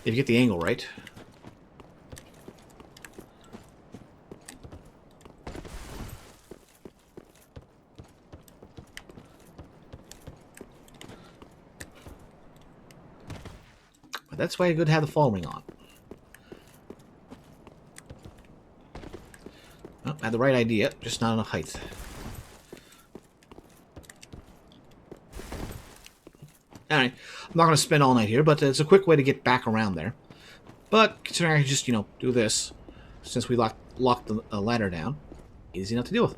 Speaker 1: If you get the angle right. But that's why it's good to have the fall ring on. Oh, I had the right idea, just not enough height. Alright, I'm not going to spend all night here, but it's a quick way to get back around there. But considering I can just, do this, since we locked the ladder down, easy enough to deal with.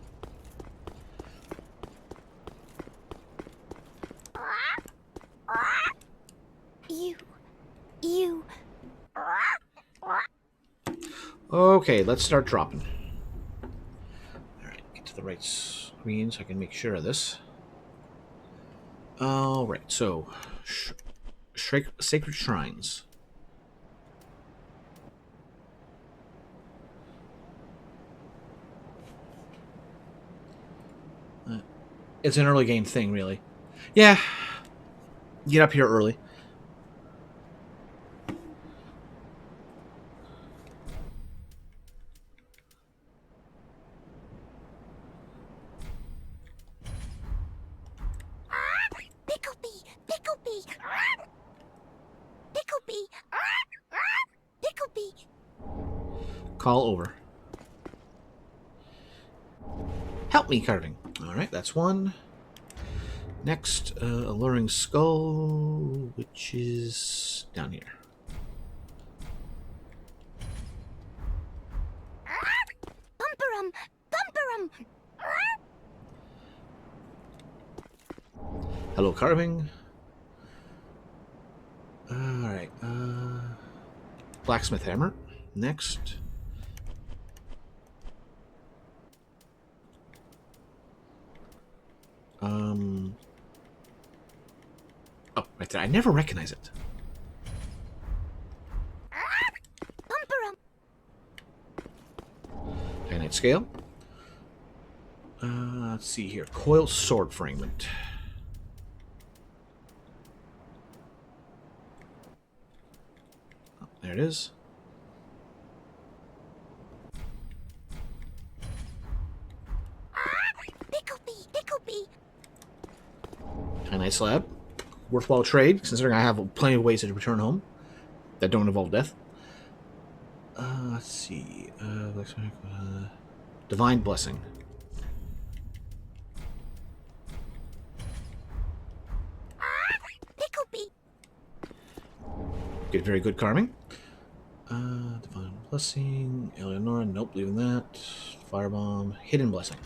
Speaker 3: You.
Speaker 1: Okay, let's start dropping. Alright, get to the right screen so I can make sure of this. Alright, so Sacred Shrines. It's an early game thing, really. Yeah. Get up here early.
Speaker 3: Picklebee! Picklebee! Picklebee! Picklebee!
Speaker 1: Call over. Help me, carving. Alright, that's one. Next, alluring skull, which is down here.
Speaker 3: Bumperum! Bumperum!
Speaker 1: Hello, carving. Alright, blacksmith hammer. Next. Oh, right there. I never recognize it.
Speaker 3: Bumperum!
Speaker 1: Kyanite scale. Let's see here. Coil sword fragment. Oh, there it is.
Speaker 3: Picklebee! Picklebee!
Speaker 1: Kyanite slab. Worthwhile trade, considering I have plenty of ways to return home that don't involve death. Let's see. Divine blessing.
Speaker 3: Picklebee!
Speaker 1: Get very good carving. Divine blessing. Eleonora. Nope, leaving that. Firebomb. Hidden blessing.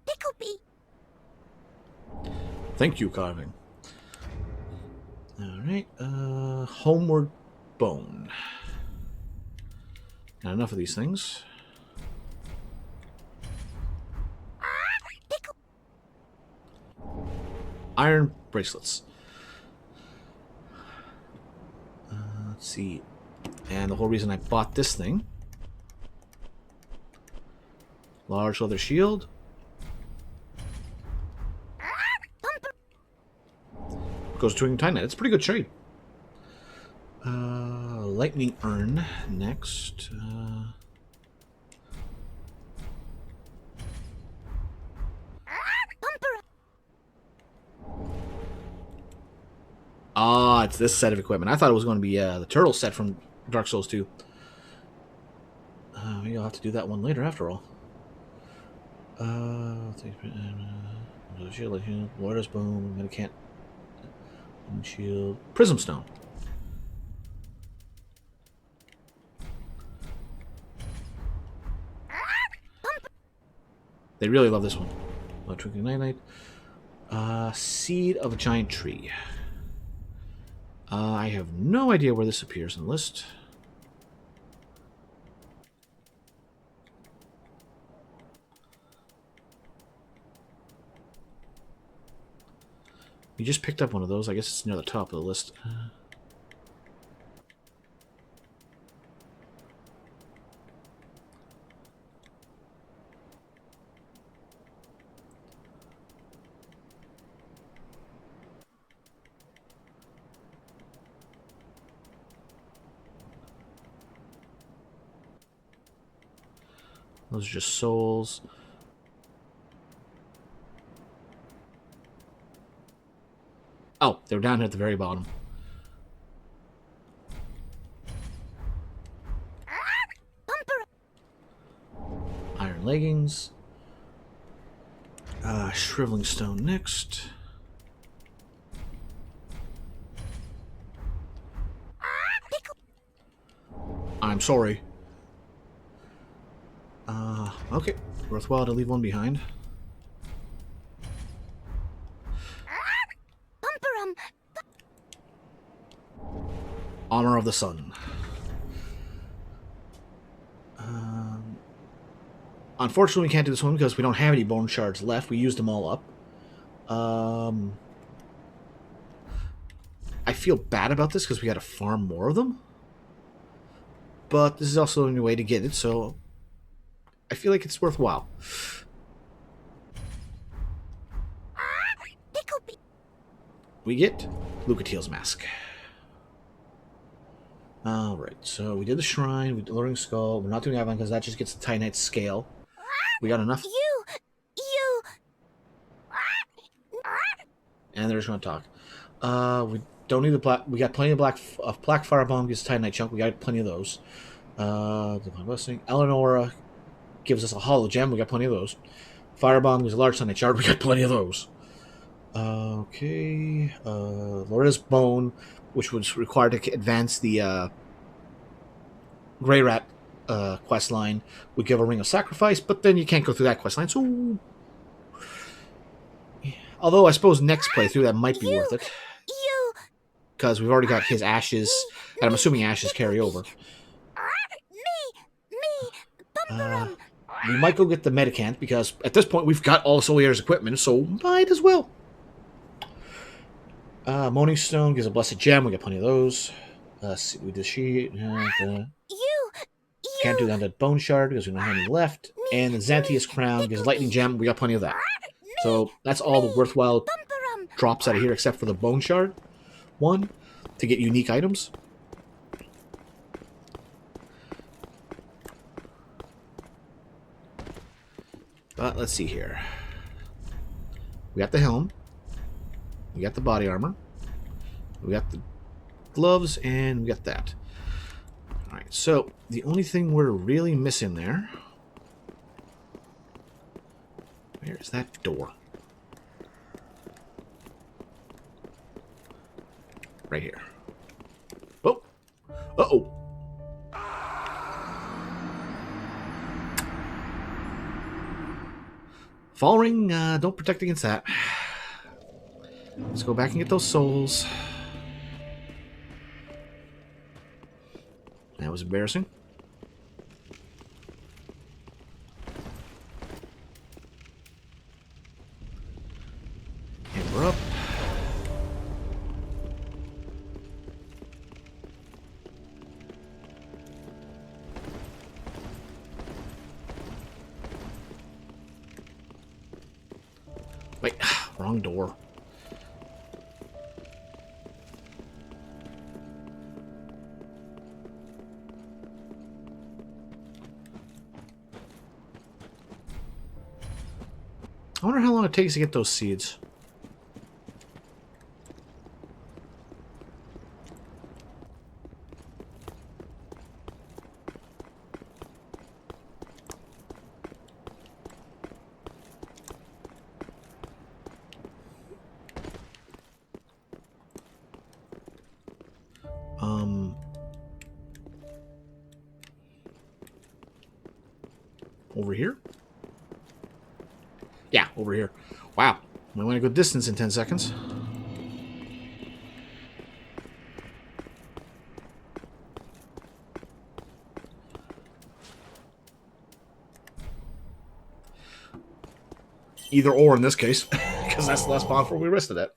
Speaker 3: Picklebee!
Speaker 1: Thank you, carving. Alright, homeward bone. Not enough of these things.
Speaker 3: Pickle!
Speaker 1: Iron bracelets. Let's see. And the whole reason I bought this thing. Large leather shield. Goes to Titanite. It's a pretty good trade. Lightning urn next. Ah, it's this set of equipment. I thought it was going to be the turtle set from Dark Souls 2. Maybe I'll have to do that one later after all. Shield, Water's Boom, Medicant, Shield, Prism Stone. They really love this one. Twinkling Night. Seed of a Giant Tree. I have no idea where this appears in the list. You just picked up one of those. I guess it's near the top of the list. Those are just souls. Oh, they're down here at the very bottom. Iron leggings. Shriveling stone next. I'm sorry. Okay. Worthwhile to leave one behind. Honor of the Sun. Unfortunately, we can't do this one because we don't have any bone shards left. We used them all up. I feel bad about this because we got to farm more of them. But this is also a new way to get it, so I feel like it's worthwhile. We get Lucatiel's mask. Alright, so we did the shrine, we did the Luring Skull. We're not doing Avalon because that just gets the Titanite scale. We got enough.
Speaker 3: You.
Speaker 1: And they're just going to talk. We don't need the black. We got plenty of black firebomb gives Titanite chunk. We got plenty of those. Divine Blessing. Eleonora gives us a hollow gem. We got plenty of those. Firebomb gives a large Titanite shard. We got plenty of those. Okay. Loretta's Bone, which was required to advance the Grey Rat quest line, would give a Ring of Sacrifice, but then you can't go through that quest line. So, although I suppose next playthrough that might be worth it, because we've already got his ashes, and I'm assuming ashes carry over. We might go get the Medicant, because at this point we've got all Solier's equipment, so might as well. Moaning Stone gives a Blessed Gem. We got plenty of those. We did she. Can't do that Bone Shard because we don't have any left. And the Xanthius Crown gives a Lightning Gem. We got plenty of that. So that's all the worthwhile drops out of here except for the Bone Shard one to get unique items. But let's see here. We got the helm. We got the body armor. We got the gloves, and we got that. Alright, so the only thing we're really missing there... Where is that door? Right here. Oh! Uh-oh! Fall Ring, don't protect against that. Let's go back and get those souls. That was embarrassing. And we're up. Wait, wrong door. I wonder how long it takes to get those seeds. Over here? Yeah, over here. Wow. We went a good distance in 10 seconds. Either or in this case, because that's the last spawn before we rested at.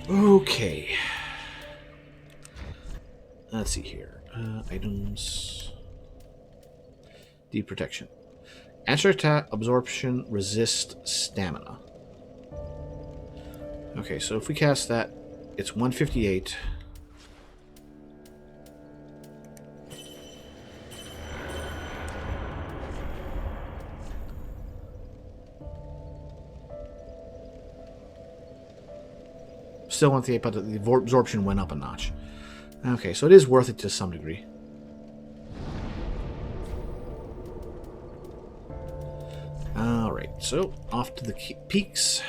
Speaker 1: Okay. Let's see here. Items. Deep protection. Answer attack, absorption, resist, stamina. Okay, so if we cast that, it's 158. Still 158, but the absorption went up a notch. Okay, so it is worth it to some degree. Alright, so off to the peaks.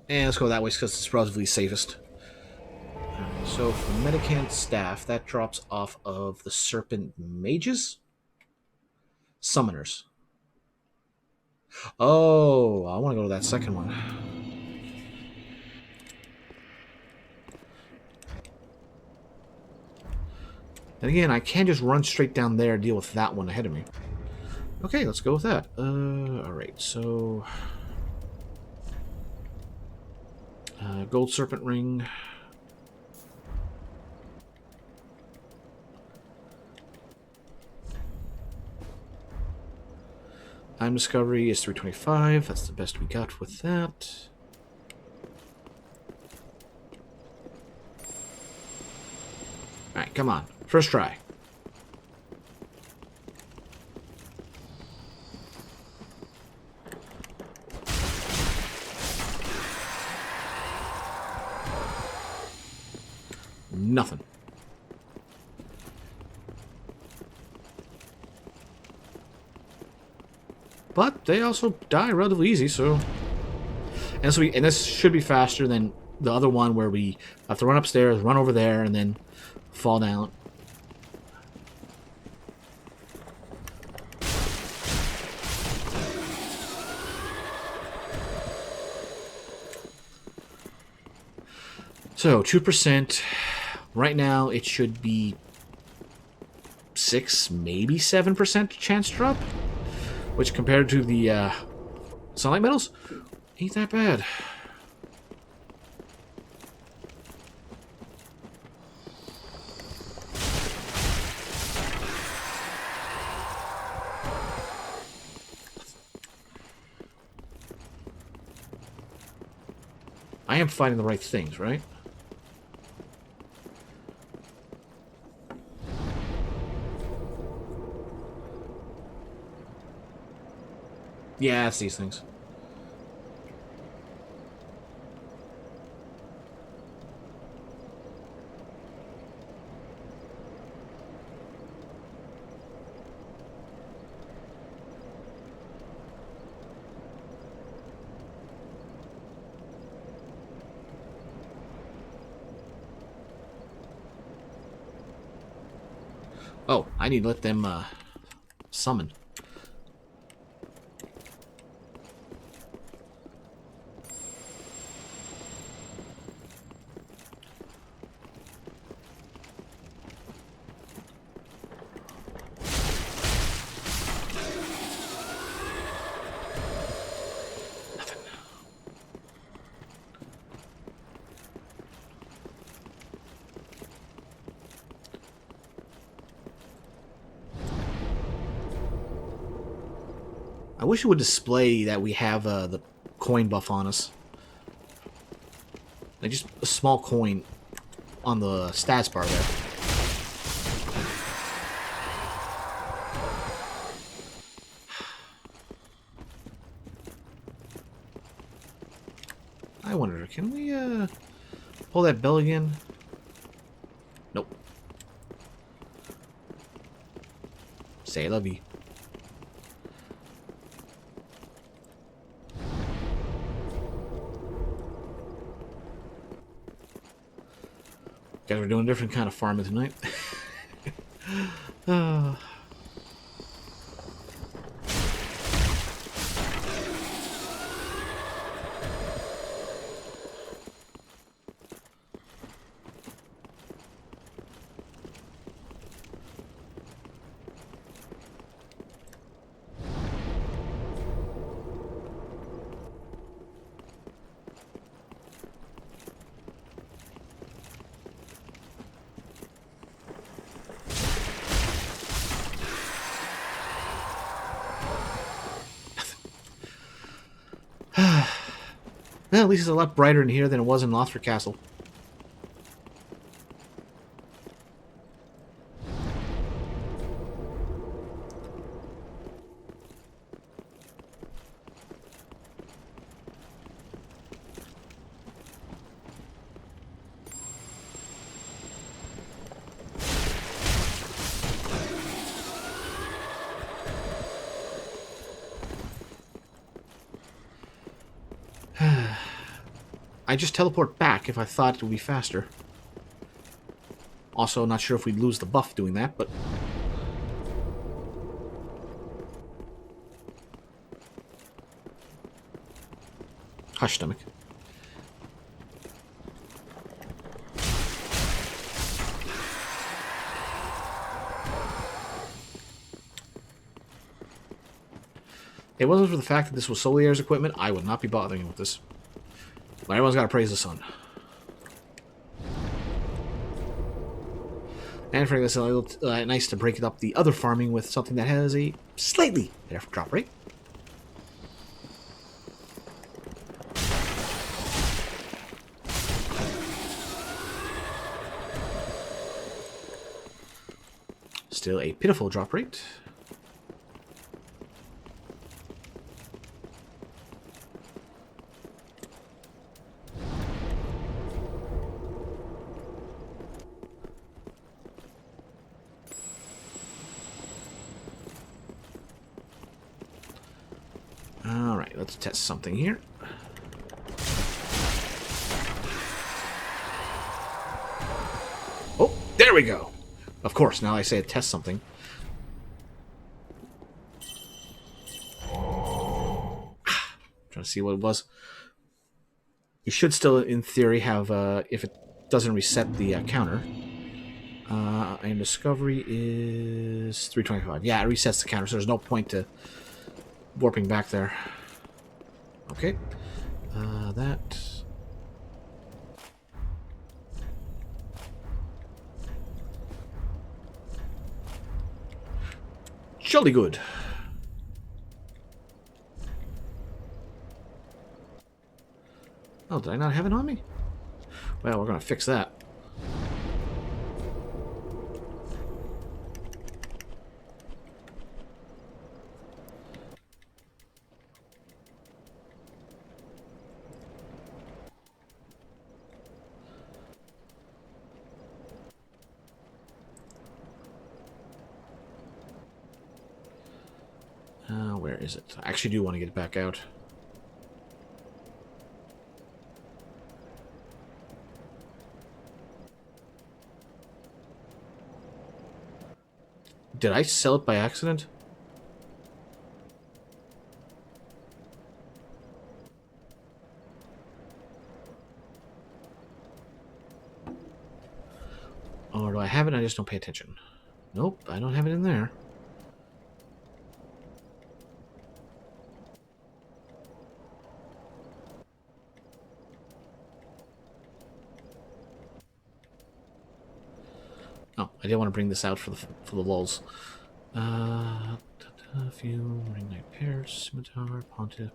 Speaker 1: And let's go that way because it's relatively safest. Alright, so for Medicant Staff, that drops off of the Serpent Mages? Summoners. Oh, I want to go to that second one. Then again, I can't just run straight down there and deal with that one ahead of me. Okay, let's go with that. Alright, so... gold serpent ring. Time discovery is 325. That's the best we got with that. Alright, come on. First try. Nothing. But they also die relatively easy, so... And this should be faster than the other one where we have to run upstairs, run over there, and then fall down. So, 2%. Right now, it should be 6, maybe 7% chance drop. Which, compared to the sunlight metals, ain't that bad. I am fighting the right things, right? Yeah, it's these things. Oh, I need to let them summon. I wish it would display that we have the coin buff on us. Like just a small coin on the stats bar there. I wonder, can we pull that bell again? Nope. Say la vie. Guys, we're doing a different kind of farming tonight. Well, at least it's a lot brighter in here than it was in Lothric Castle. I just teleport back if I thought it would be faster. Also, not sure if we'd lose the buff doing that, but... Hush, stomach. It wasn't for the fact that this was Solier's equipment, I would not be bothering with this. But everyone's got to praise the sun. And for this, a little nice to break it up the other farming with something that has a slightly better drop rate. Still a pitiful drop rate. Alright, let's test something here. Oh, there we go! Of course, now I say test something. Trying to see what it was. You should still, in theory, have, if it doesn't reset the counter. And discovery is 325. Yeah, it resets the counter, so there's no point to warping back there. Okay. That... jolly good. Oh, did I not have it on me? Well, we're going to fix that. Where is it? I actually do want to get it back out. Did I sell it by accident? Or do I have it and I just don't pay attention? Nope, I don't have it in there. Oh, I didn't want to bring this out for the lulz. Few, ring knight pairs, scimitar, pontiff,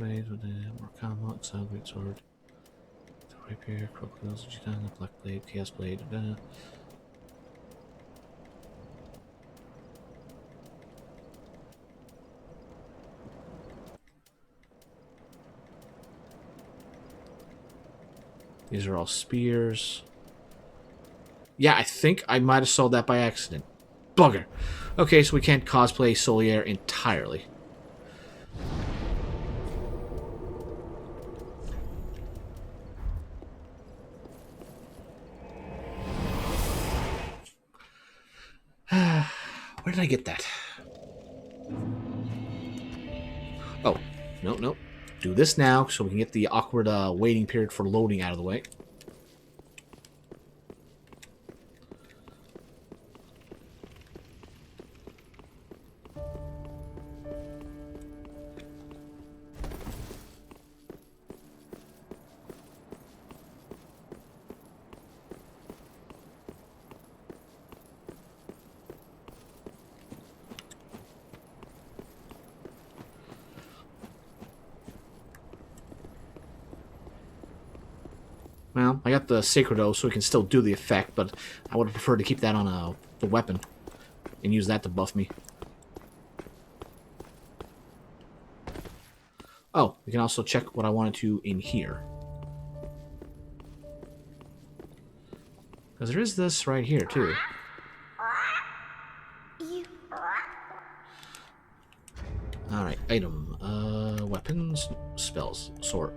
Speaker 1: Morkama, exile, great sword, the rapier, crocodiles, Jitana, black blade, chaos blade, These are all spears. Yeah, I think I might have sold that by accident. Bugger. Okay, so we can't cosplay Solier entirely. Where did I get that? Oh, no. Do this now so we can get the awkward waiting period for loading out of the way. Well, I got the Sacred Oath, so we can still do the effect, but I would have preferred to keep that on the weapon and use that to buff me. Oh, we can also check what I wanted to in here. Because there is this right here, too. Alright, item. Weapons, spells, sword.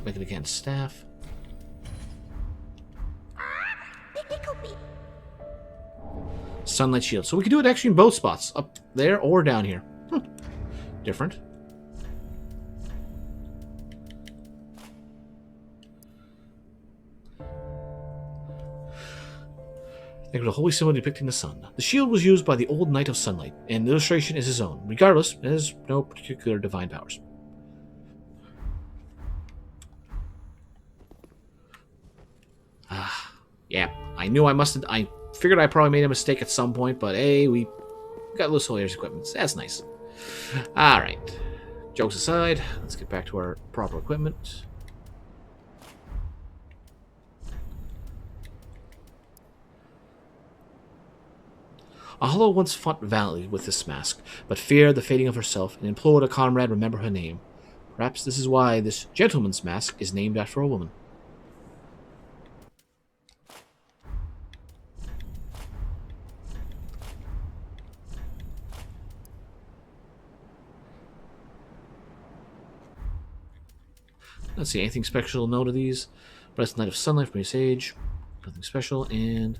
Speaker 1: Make it against staff. Sunlight shield. So we can do it actually in both spots. Up there or down here. Different. Like with a holy symbol depicting the sun. The shield was used by the old Knight of Sunlight, and the illustration is his own. Regardless, it has no particular divine powers. Yeah, I knew I must have... I figured I probably made a mistake at some point, but hey, we got Los Solaire's equipment. That's nice. Alright. Jokes aside, let's get back to our proper equipment. Ahalo once fought valiantly with this mask, but feared the fading of herself and implored a comrade remember her name. Perhaps this is why this gentleman's mask is named after a woman. Let's see, anything special to note of these? Blessed Knight of Sunlight from his age. Nothing special, and...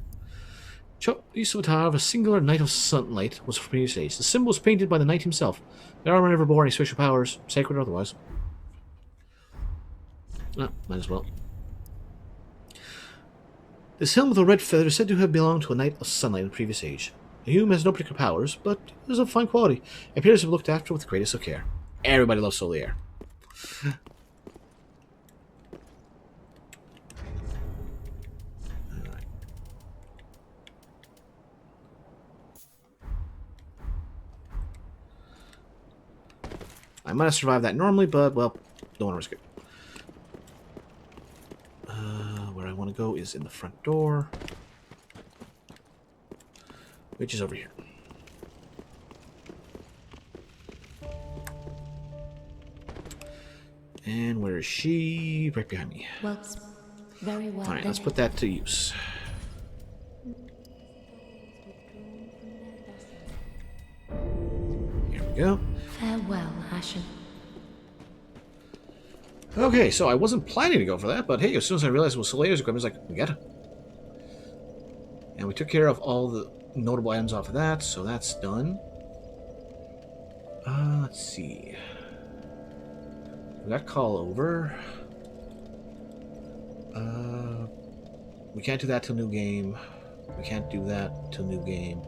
Speaker 1: Isuvatar of a singular Knight of Sunlight was from his age. The symbol was painted by the knight himself. The armor never bore any special powers, sacred or otherwise. Ah, might as well. This helm with a red feather is said to have belonged to a Knight of Sunlight in the previous age. The hume has no particular powers, but it is of fine quality. It appears to be looked after with the greatest of care. Everybody loves Solier. I might have survived that normally, but, well, don't want to risk it. Where I want to go is in the front door, which is over here. And where is she? Right behind me.
Speaker 3: Well, very well.
Speaker 1: Alright, let's put that to use. Here we go.
Speaker 3: Farewell, Ashen.
Speaker 1: Okay, so I wasn't planning to go for that, but hey, as soon as I realized it was Solaire's equipment, I was like, we got it. And we took care of all the notable items off of that, so that's done. Let's see. We got call over. We can't do that till new game. We can't do that till new game.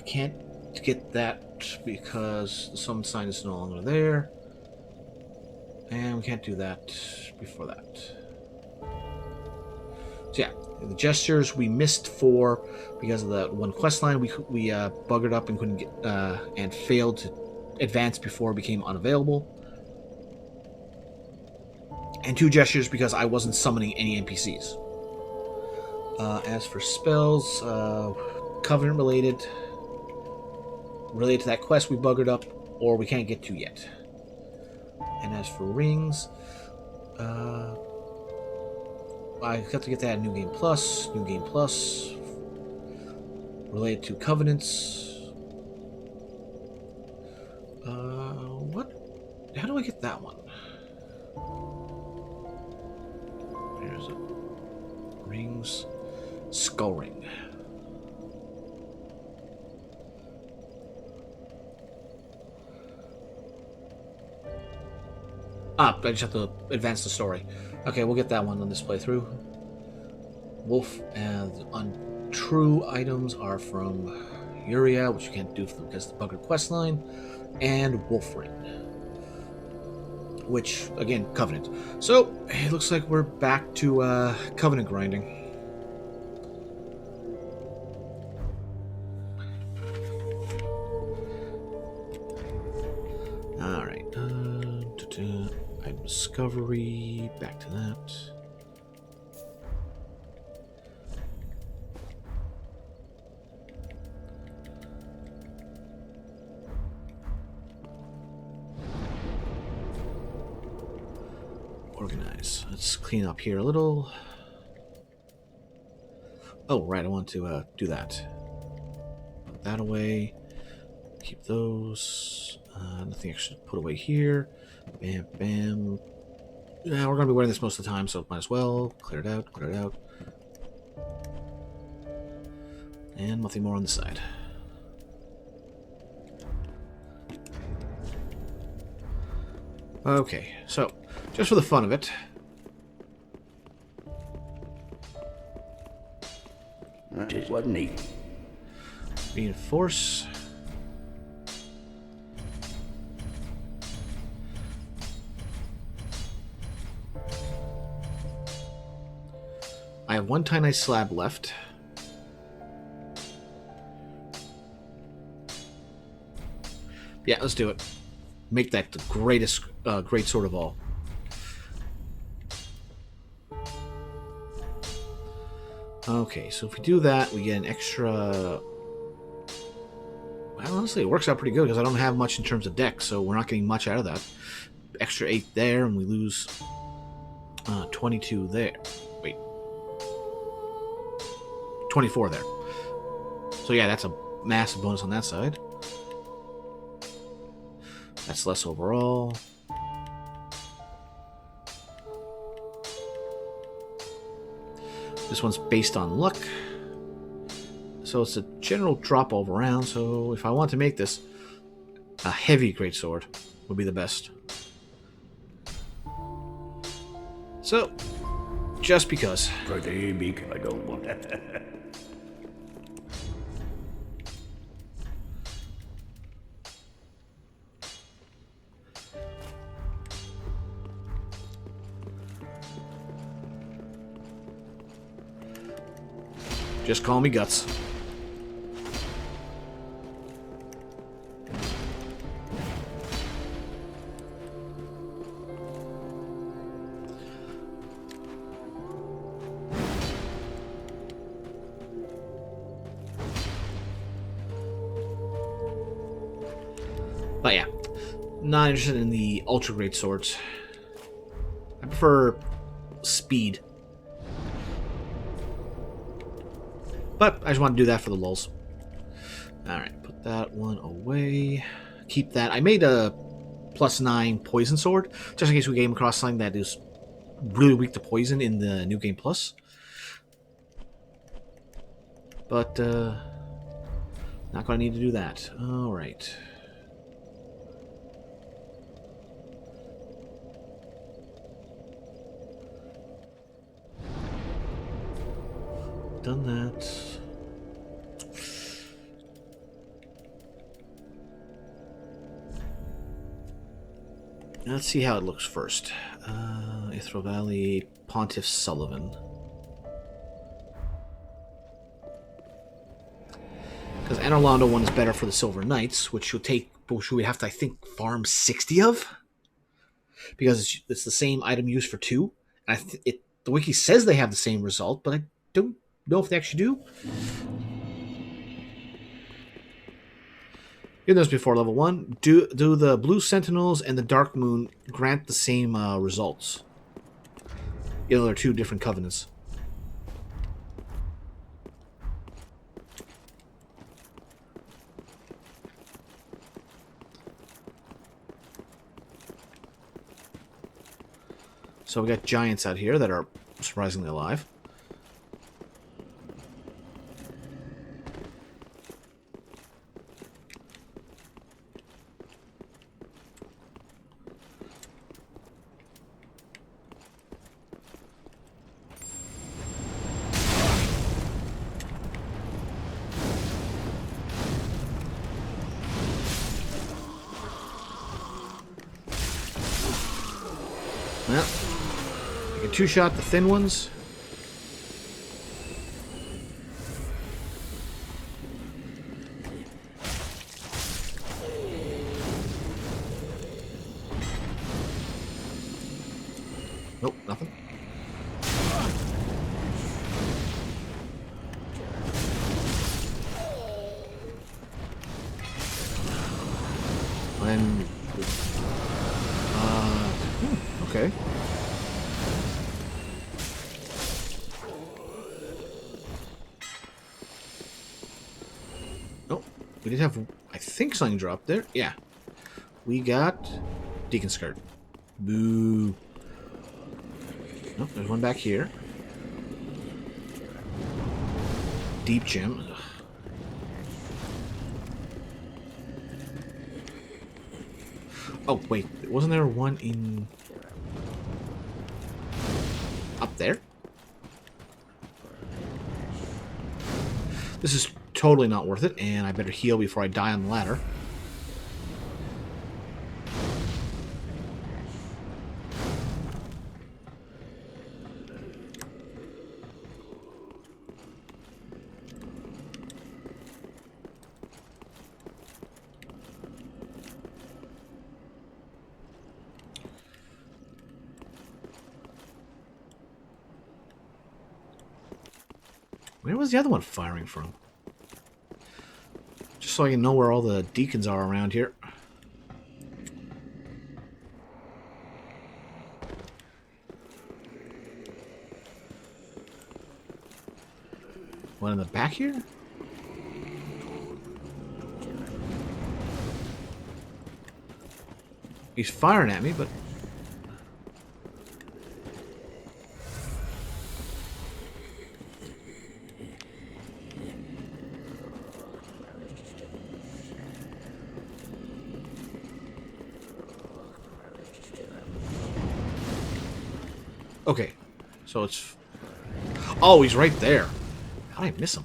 Speaker 1: Can't get that because the summon sign is no longer there. And we can't do that before that. So yeah, the gestures we missed for because of that one quest line. We buggered up and couldn't get and failed to advance before it became unavailable. And 2 gestures because I wasn't summoning any NPCs. As for spells, Covenant related to that quest we buggered up or we can't get to yet. And as for rings, I got to get that New Game Plus, related to Covenants. How do I get that one? There's it. Rings, Skull Ring. I just have to advance the story. Okay, we'll get that one on this playthrough. Wolf and untrue items are from Uria, which you can't do because of the buggered quest line, and Wolf Ring, which again Covenant. So it looks like we're back to Covenant grinding. All right. Item discovery. Back to that. Organize. Let's clean up here a little. Oh, right. I want to do that. Put that away. Keep those. Nothing extra to put away here. Bam, bam. Yeah, we're going to be wearing this most of the time, so might as well. Clear it out, clear it out. And nothing more on the side. Okay, so, just for the fun of it,
Speaker 4: It wasn't easy.
Speaker 1: Reinforce. I have one Titanite slab left. Yeah, let's do it. Make that the greatest great sword of all. Okay, so if we do that, we get an extra... Well, honestly, it works out pretty good because I don't have much in terms of deck, so we're not getting much out of that. Extra 8 there, and we lose 22 there. Wait. 24 there. So yeah, that's a massive bonus on that side. That's less overall. This one's based on luck. So it's a general drop all around. So if I want to make this a heavy greatsword, would be the best. So, just because.
Speaker 4: Pretty big, I don't want that.
Speaker 1: Just call me Guts. But yeah, not interested in the ultra great swords. I prefer speed. But I just want to do that for the lulz. Alright, put that one away. Keep that. I made a +9 poison sword, just in case we came across something that is really weak to poison in the New Game Plus. But, not going to need to do that. Alright. Done that. Let's see how it looks first. Ithro Valley, Pontiff Sullivan. Because Anorlando one is better for the Silver Knights, which we have to, I think, farm 60 of. Because it's the same item used for 2. And the wiki says they have the same result, but I don't know if they actually do. You know this before level 1. Do the Blue Sentinels and the Dark Moon grant the same results? You know, they're 2 different covenants. So we got giants out here that are surprisingly alive. Well, I can 2-shot the thin ones. Nope, nothing. And okay. Oh, we did have, I think, something dropped there. Yeah. We got Deacon Skirt. Boo. Nope, there's one back here. Deep Gem. Ugh. Oh, wait. Wasn't there one in... up there? This is totally not worth it, and I better heal before I die on the ladder. Where was the other one firing from? Just so I can know where all the deacons are around here. One in the back here? He's firing at me, but... Okay, so it's... Oh, he's right there. How did I miss him?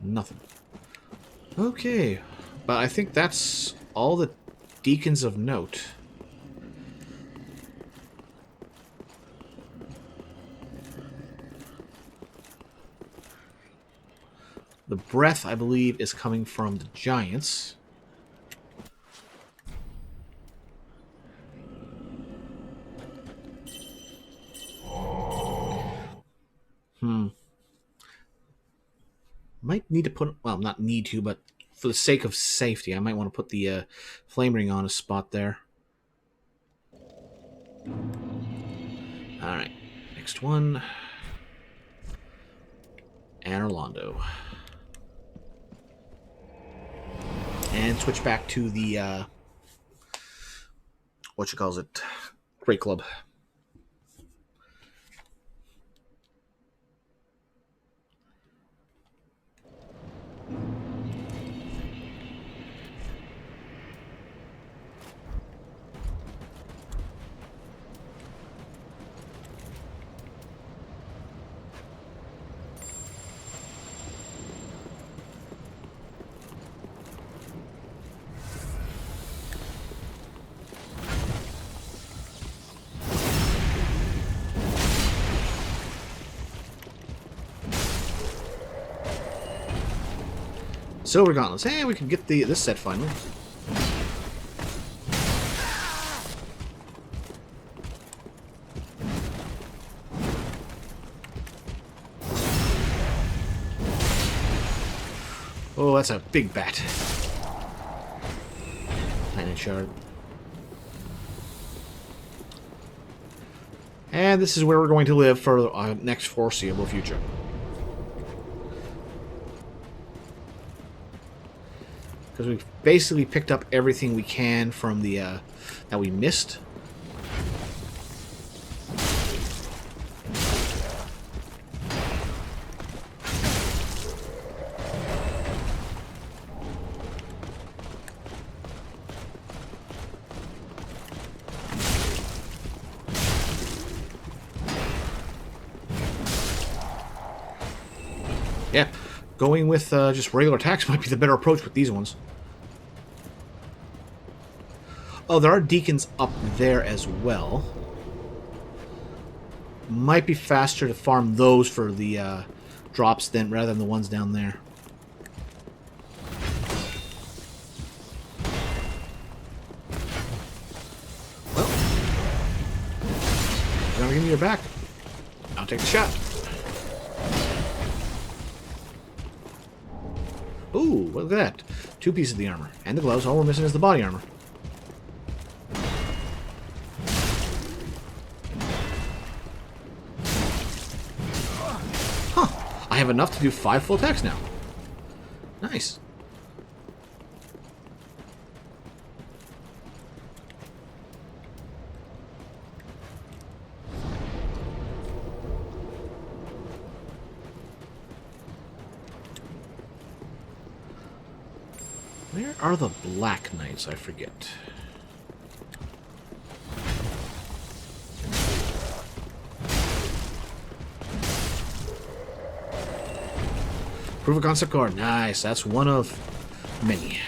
Speaker 1: Nothing. Okay, but I think that's all the deacons of note. The breath, I believe, is coming from the giants. Might need to put... Well, not need to, but for the sake of safety, I might want to put the flame ring on a spot there. Alright, next one. And Orlando. And switch back to the, what you calls it? Great Club. Silver Gauntlets. Hey, we can get this set finally. Oh, that's a big bat. Lightning shard. And this is where we're going to live for the next foreseeable future. Because we've basically picked up everything we can from the that we missed. Yeah, going with just regular attacks might be the better approach with these ones. Oh, there are deacons up there as well. Might be faster to farm those for the drops than rather than the ones down there. Well, you're gonna give me your back. I'll take the shot. Ooh, look at that. 2 pieces of the armor. And the gloves. All we're missing is the body armor. I have enough to do 5 full attacks now. Nice. Where are the Black Knights? I forget. Proof of concept card. Nice. That's one of many.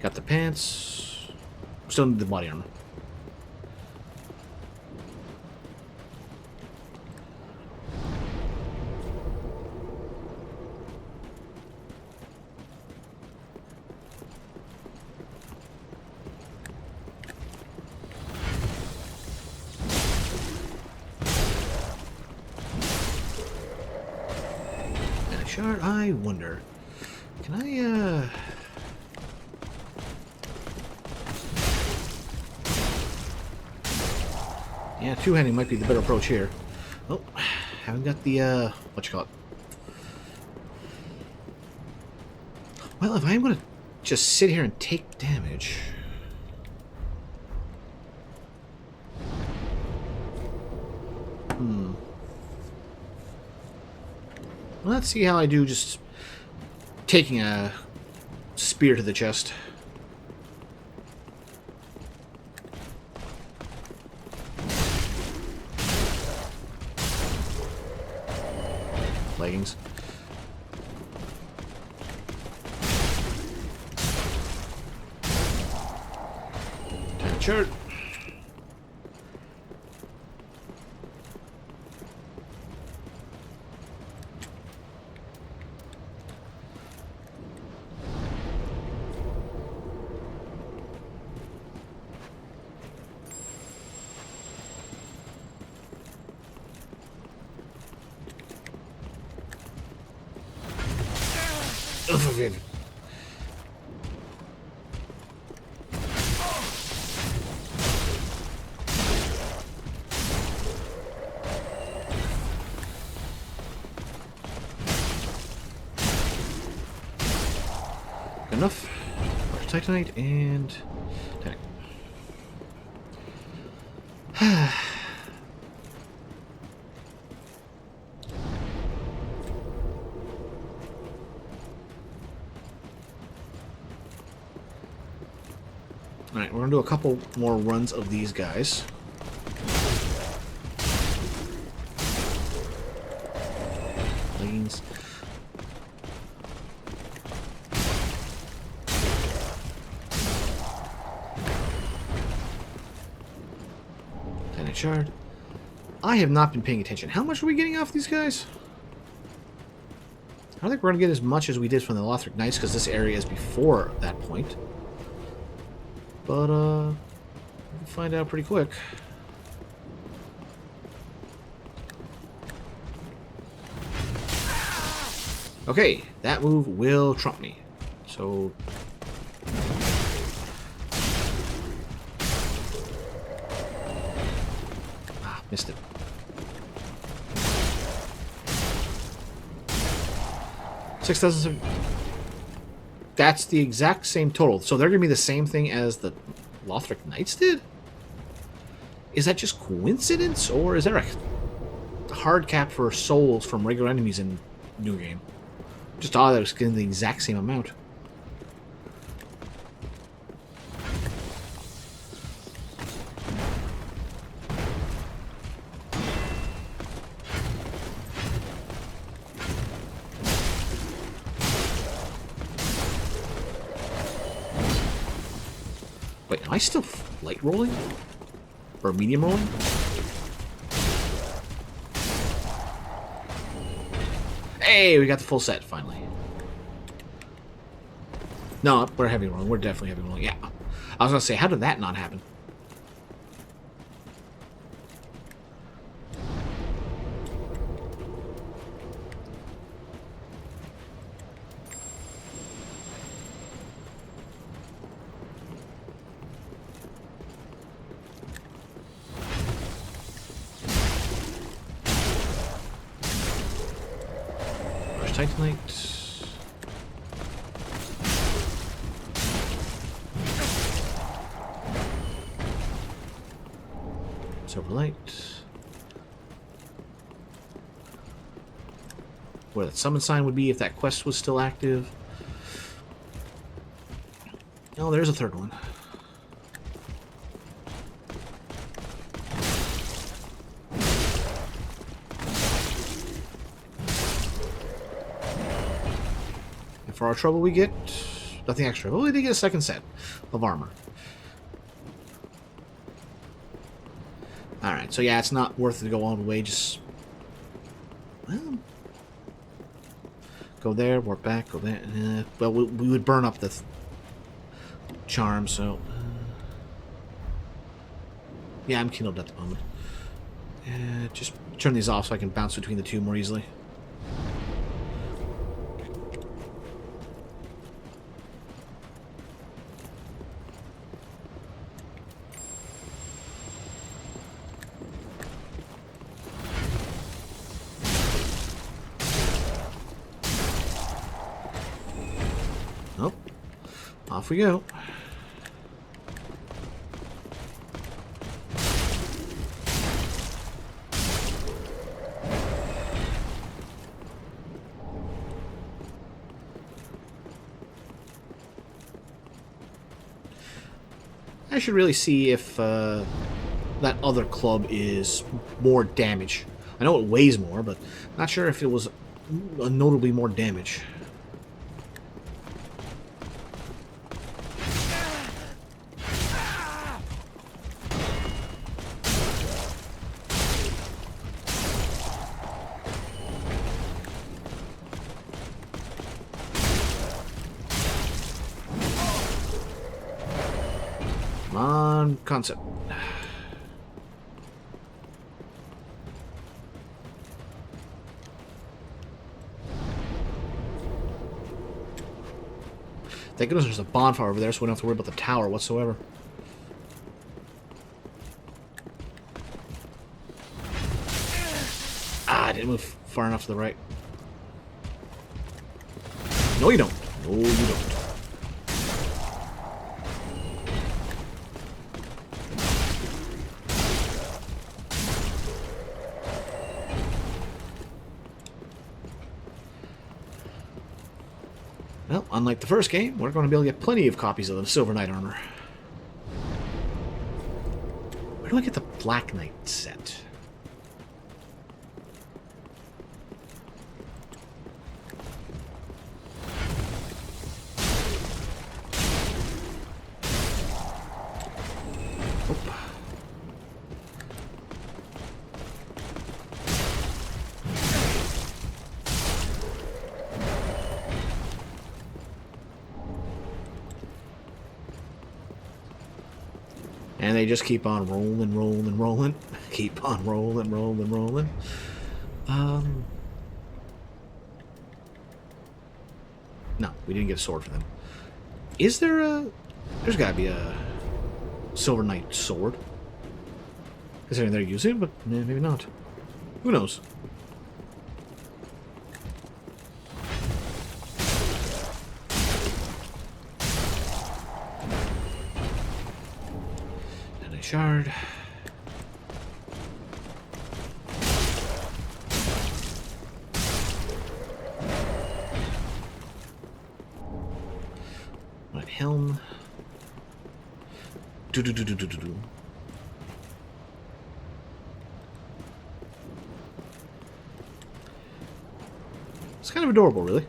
Speaker 1: Got the pants. Still need the body armor. Shard, I wonder. Can I, yeah, two-handing might be the better approach here. Oh, haven't got the, what you call it? Well, if I'm gonna just sit here and take damage... Let's see how I do just taking a spear to the chest. Leggings. Time shirt. Forbidden. Good enough. Titanite and Titanite. Alright, we're going to do a couple more runs of these guys. Leggings. Titanite shard. I have not been paying attention. How much are we getting off these guys? I don't think we're going to get as much as we did from the Lothric Knights, because this area is before that point. But, we'll find out pretty quick. Okay, that move will trump me. So... Ah, missed it. $6,007. That's the exact same total. So they're going to be the same thing as the Lothric Knights did? Is that just coincidence? Or is there a hard cap for souls from regular enemies in New Game? Just odd that it's getting the exact same amount. Wait, am I still light rolling? Or medium rolling? Hey, we got the full set, finally. No, we're heavy rolling. We're definitely heavy rolling. Yeah. I was going to say, how did that not happen? Titanite. Silver light. Where that summon sign would be if that quest was still active. Oh, there's a third one. for our trouble, we get nothing extra. But we did get a second set of armor. Alright, so yeah, it's not worth it to go all the way. Just... Well... Go there, warp back, go there. Well, we would burn up the charm, so... yeah, I'm kindled at the moment. Just turn these off so I can bounce between the two more easily. Oh, off we go. I should really see if that other club is more damage. I know it weighs more, but not sure if it was notably more damage. Come on, concept. Thank goodness there's a bonfire over there, so we don't have to worry about the tower whatsoever. Ah, I didn't move far enough to the right. No, you don't. No, you don't. Well, unlike the first game, we're going to be able to get plenty of copies of the Silver Knight armor. Where do I get the Black Knight set? Oop. And they just keep on rolling, rolling, rolling. Keep on rolling, rolling, rolling. No, we didn't get a sword for them. Is there a... There's got to be a Silver Knight sword. Considering they're using it, but maybe not. Who knows? Shard. Right, helm. Do do do do do do do. It's kind of adorable, really.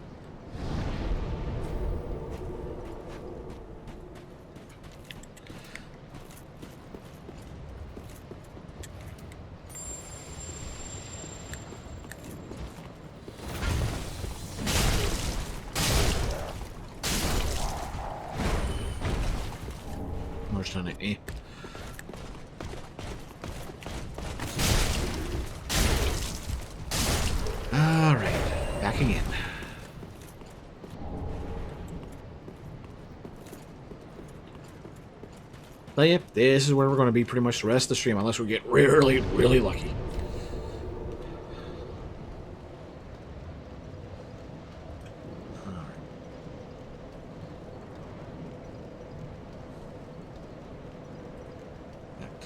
Speaker 1: On it, eh? Alright, back again. But yep, this is where we're going to be pretty much the rest of the stream, unless we get really, really lucky.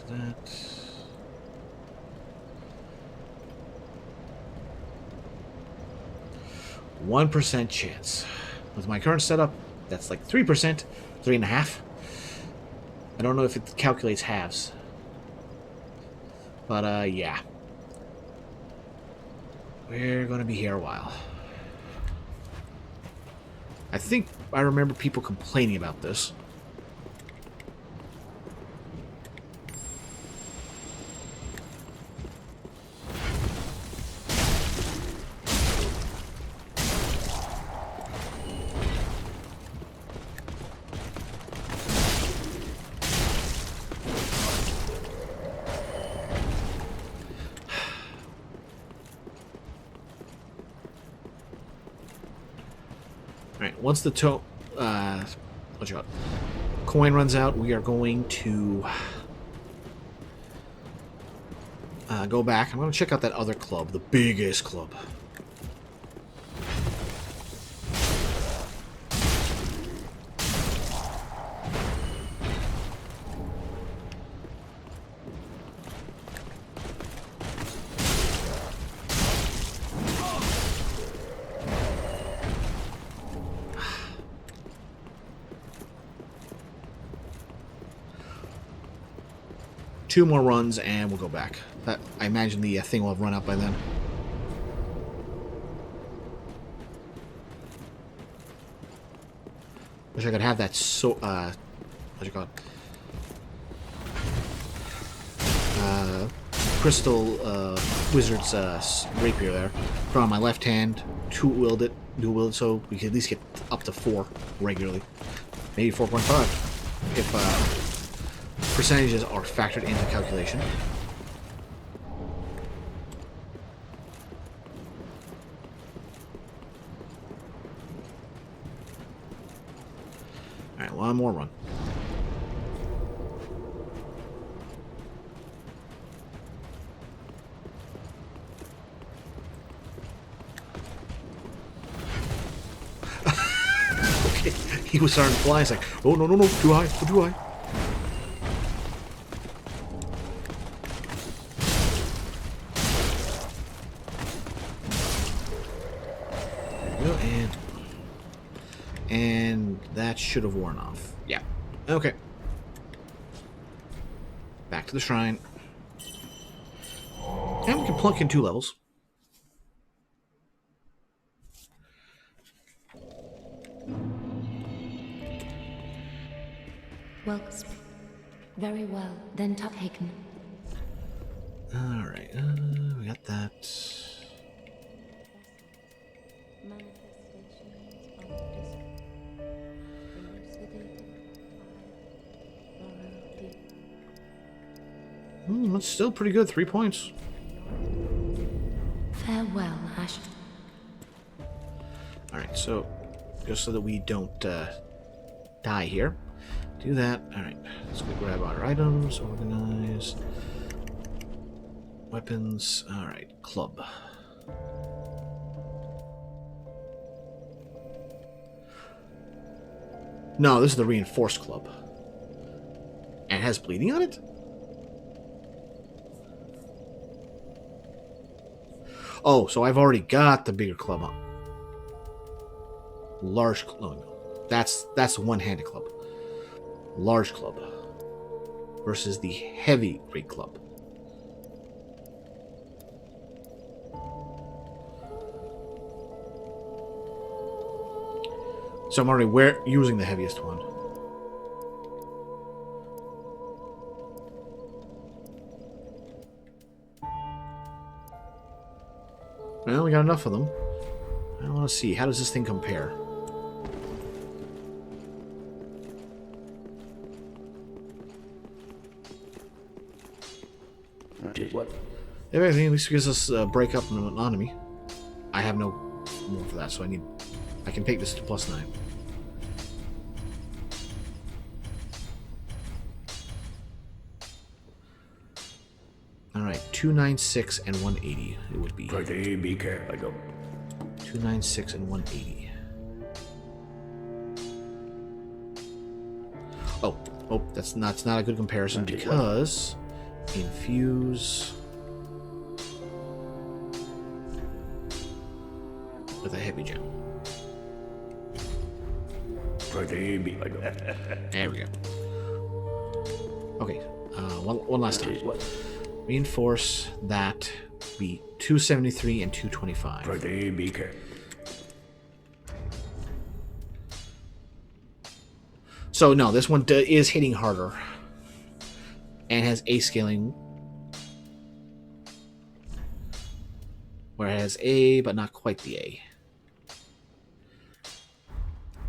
Speaker 1: That 1% chance. With my current setup, that's like 3%, 3.5%. I don't know if it calculates halves. But yeah. We're gonna be here a while. I think I remember people complaining about this. Alright, once the coin runs out, we are going to go back. I'm going to check out that other club, the biggest club. Two more runs and we'll go back. I imagine the thing will have run out by then. Wish I could have that what do you call it? Crystal Wizard's rapier there. Put on my left hand, dual wield it, so we can at least get up to 4 regularly. Maybe 4.5 if percentages are factored into calculation. Alright, one more run. Okay, he was starting to fly. It's like, oh no, too high, too high. And that should have worn off. Yeah. Okay. Back to the shrine. And we can plunk in 2 levels.
Speaker 3: Well, very well. Then taken.
Speaker 1: Alright, we got that. That's still pretty good. 3 points.
Speaker 3: Farewell, Ash.
Speaker 1: Alright, so just so that we don't die here, do that. Alright, let's go grab our items, organize, weapons. Alright, club. No, this is the reinforced club. And it has bleeding on it? Oh, so I've already got the bigger club on. Large club. No, that's the one-handed club. Large club versus the heavy great club. So I'm already using the heaviest one. Well, we got enough of them. I want to see, how does this thing compare?
Speaker 4: What?
Speaker 1: If anything, at least gives us a break up in an enemy. I have no more for that, so I can take this to +9. Alright, 296 and 180 it would be.
Speaker 4: Pretty be careful. I don't.
Speaker 1: 296 and 180. Oh, that's not a good comparison because infuse with a heavy gem.
Speaker 4: Pretty be. I don't.
Speaker 1: There we go. Okay, one last time.
Speaker 4: What?
Speaker 1: Reinforce that be 273 and 225.
Speaker 4: Pretty be careful.
Speaker 1: So no, this one is hitting harder and has A scaling, where it has A but not quite the A.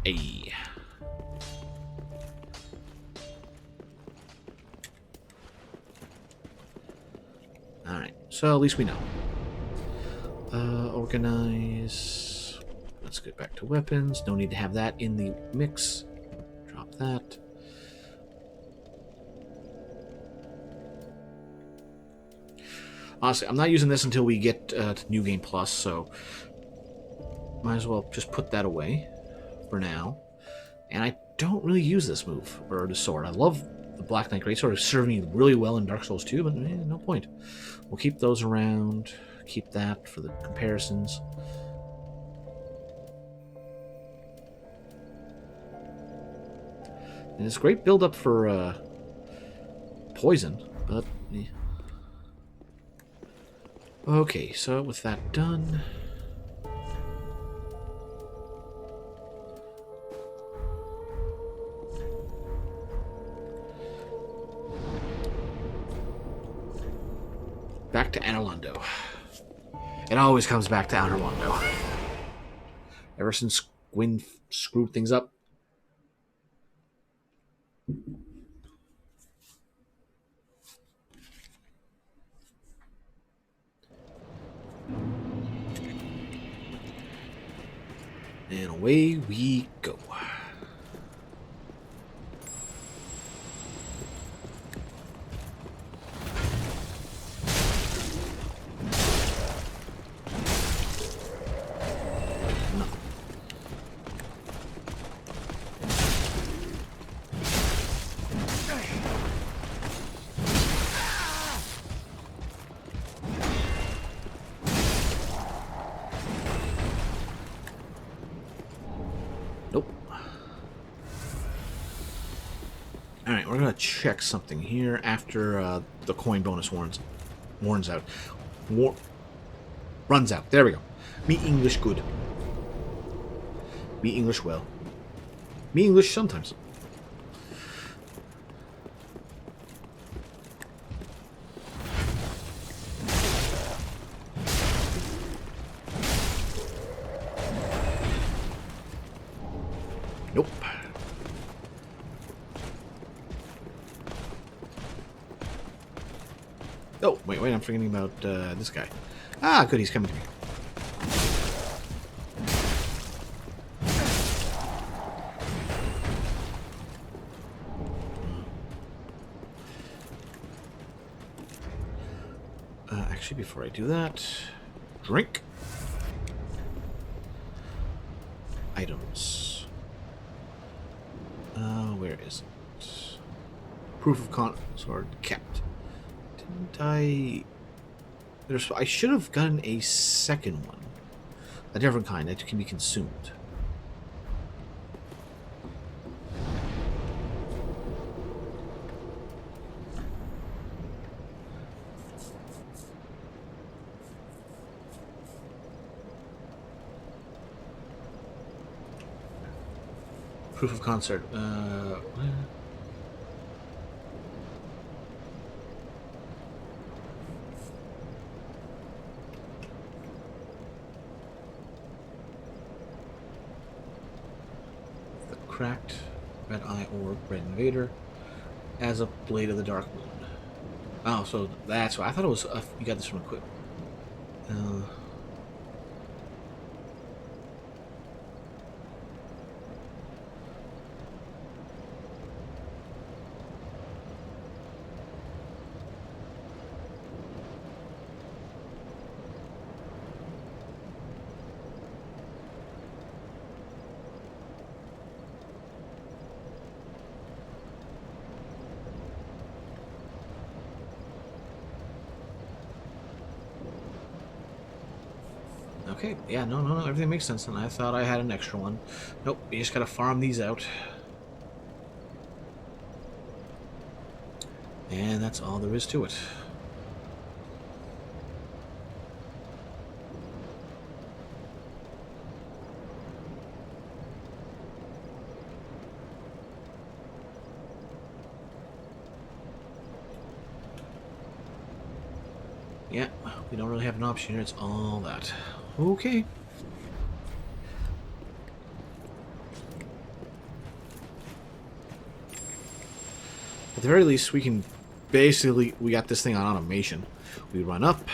Speaker 1: A. All right, so at least we know. Organize. Let's get back to weapons. No need to have that in the mix. Drop that. Honestly, I'm not using this until we get to New Game Plus, so might as well just put that away for now. And I don't really use this move, or the sword. I love the Black Knight Greatsword. It's served me really well in Dark Souls 2, but no point. We'll keep those around. Keep that for the comparisons. And it's great build-up for poison, but... Eh. Okay, so with that done... back to Anor Londo. It always comes back to Anor Londo. Ever since Gwyn screwed things up. And away we go. Nope. Alright, we're going to check something here after the coin bonus warns out. Runs out. There we go. Me English good. Me English well. Me English sometimes. Nope. Oh, wait, I'm forgetting about this guy. Ah, good, he's coming to me. Actually, before I do that, drink. Items. Where is it? Proof of sword kept. Didn't I? I should have gotten a second one. A different kind that can be consumed. Proof of concert. What? The cracked red eye orb, red invader, as a blade of the dark moon. Oh, so that's why I thought it was. You got this from equip. Okay, yeah, no, everything makes sense, and I thought I had an extra one. Nope, you just gotta farm these out. And that's all there is to it. Yeah, we don't really have an option here. It's all that. Okay. At the very least, we can basically... We got this thing on automation. We run up.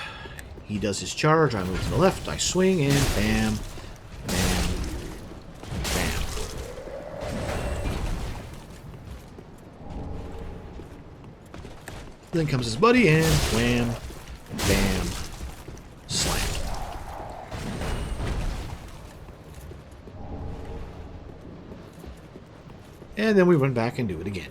Speaker 1: He does his charge. I move to the left. I swing and bam. Bam. Bam. Then comes his buddy and wham. Bam. Slam. And then we run back and do it again.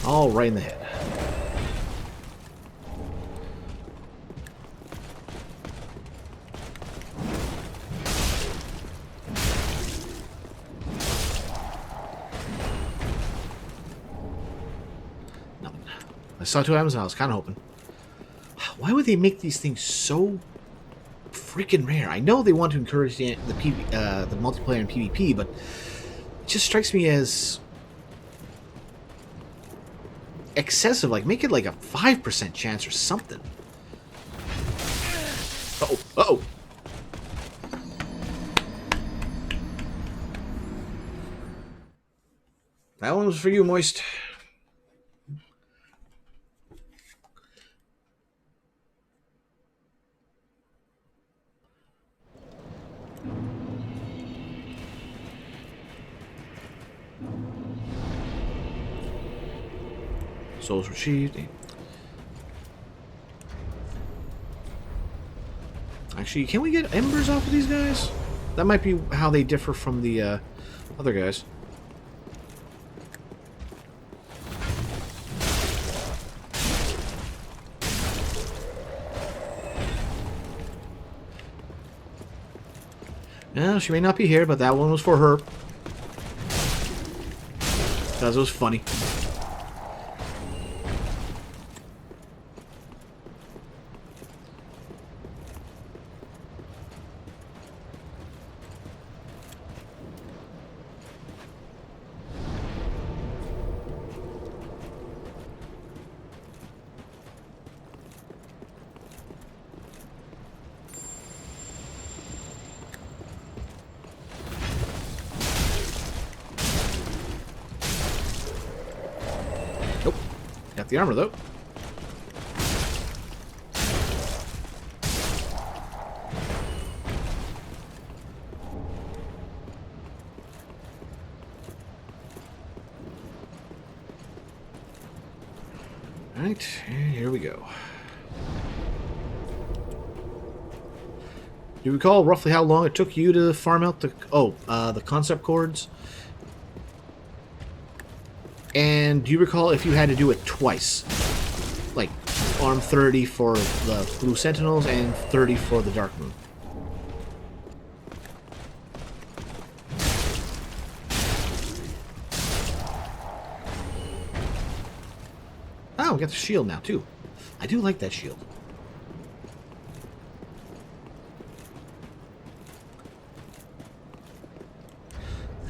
Speaker 1: All right in the head. Nothing. I saw 2 items and I was kind of hoping. Why would they make these things so freaking rare? I know they want to encourage the multiplayer and PvP, but it just strikes me as excessive. Like, make it like a 5% chance or something. Uh-oh. Uh-oh. That one was for you, Moist. Souls retrieved. Actually, can we get embers off of these guys? That might be how they differ from the other guys. Yeah, she may not be here, but that one was for her. Because it was funny. Nope. Got the armor, though. Alright, here we go. Do you recall roughly how long it took you to farm out the... the concept chords? And do you recall if you had to do it twice? Like, farm 30 for the Blue Sentinels and 30 for the Dark Moon. Oh, we got the shield now, too. I do like that shield.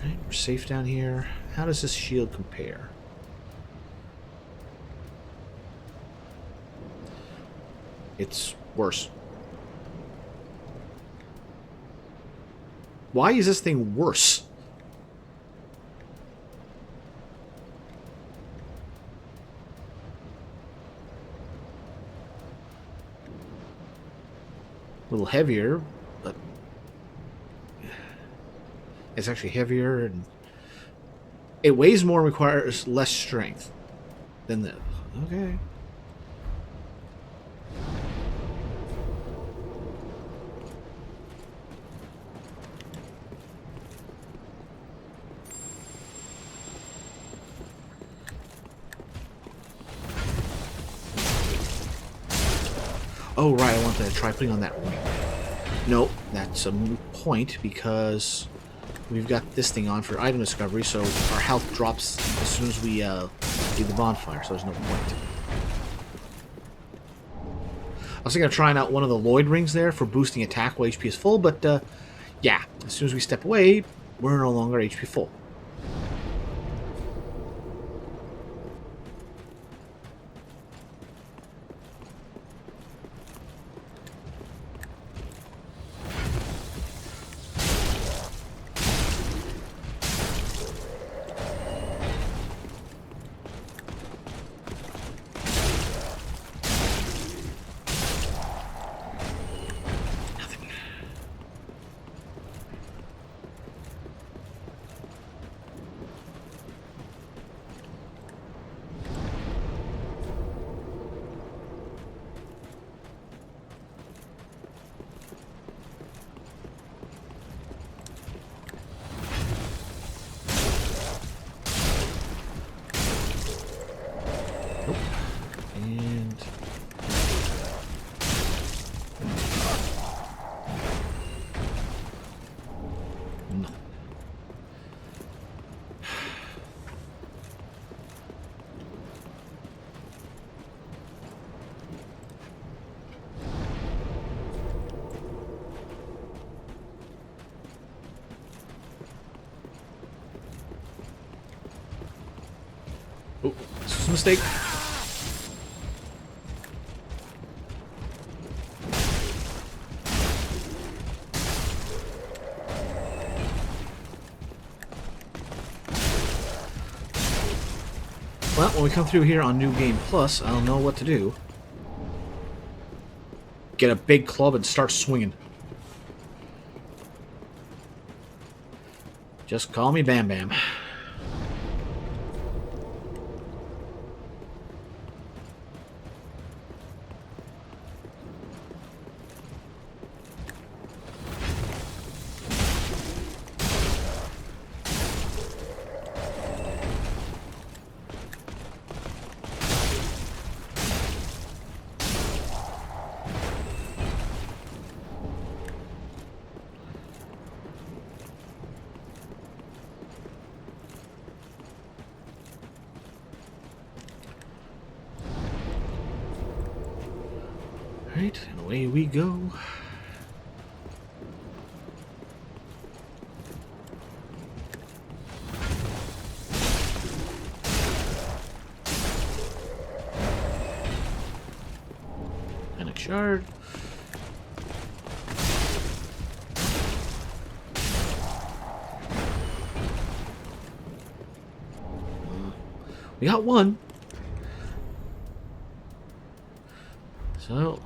Speaker 1: Alright, we're safe down here. How does this shield compare? It's worse. Why is this thing worse? A little heavier, but it's actually heavier and it weighs more and requires less strength than the... Okay. Oh, right, I want to try putting on that ring. Nope, that's a moot point because we've got this thing on for item discovery, so our health drops as soon as we Need the bonfire, so there's no point. I was thinking of trying out one of the Lloyd rings there for boosting attack while HP is full, but yeah, as soon as we step away, we're no longer HP full. And no. Oh, this was a mistake. Well, when we come through here on New Game Plus, I'll know what to do. Get a big club and start swinging. Just call me Bam Bam. Right, and away we go. Panic shard. We got one. So,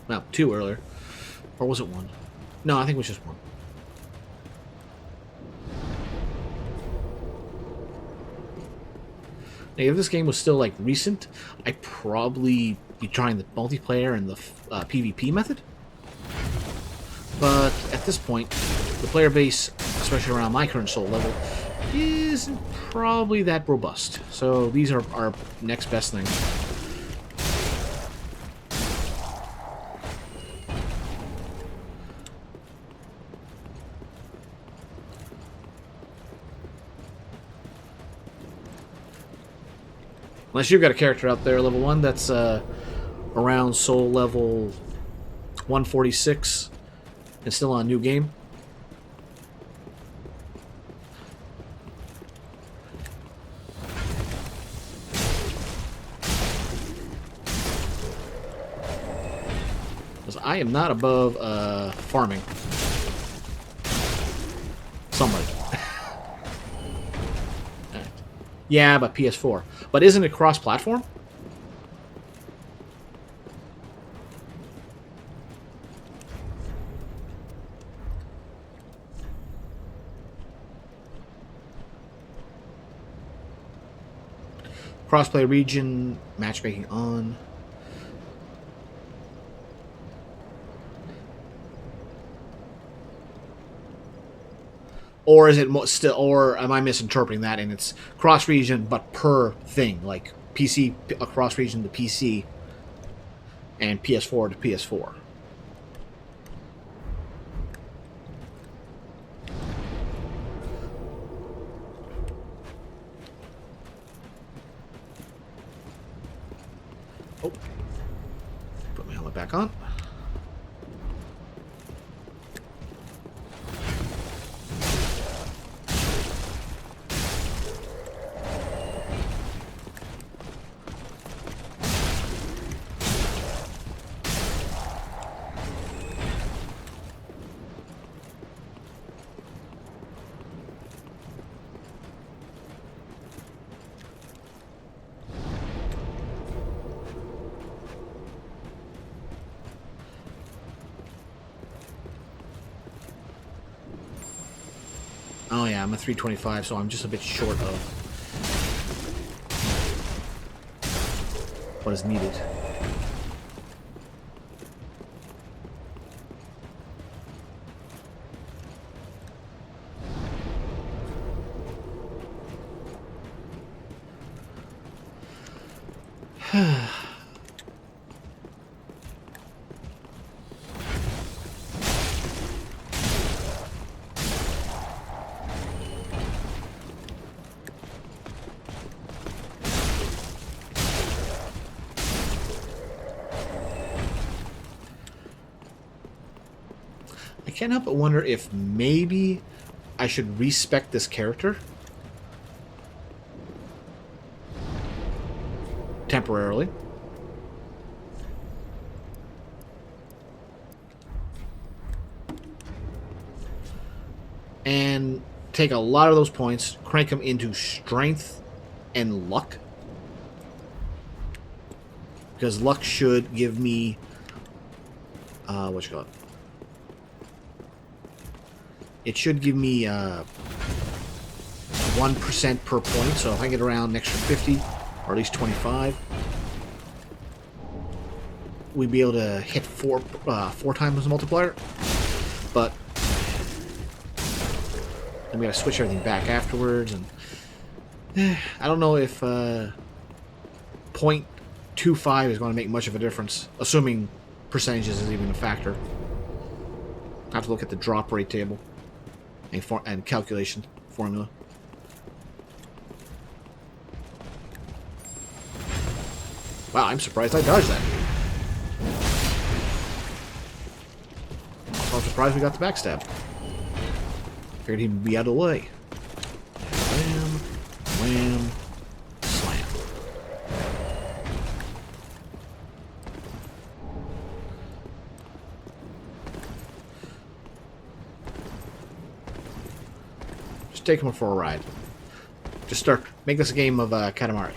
Speaker 1: well, two earlier. Or was it one? No, I think it was just one. Now, if this game was still, like, recent, I'd probably be trying the multiplayer and the PvP method. But at this point, the player base, especially around my current soul level, isn't probably that robust. So these are our next best thing. Unless you've got a character out there, level 1, that's around soul level 146 and still on New Game. Because I am not above farming. Somebody. Yeah, but PS4. But isn't it cross-platform? Crossplay region, matchmaking on. Or is it still? Or am I misinterpreting that? And it's cross region, but per thing, like PC cross region to PC, and PS4 to PS4. back on. Oh yeah, I'm a 325, so I'm just a bit short of what is needed. I can't help but wonder if maybe I should respec this character temporarily. And take a lot of those points, crank them into strength and luck. Because luck should give me what you call it? It should give me 1% per point, so if I get around an extra 50, or at least 25, we'd be able to hit four times the multiplier. But then we gotta switch everything back afterwards, and I don't know if 0.25 is going to make much of a difference, assuming percentages is even a factor. I have to look at the drop rate table and calculation formula. Wow, I'm surprised I dodged that. Also, I'm surprised we got the backstab. Figured he'd be out of the way. Wham, wham, slam. Just take him for a ride. Just make this a game of Katamari.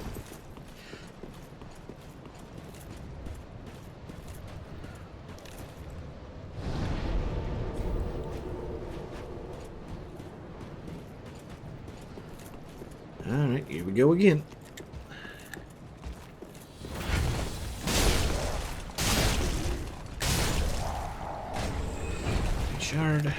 Speaker 1: Alright, here we go again. Shard.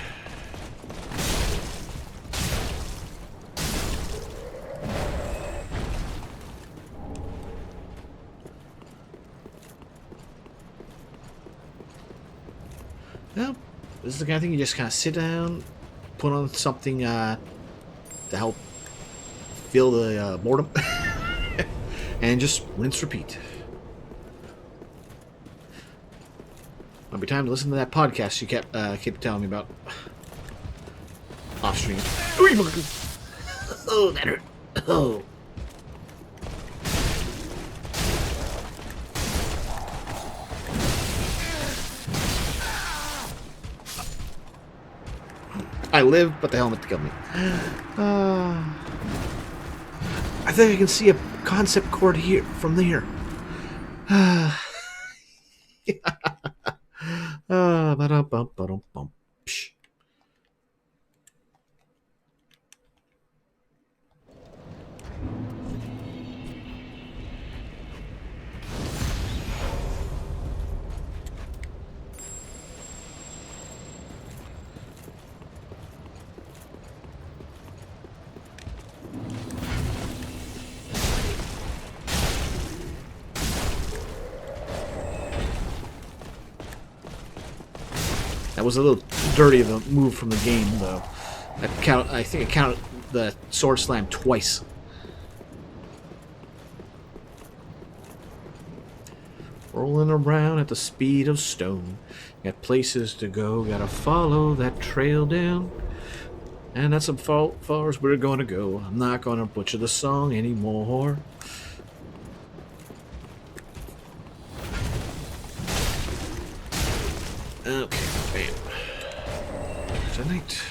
Speaker 1: Well, this is the kind of thing you just kind of sit down, put on something to help fill the boredom, and just rinse, repeat. Might be time to listen to that podcast you kept telling me about off stream. Oh, that hurt. Oh. I live, but the helmet killed me. I think I can see a concept chord here from there. Ba-dum-bum-ba-dum-bum. Psh. That was a little dirty of a move from the game, though. I think I counted the sword slam twice. Rolling around at the speed of stone. Got places to go, gotta follow that trail down. And that's as far as we're gonna go. I'm not gonna butcher the song anymore. Okay, bam. Tonight.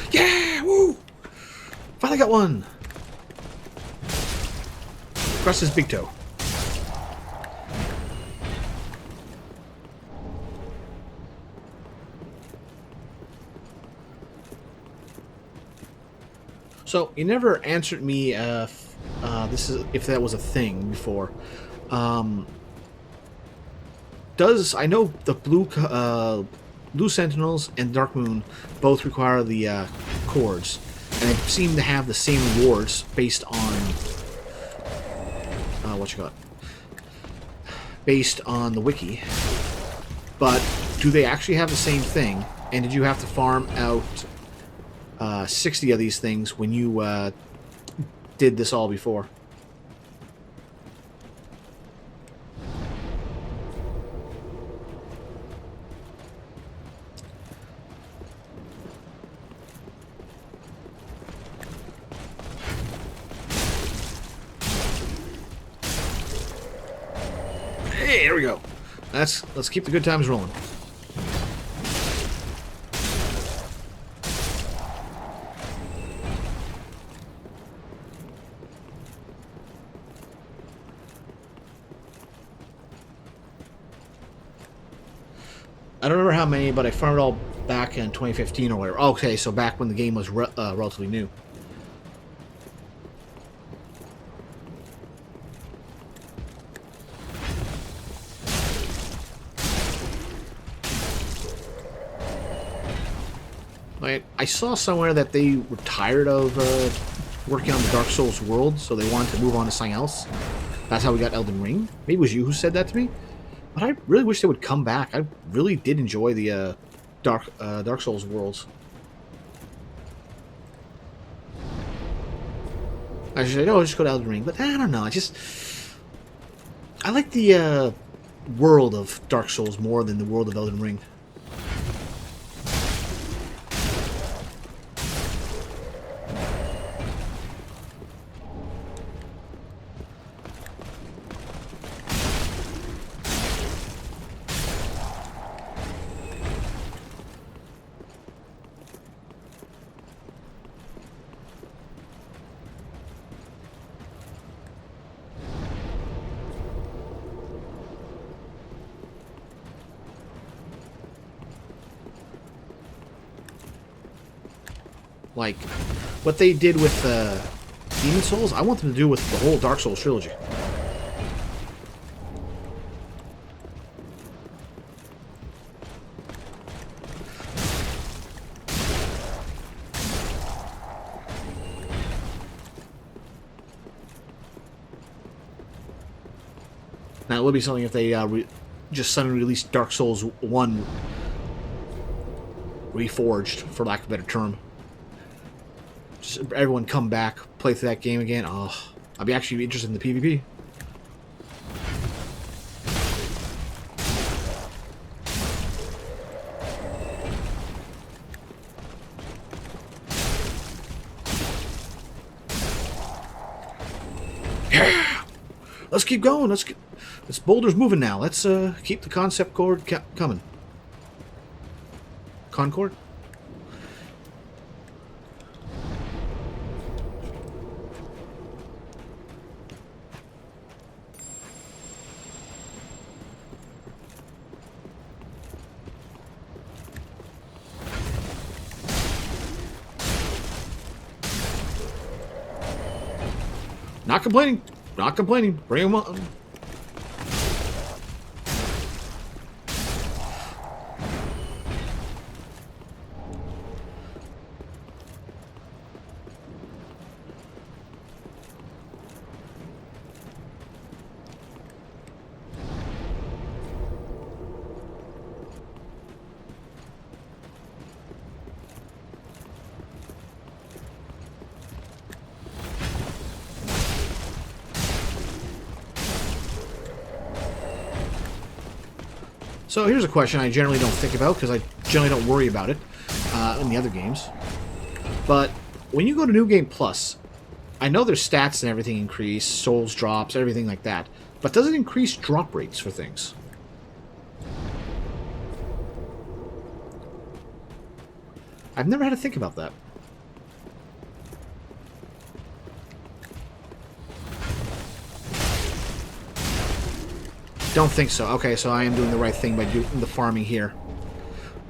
Speaker 1: Yeah! Woo! Finally got one! Across his big toe. So, you never answered me this is if that was a thing before. I know the Blue Sentinels and Dark Moon both require the chords, and they seem to have the same rewards based on based on the wiki. But do they actually have the same thing? And did you have to farm out 60 of these things when you did this all before? Hey, there we go. Let's keep the good times rolling. I don't remember how many, but I farmed it all back in 2015 or whatever. Okay, so back when the game was relatively new. I saw somewhere that they were tired of working on the Dark Souls world, so they wanted to move on to something else. That's how we got Elden Ring. Maybe it was you who said that to me. But I really wish they would come back. I really did enjoy the Dark Souls worlds. I should say, oh, just go to Elden Ring. But I don't know. I like the world of Dark Souls more than the world of Elden Ring. Like, what they did with Demon Souls, I want them to do with the whole Dark Souls trilogy. Now, it would be something if they just suddenly released Dark Souls 1 reforged, for lack of a better term. Just everyone come back, play through that game again. Oh, I'd be actually interested in the PvP. Yeah! Let's keep going. This boulder's moving now. Let's keep the concept cord coming. Concord? Not complaining. Not complaining. Bring him on. So here's a question I generally don't think about because I generally don't worry about it in the other games. But when you go to New Game Plus, I know their stats and everything increase, souls drops, everything like that. But does it increase drop rates for things? I've never had to think about that. Don't think so. Okay, so I am doing the right thing by doing the farming here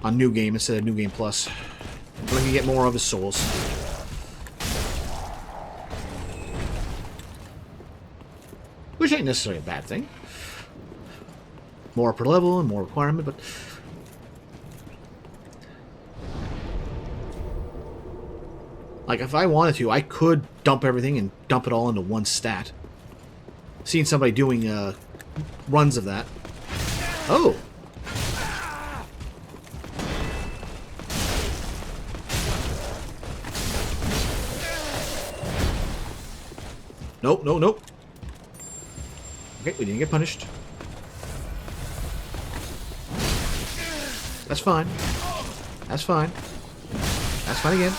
Speaker 1: on New Game instead of New Game Plus. Let me get more of his souls. Which ain't necessarily a bad thing. More per level and more requirement, but... like, if I wanted to, I could dump everything and dump it all into one stat. Seen somebody doing runs of that. Oh! Nope, nope, nope. Okay, we didn't get punished. That's fine. That's fine. That's fine again.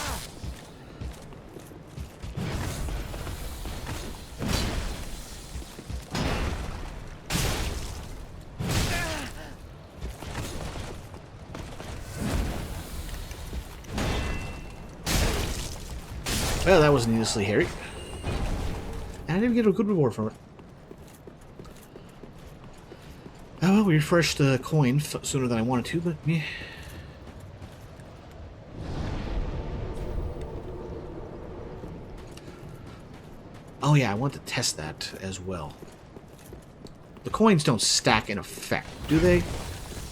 Speaker 1: Well, that was needlessly hairy. And I didn't get a good reward from it. Oh, well, we refreshed the coin sooner than I wanted to, but yeah. Oh yeah, I want to test that as well. The coins don't stack in effect, do they?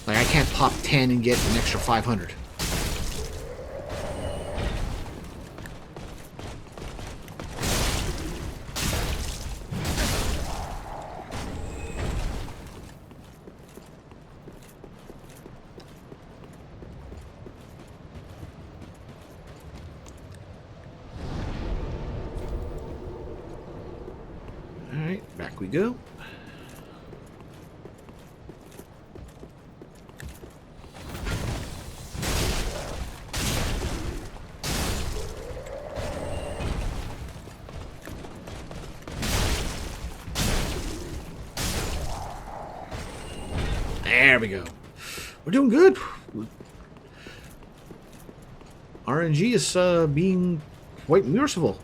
Speaker 1: Like, I can't pop 10 and get an extra 500. Alright, back we go. There we go. We're doing good. RNG is being quite merciful.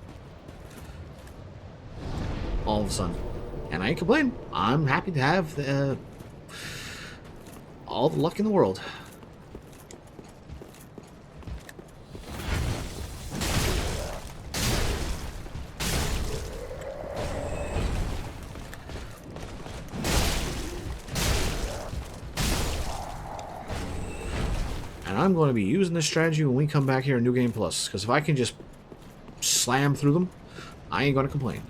Speaker 1: All of a sudden. And I ain't complaining. I'm happy to have all the luck in the world. And I'm going to be using this strategy when we come back here in New Game Plus. Because if I can just slam through them, I ain't going to complain.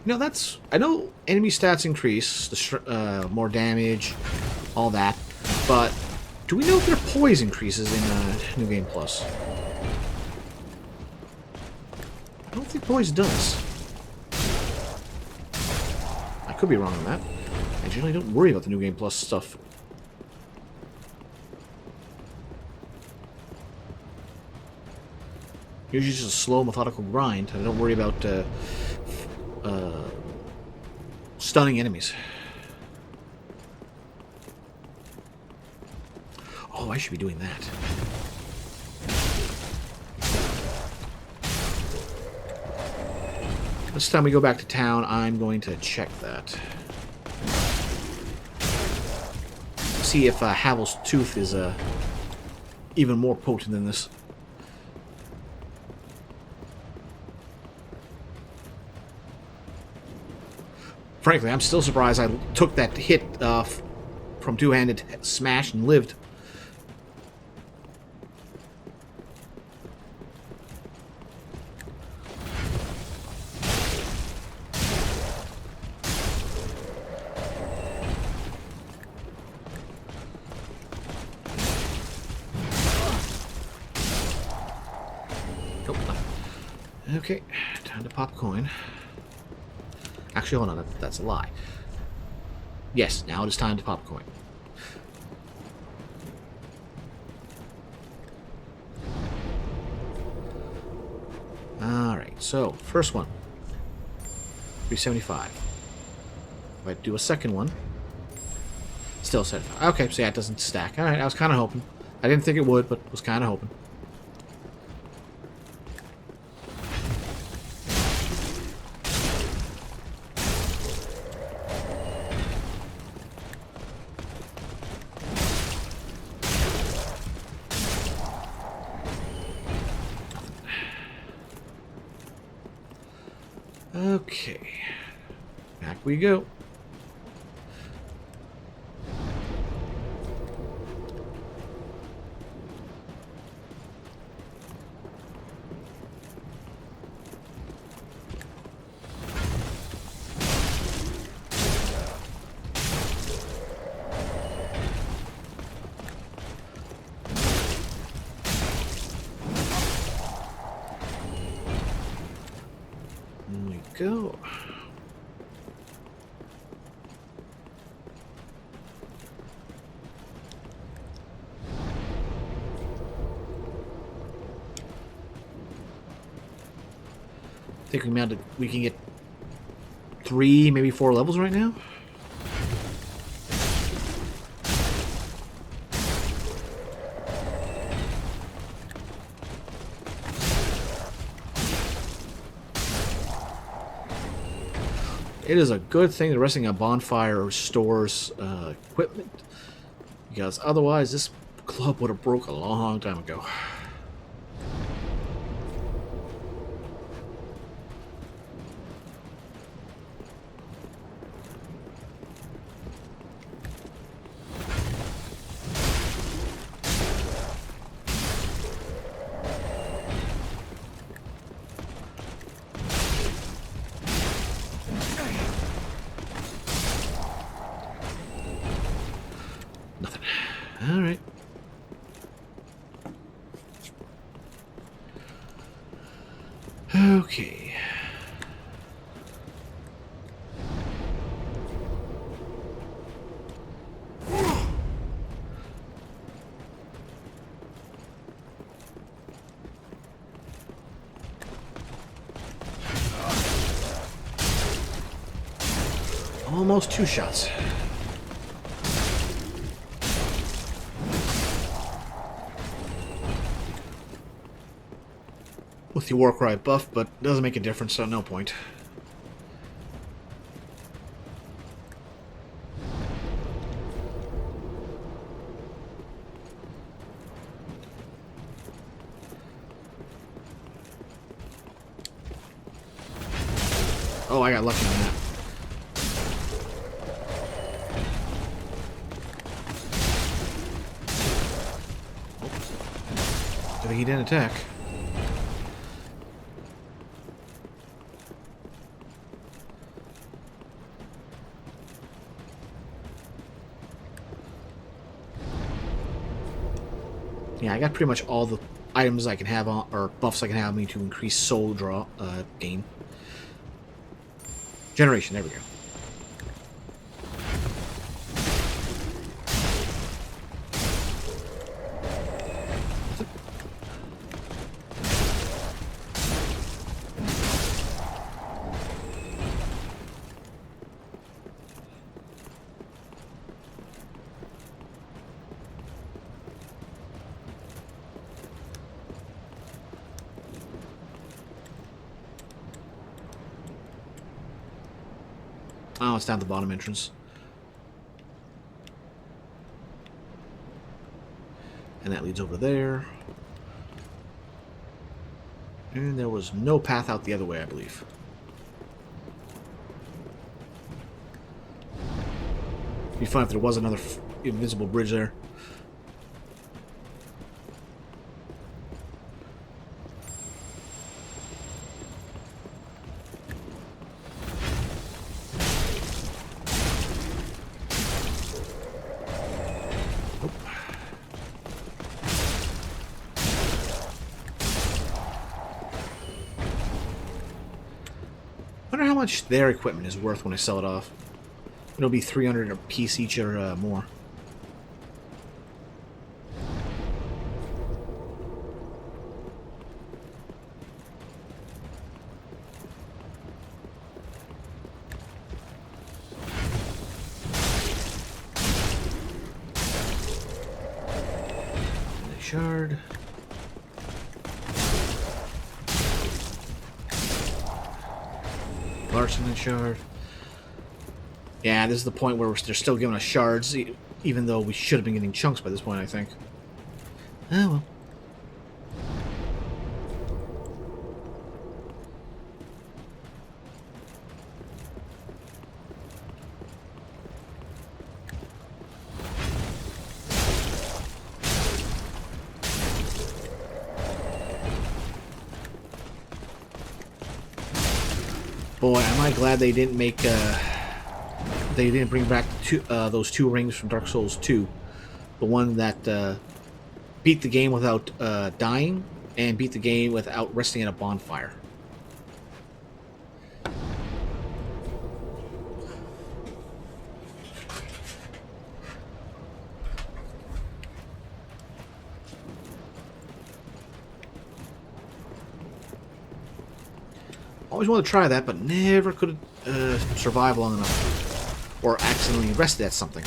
Speaker 1: You know, that's... I know enemy stats increase, the more damage, all that. But do we know if their poise increases in New Game Plus? I don't think poise does. I could be wrong on that. I generally don't worry about the New Game Plus stuff. Usually just a slow, methodical grind. I don't worry about stunning enemies. Oh, I should be doing that. This time we go back to town, I'm going to check that. See if Havel's Tooth is even more potent than this. Frankly, I'm still surprised I took that hit from two-handed smash and lived. Nope. Okay, time to pop coin. Actually, hold on, that's a lie. Yes, now it is time to pop coin. Alright, so, first one. 375. If I do a second one, still 75. Okay, so yeah, it doesn't stack. Alright, I was kind of hoping. I didn't think it would, but was kind of hoping. Okay. Back we go. There we go. I think we can get 3, maybe 4 levels right now. It is a good thing that resting a bonfire restores equipment, because otherwise this club would have broke a long time ago. Nothing. All right. Okay. Almost 2 shots. With the Warcry buff, but doesn't make a difference, so no point. Oh, I got lucky on that. Good thing he didn't attack. Yeah, I got pretty much all the items I can have on, or buffs I can have on me to increase soul draw gain. Generation, there we go. Oh, it's down the bottom entrance. And that leads over there. And there was no path out the other way, I believe. It'd be fun if there was another invisible bridge there. much their equipment is worth when I sell it off. It'll be 300 a piece each or more. Shard. Larson and shard. Yeah, this is the point where they're still giving us shards, even though we should have been getting chunks by this point, I think. Oh well. Boy, am I glad they didn't make, they didn't bring back those 2 rings from Dark Souls 2. The one that beat the game without dying, and beat the game without resting at a bonfire. Always wanted to try that, but never could survive long enough. Or accidentally rested at something.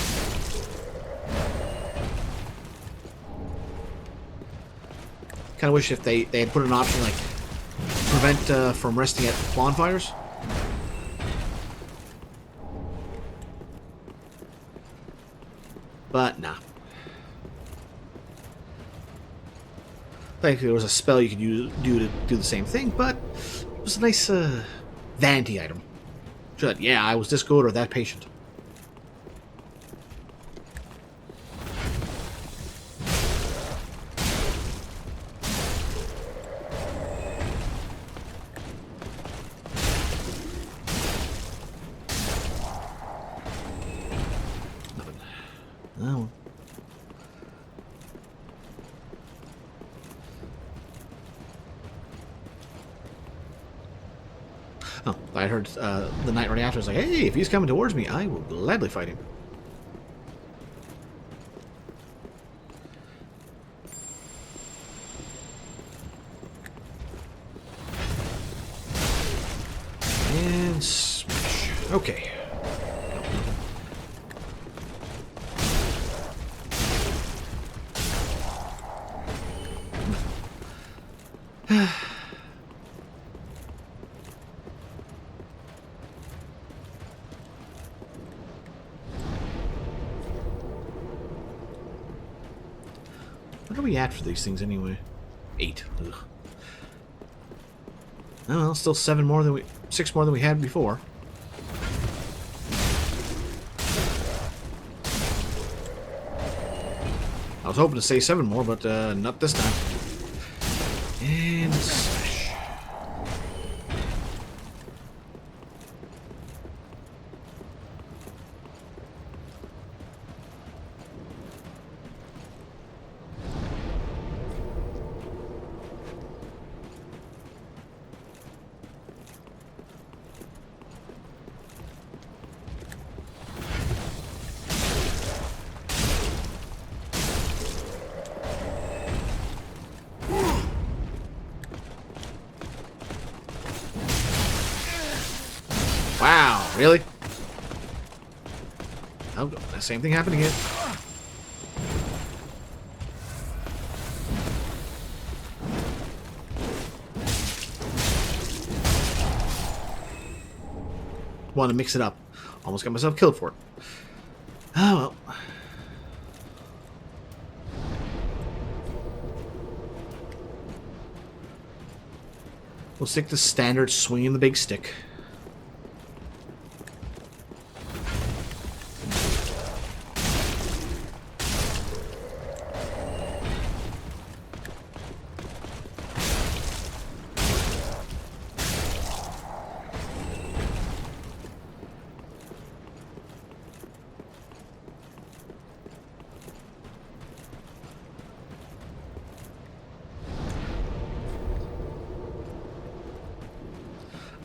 Speaker 1: Kind of wish if they had put an option like prevent from resting at bonfires. But nah. Thankfully, there was a spell you could do to do the same thing, but it was a nice vanity item. Should, yeah, I was this good or that patient. Nothing. Oh. Oh, I heard the knight right after was like, hey, if he's coming towards me, I will gladly fight him. And smash. Okay. What are we at for these things anyway? 8. Ugh. Oh well, still 6 more than we had before. I was hoping to say 7 more, but not this time. And smash. Wow, really? Oh, the same thing happened again. Want to mix it up. Almost got myself killed for it. Oh well. We'll stick to standard swinging the big stick.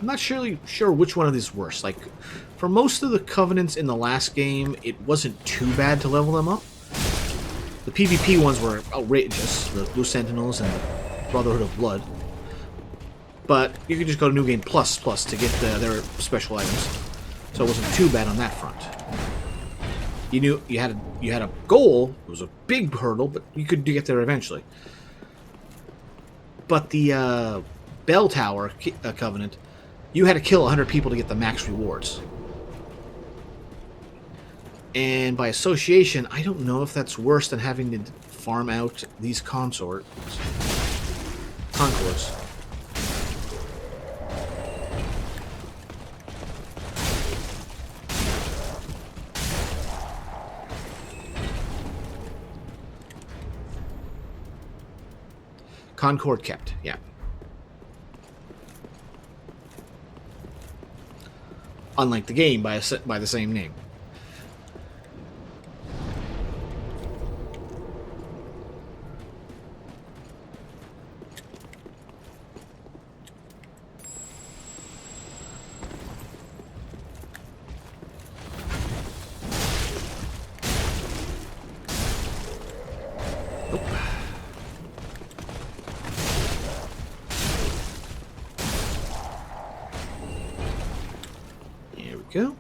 Speaker 1: I'm not sure which one of these is worse. Like, for most of the Covenants in the last game, it wasn't too bad to level them up. The PvP ones were outrageous, the Blue Sentinels and the Brotherhood of Blood. But you could just go to New Game Plus to get their special items, so it wasn't too bad on that front. You knew you had a goal. It was a big hurdle, but you could get there eventually. But the Bell Tower Covenant, you had to kill 100 people to get the max rewards. And by association, I don't know if that's worse than having to farm out these Concords. Concord kept, yeah. Unlike the game by the same name. Go.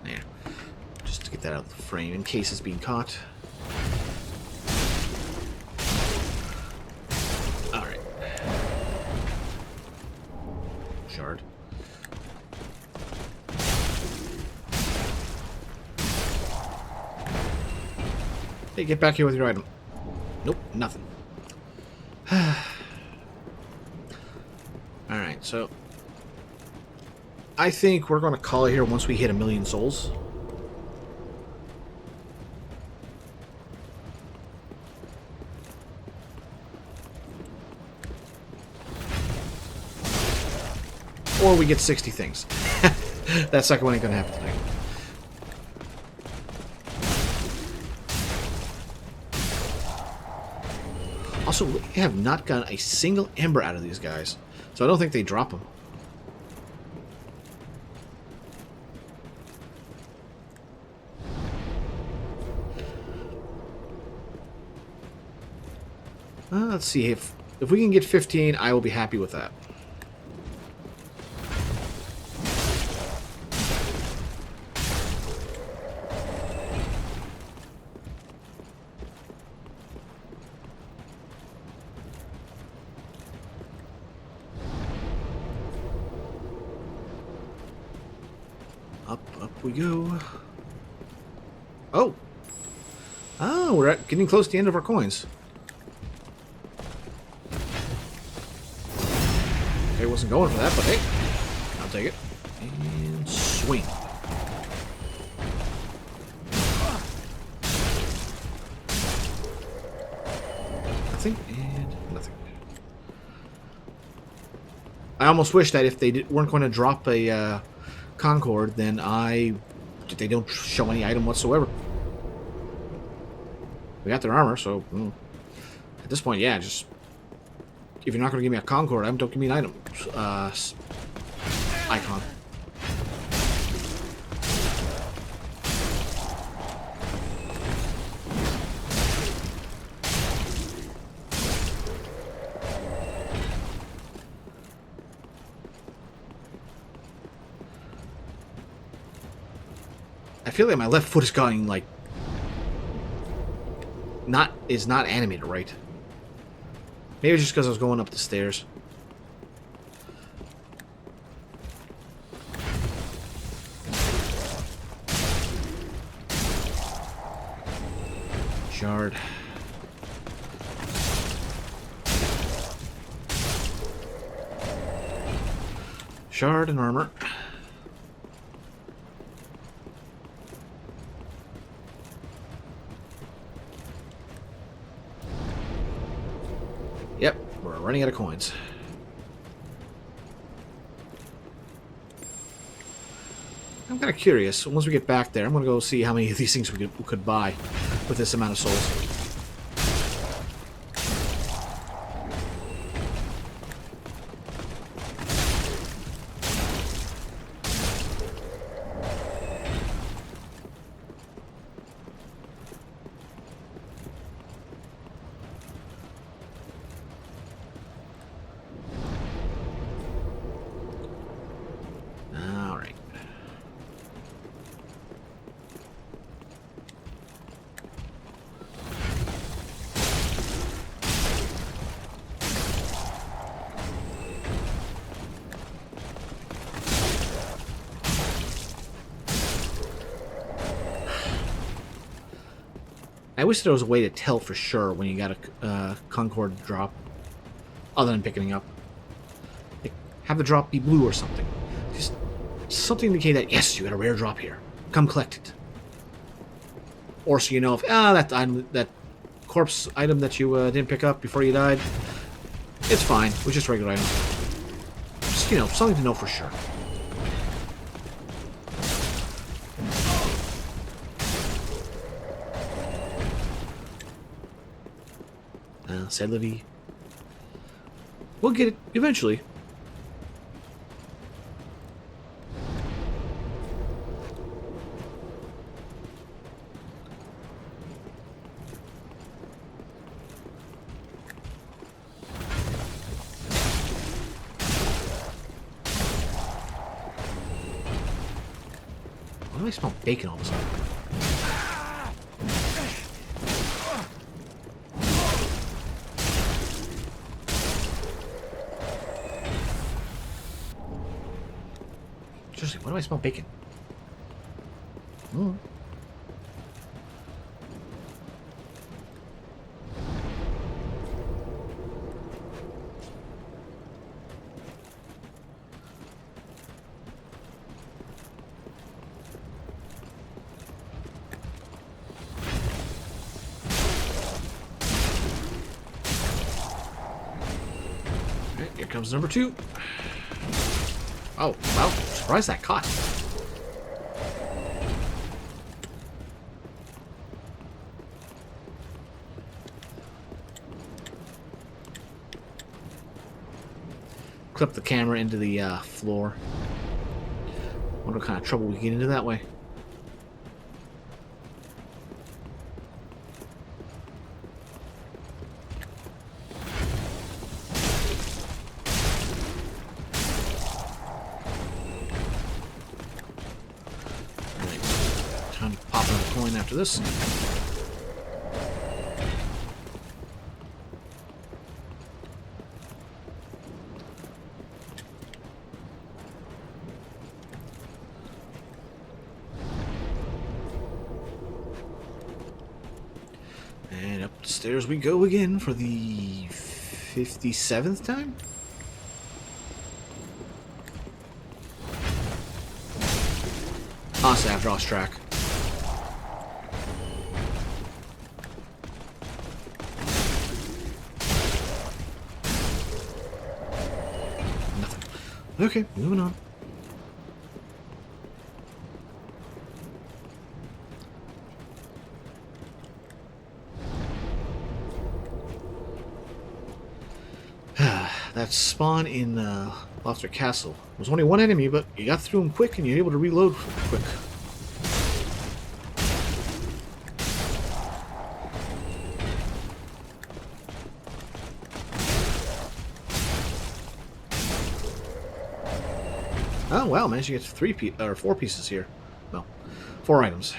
Speaker 1: There. Just to get that out of the frame in case it's being caught. Alright. Shard. Hey, get back here with your item. Nope, nothing. Alright, so I think we're going to call it here once we hit 1,000,000 souls. Or we get 60 things. That second one ain't going to happen tonight. Also, we have not gotten a single ember out of these guys, so I don't think they drop them. Let's see, if we can get 15, I will be happy with that. Up we go. Oh! Oh, we're getting close to the end of our coins. Okay, wasn't going for that, but hey, I'll take it. And swing. Nothing, and nothing. I almost wish that if they weren't going to drop a Concord, then they don't show any item whatsoever. We got their armor, so at this point, yeah, just if you're not going to give me a Concord item, don't give me an item icon. I feel like my left foot is going like not animated right. Maybe it's just because I was going up the stairs. Shard. Shard and armor. Yep, we're running out of coins. I'm kind of curious. Once we get back there, I'm going to go see how many of these things we could buy with this amount of souls. I wish there was a way to tell for sure when you got a Concord drop, other than picking it up. Like, have the drop be blue or something. Just something to indicate that, yes, you got a rare drop here. Come collect it. Or so you know if, that corpse item that you didn't pick up before you died, it's fine. It was just a regular item. Just, you know, something to know for sure. Sadly, we'll get it eventually. Why do I smell bacon all of a sudden? Seriously, why do I smell bacon? Mm. Okay, here comes number 2. Oh, wow. Surprised that caught. Clip the camera into the floor. Wonder what kind of trouble we get into that way. Time to pop another coin after this. And up the stairs we go again for the 57th time? Honestly, I've lost track. Nothing. Okay, moving on. That spawn in Lofter Castle was only one enemy, but you got through him quick and you're able to reload quick. Oh wow, managed to get 4 pieces here. No, 4 items.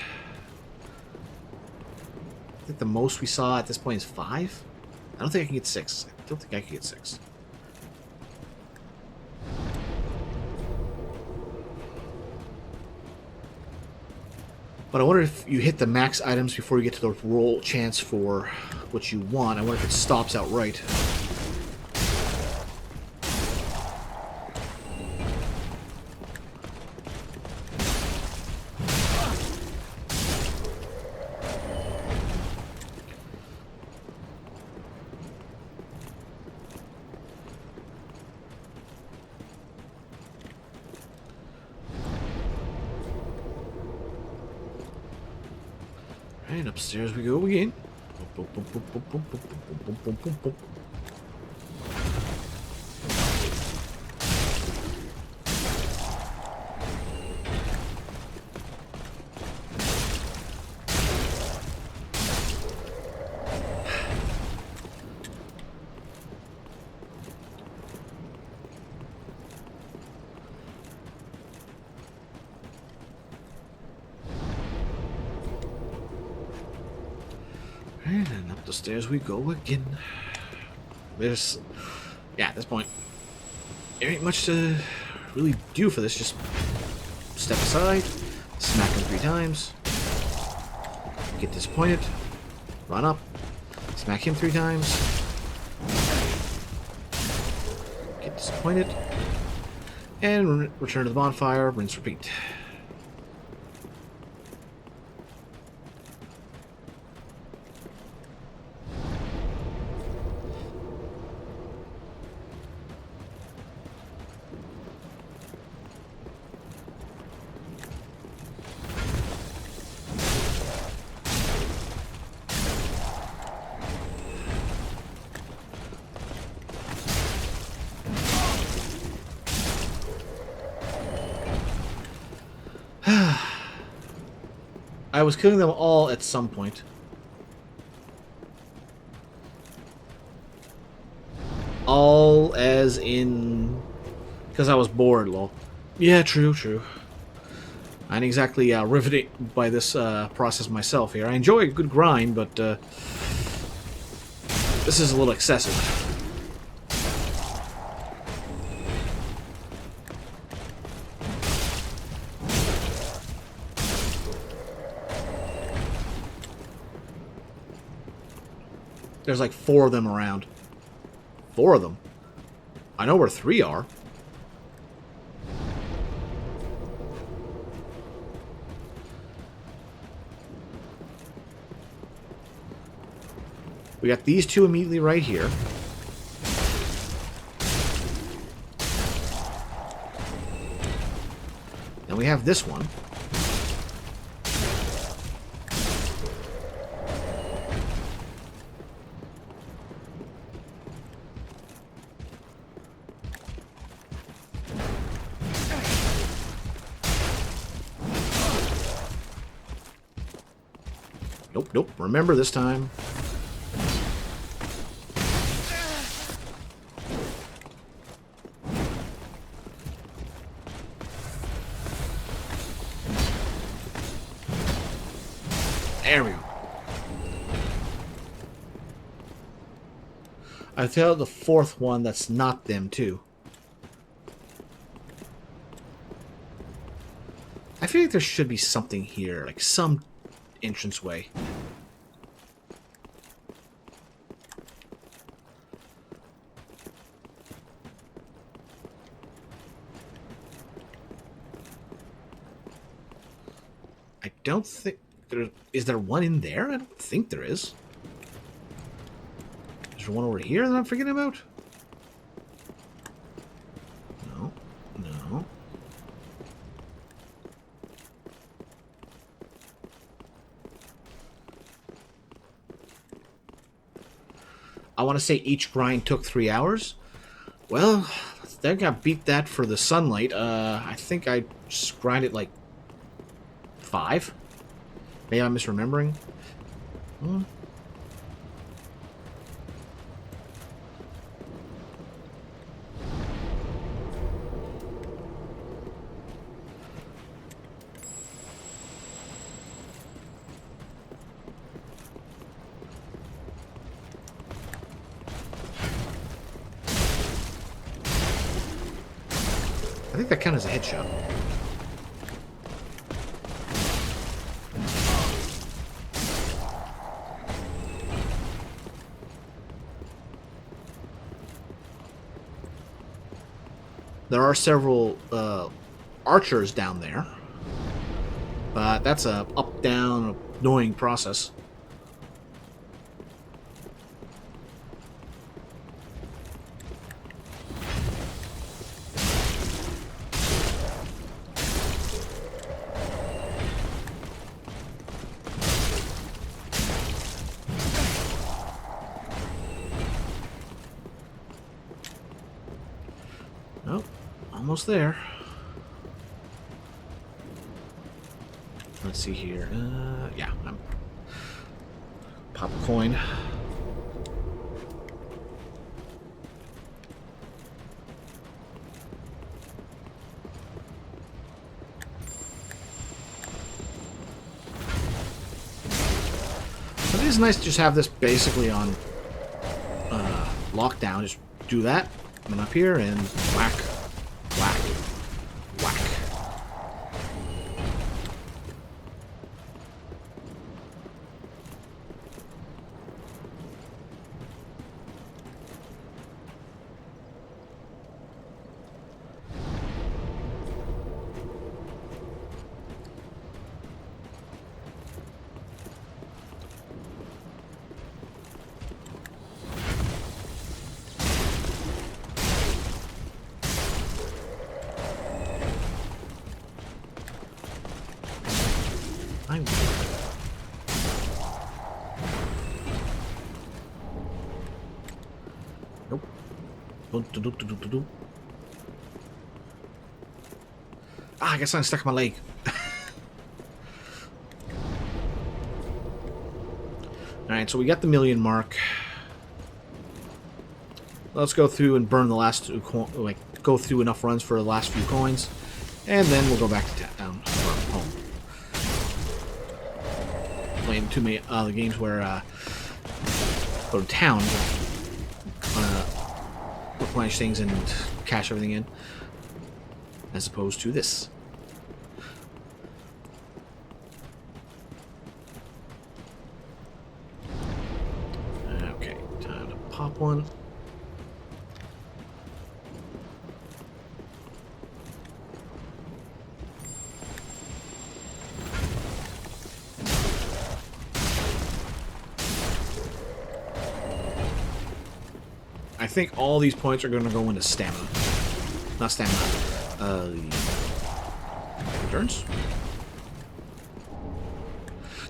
Speaker 1: I think the most we saw at this point is 5. I don't think I can get 6. I don't think I can get 6. But I wonder if you hit the max items before you get to the roll chance for what you want. I wonder if it stops outright. And upstairs we go again. Boop, boop, boop, boop, boop, boop, boop, boop, boop, boop, boop. And then up the stairs we go again. There's... Yeah, at this point, there ain't much to really do for this. Just step aside, smack him 3 times, get disappointed, run up, smack him 3 times, get disappointed, and return to the bonfire, rinse, repeat. I was killing them all at some point. All as in... Because I was bored, lol. Yeah, true, true. I ain't exactly riveted by this process myself here. I enjoy a good grind, but this is a little excessive. There's like 4 of them around. 4 of them? I know where 3 are. We got these 2 immediately right here. And we have this one. Nope, nope. Remember this time. There we go. I tell the 4th one that's not them too. I feel like there should be something here, like some entranceway. I don't think there is. There one in there? I don't think there is. Is there one over here that I'm forgetting about? No. No. I want to say each grind took 3 hours. Well, I think I beat that for the sunlight. I think I just grinded like 5. Maybe I'm misremembering. I think that counts as a headshot. There are several archers down there, but that's a up-down annoying process. almost there. Let's see here. Yeah. Pop a coin. But it is nice to just have this basically on lockdown. Just do that. Come up here and whack, whack, whack. Nope. Ah, I guess I'm stuck in my leg. Alright, so we got the 1,000,000 mark. Let's go through and burn the last two go through enough runs for the last few coins. And then we'll go back to town or home. Playing too many other games where go to town, replenish things and cash everything in, as opposed to this. Okay, time to pop one. I think all these points are going to go into stamina. Not stamina. Turns?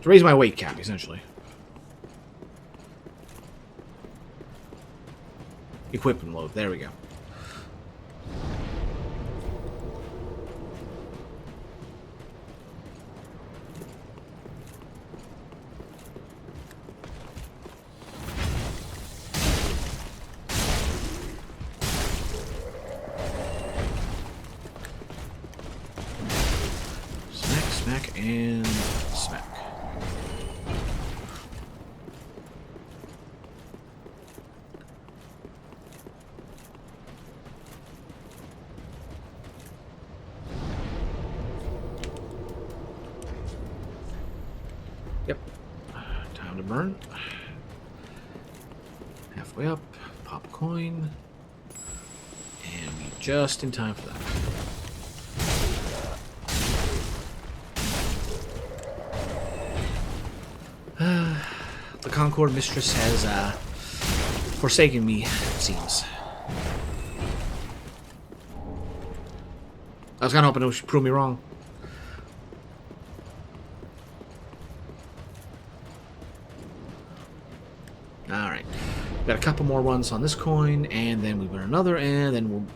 Speaker 1: To raise my weight cap, essentially. Equipment load. There we go. Smack and smack. Yep. Time to burn. Halfway up. Pop a coin. And be just in time for that. The Concord Mistress has forsaken me, it seems. I was kind of hoping it would prove me wrong. Alright. Got a couple more runs on this coin, and then we burn another, and then we'll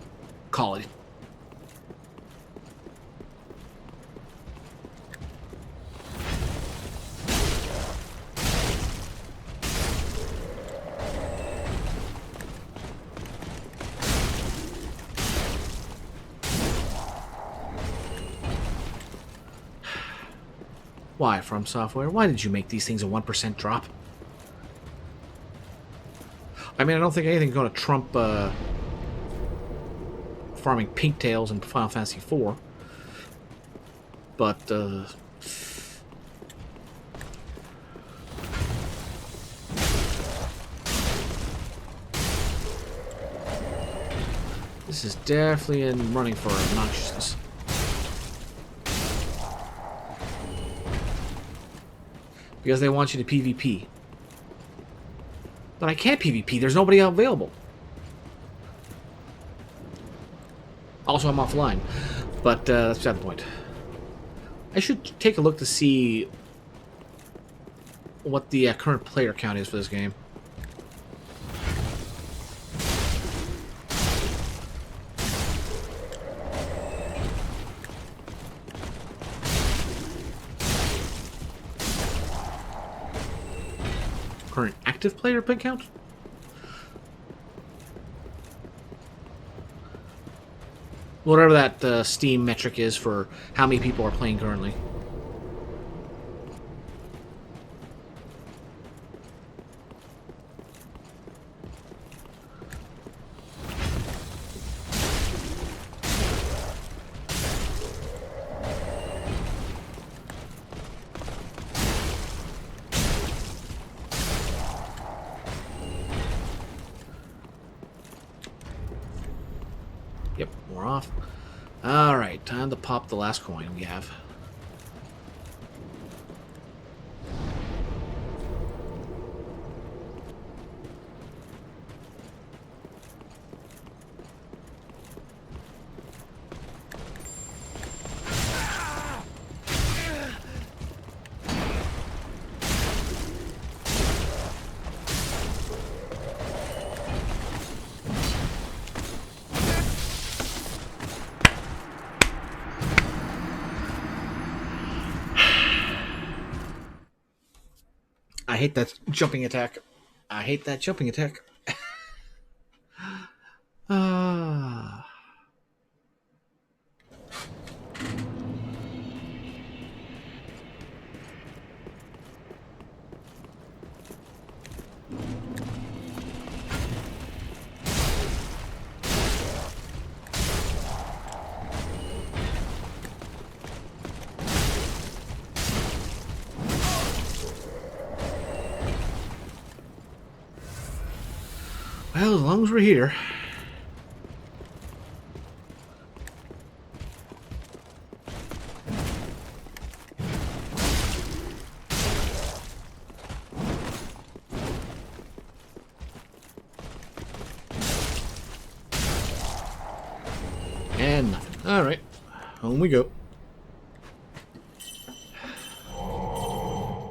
Speaker 1: call it. Why, From Software? Why did you make these things a 1% drop? I mean, I don't think anything's going to trump farming pink tails in Final Fantasy IV. But, this is definitely in running for obnoxiousness. Because they want you to PvP. But I can't PvP. There's nobody available. Also, I'm offline. But that's beside the point. I should take a look to see what the current player count is for this game. current active player pin count. Whatever that Steam metric is for how many people are playing currently. Yep, we're off. Alright, time to pop the last coin we have. I hate that jumping attack. I hate that jumping attack. Ah. Well, as long as we're here. And nothing. Alright. Home we go.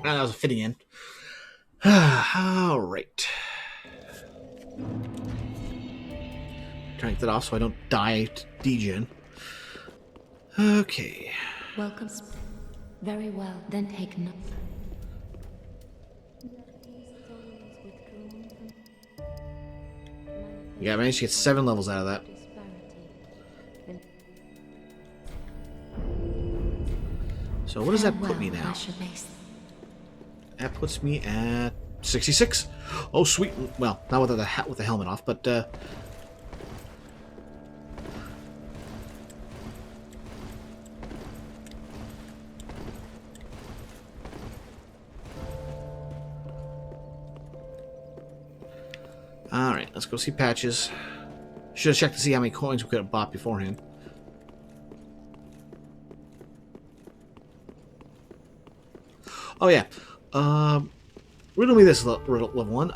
Speaker 1: That was a fitting end. Alright. Trying to get that off so I don't die to degen. Okay.
Speaker 3: Welcome. Very well, then take note.
Speaker 1: Yeah, I managed to get 7 levels out of that. So what does that put me now? That puts me at 66. Oh, sweet. Well, not with the helmet off, but all right, let's go see Patches. Should have checked to see how many coins we could have bought beforehand. Oh yeah. Riddle me this, level 1.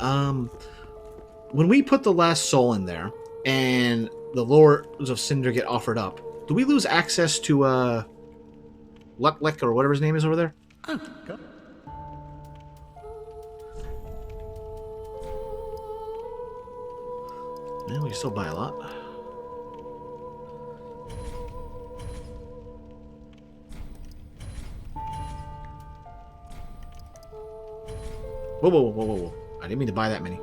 Speaker 1: When we put the last soul in there, and the Lords of Cinder get offered up, do we lose access to, Luck or whatever his name is over there?
Speaker 2: Oh, go.
Speaker 1: Man, we can still buy a lot. Whoa, whoa, whoa, whoa, whoa. I didn't mean to buy that many.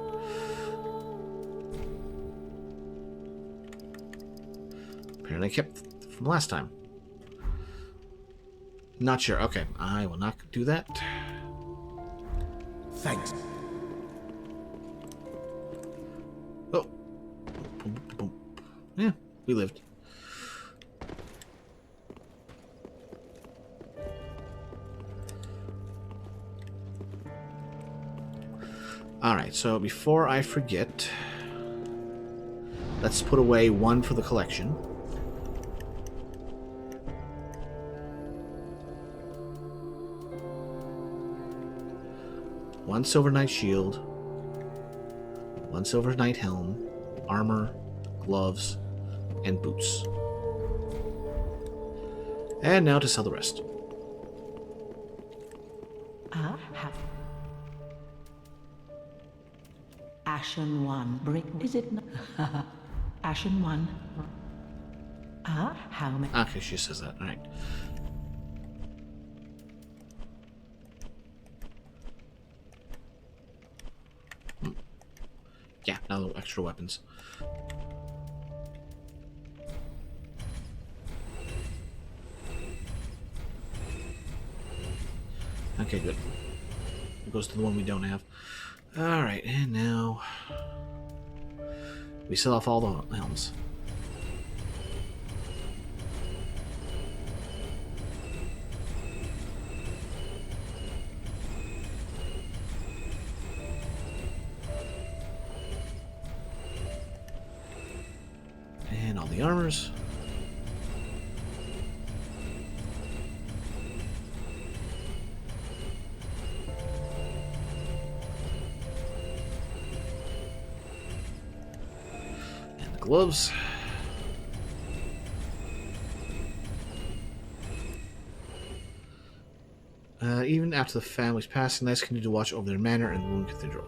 Speaker 1: Apparently I kept from last time. Not sure. Okay, I will not do that.
Speaker 4: Thanks.
Speaker 1: Oh. Boom, boom, boom. Yeah, we lived. Alright, so before I forget, let's put away 1 for the collection. One silver knight shield, 1 silver knight helm, armor, gloves, and boots. And now to sell the rest.
Speaker 2: Ashen one. Brick. Is it not? Ashen one. How many?
Speaker 1: Okay, she says that. Alright. Yeah, now extra weapons. Okay, good. It goes to the one we don't have. Alright, and now we sell off all the helms. And all the armors. And the gloves. Even after the family's passing, knights continue to watch over their manor and the ruined cathedral.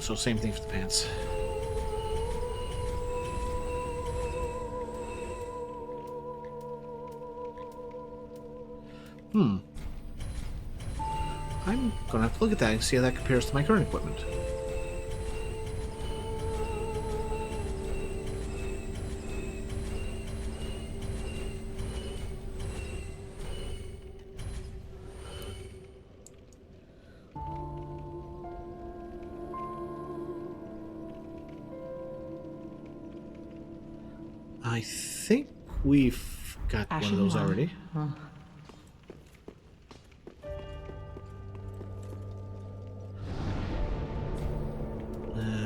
Speaker 1: So same thing for the pants. I'm gonna have to look at that and see how that compares to my current equipment. I think we've got one of
Speaker 2: Ashen
Speaker 1: those
Speaker 2: one.
Speaker 1: already.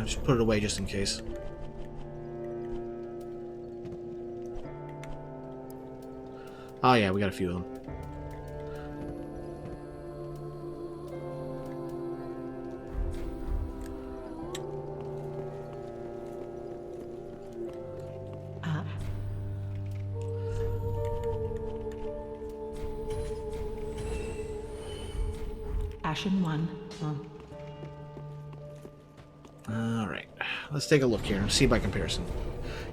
Speaker 1: Just put it away just in case. Oh yeah, we got a few of them.
Speaker 2: Ashen one.
Speaker 1: Alright, let's take a look here and see by comparison.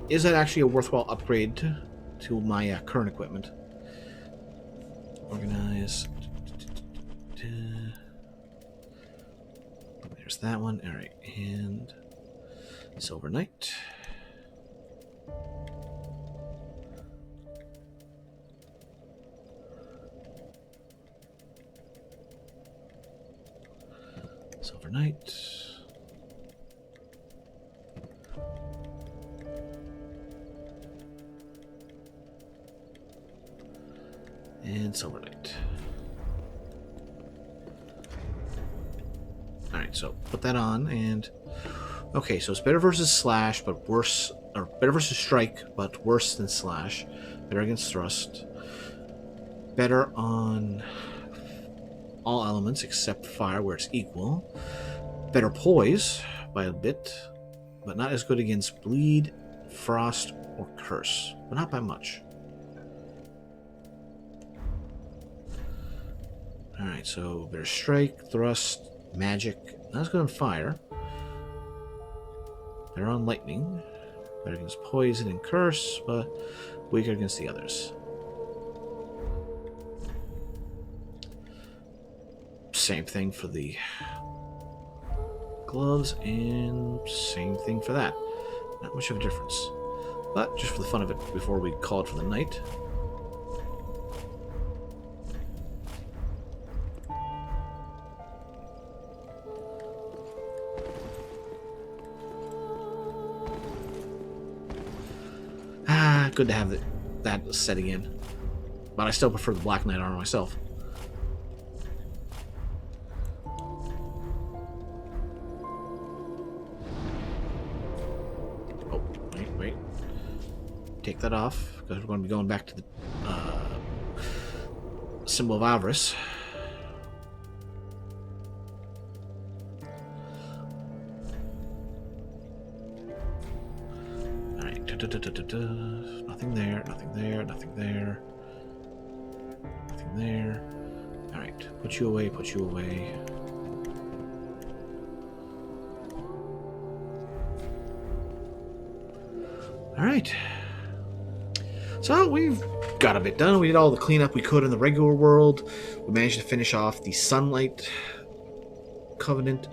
Speaker 1: Is that actually a worthwhile upgrade to my current equipment? Organize. There's that one. Alright, and Silver Knight. Silver Knight. And Silver Knight. Alright, so put that on and... Okay, so it's better versus Slash, but worse... Or better versus Strike, but worse than Slash. Better against Thrust. Better on all elements except Fire, where it's equal. Better Poise by a bit, but not as good against Bleed, Frost, or Curse. But not by much. Alright, so better Strike, Thrust, Magic. Not as good on Fire. Better on Lightning. Better against Poison and Curse, but weaker against the others. Same thing for the gloves, and same thing for that. Not much of a difference. But just for the fun of it, before we call it for the night. Good to have that set again. But I still prefer the Black Knight armor myself. Oh, wait. Take that off, because we're going to be going back to the symbol of avarice. Alright. Nothing there, nothing there, nothing there. Nothing there. Alright, put you away, put you away. Alright. So we've got a bit done. We did all the cleanup we could in the regular world. We managed to finish off the Sunlight Covenant.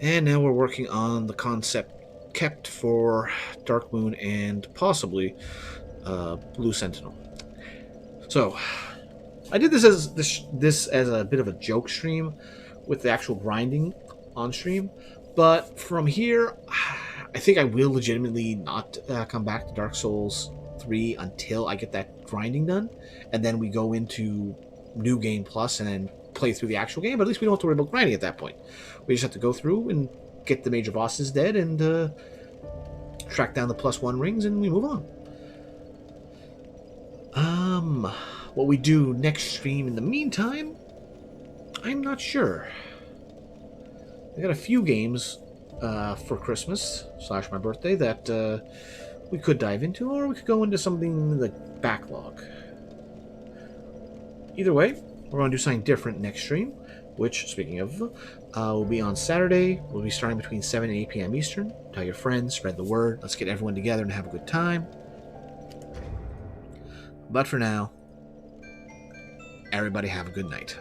Speaker 1: And now we're working on the concept kept for Dark Moon and possibly Blue Sentinel. So I did this as a bit of a joke stream with the actual grinding on stream. But from here, I think I will legitimately not come back to Dark Souls 3 until I get that grinding done, and then we go into New Game Plus and then play through the actual game. But at least we don't have to worry about grinding at that point. We just have to go through and get the major bosses dead and track down the +1 rings, and we move on. What we do next stream in the meantime, I'm not sure. I got a few games for Christmas / my birthday that we could dive into, or we could go into something like backlog. Either way, we're going to do something different next stream, which, speaking of, will be on Saturday. We'll be starting between 7 and 8 p.m. Eastern. Tell your friends, spread the word. Let's get everyone together and have a good time. But for now, everybody have a good night.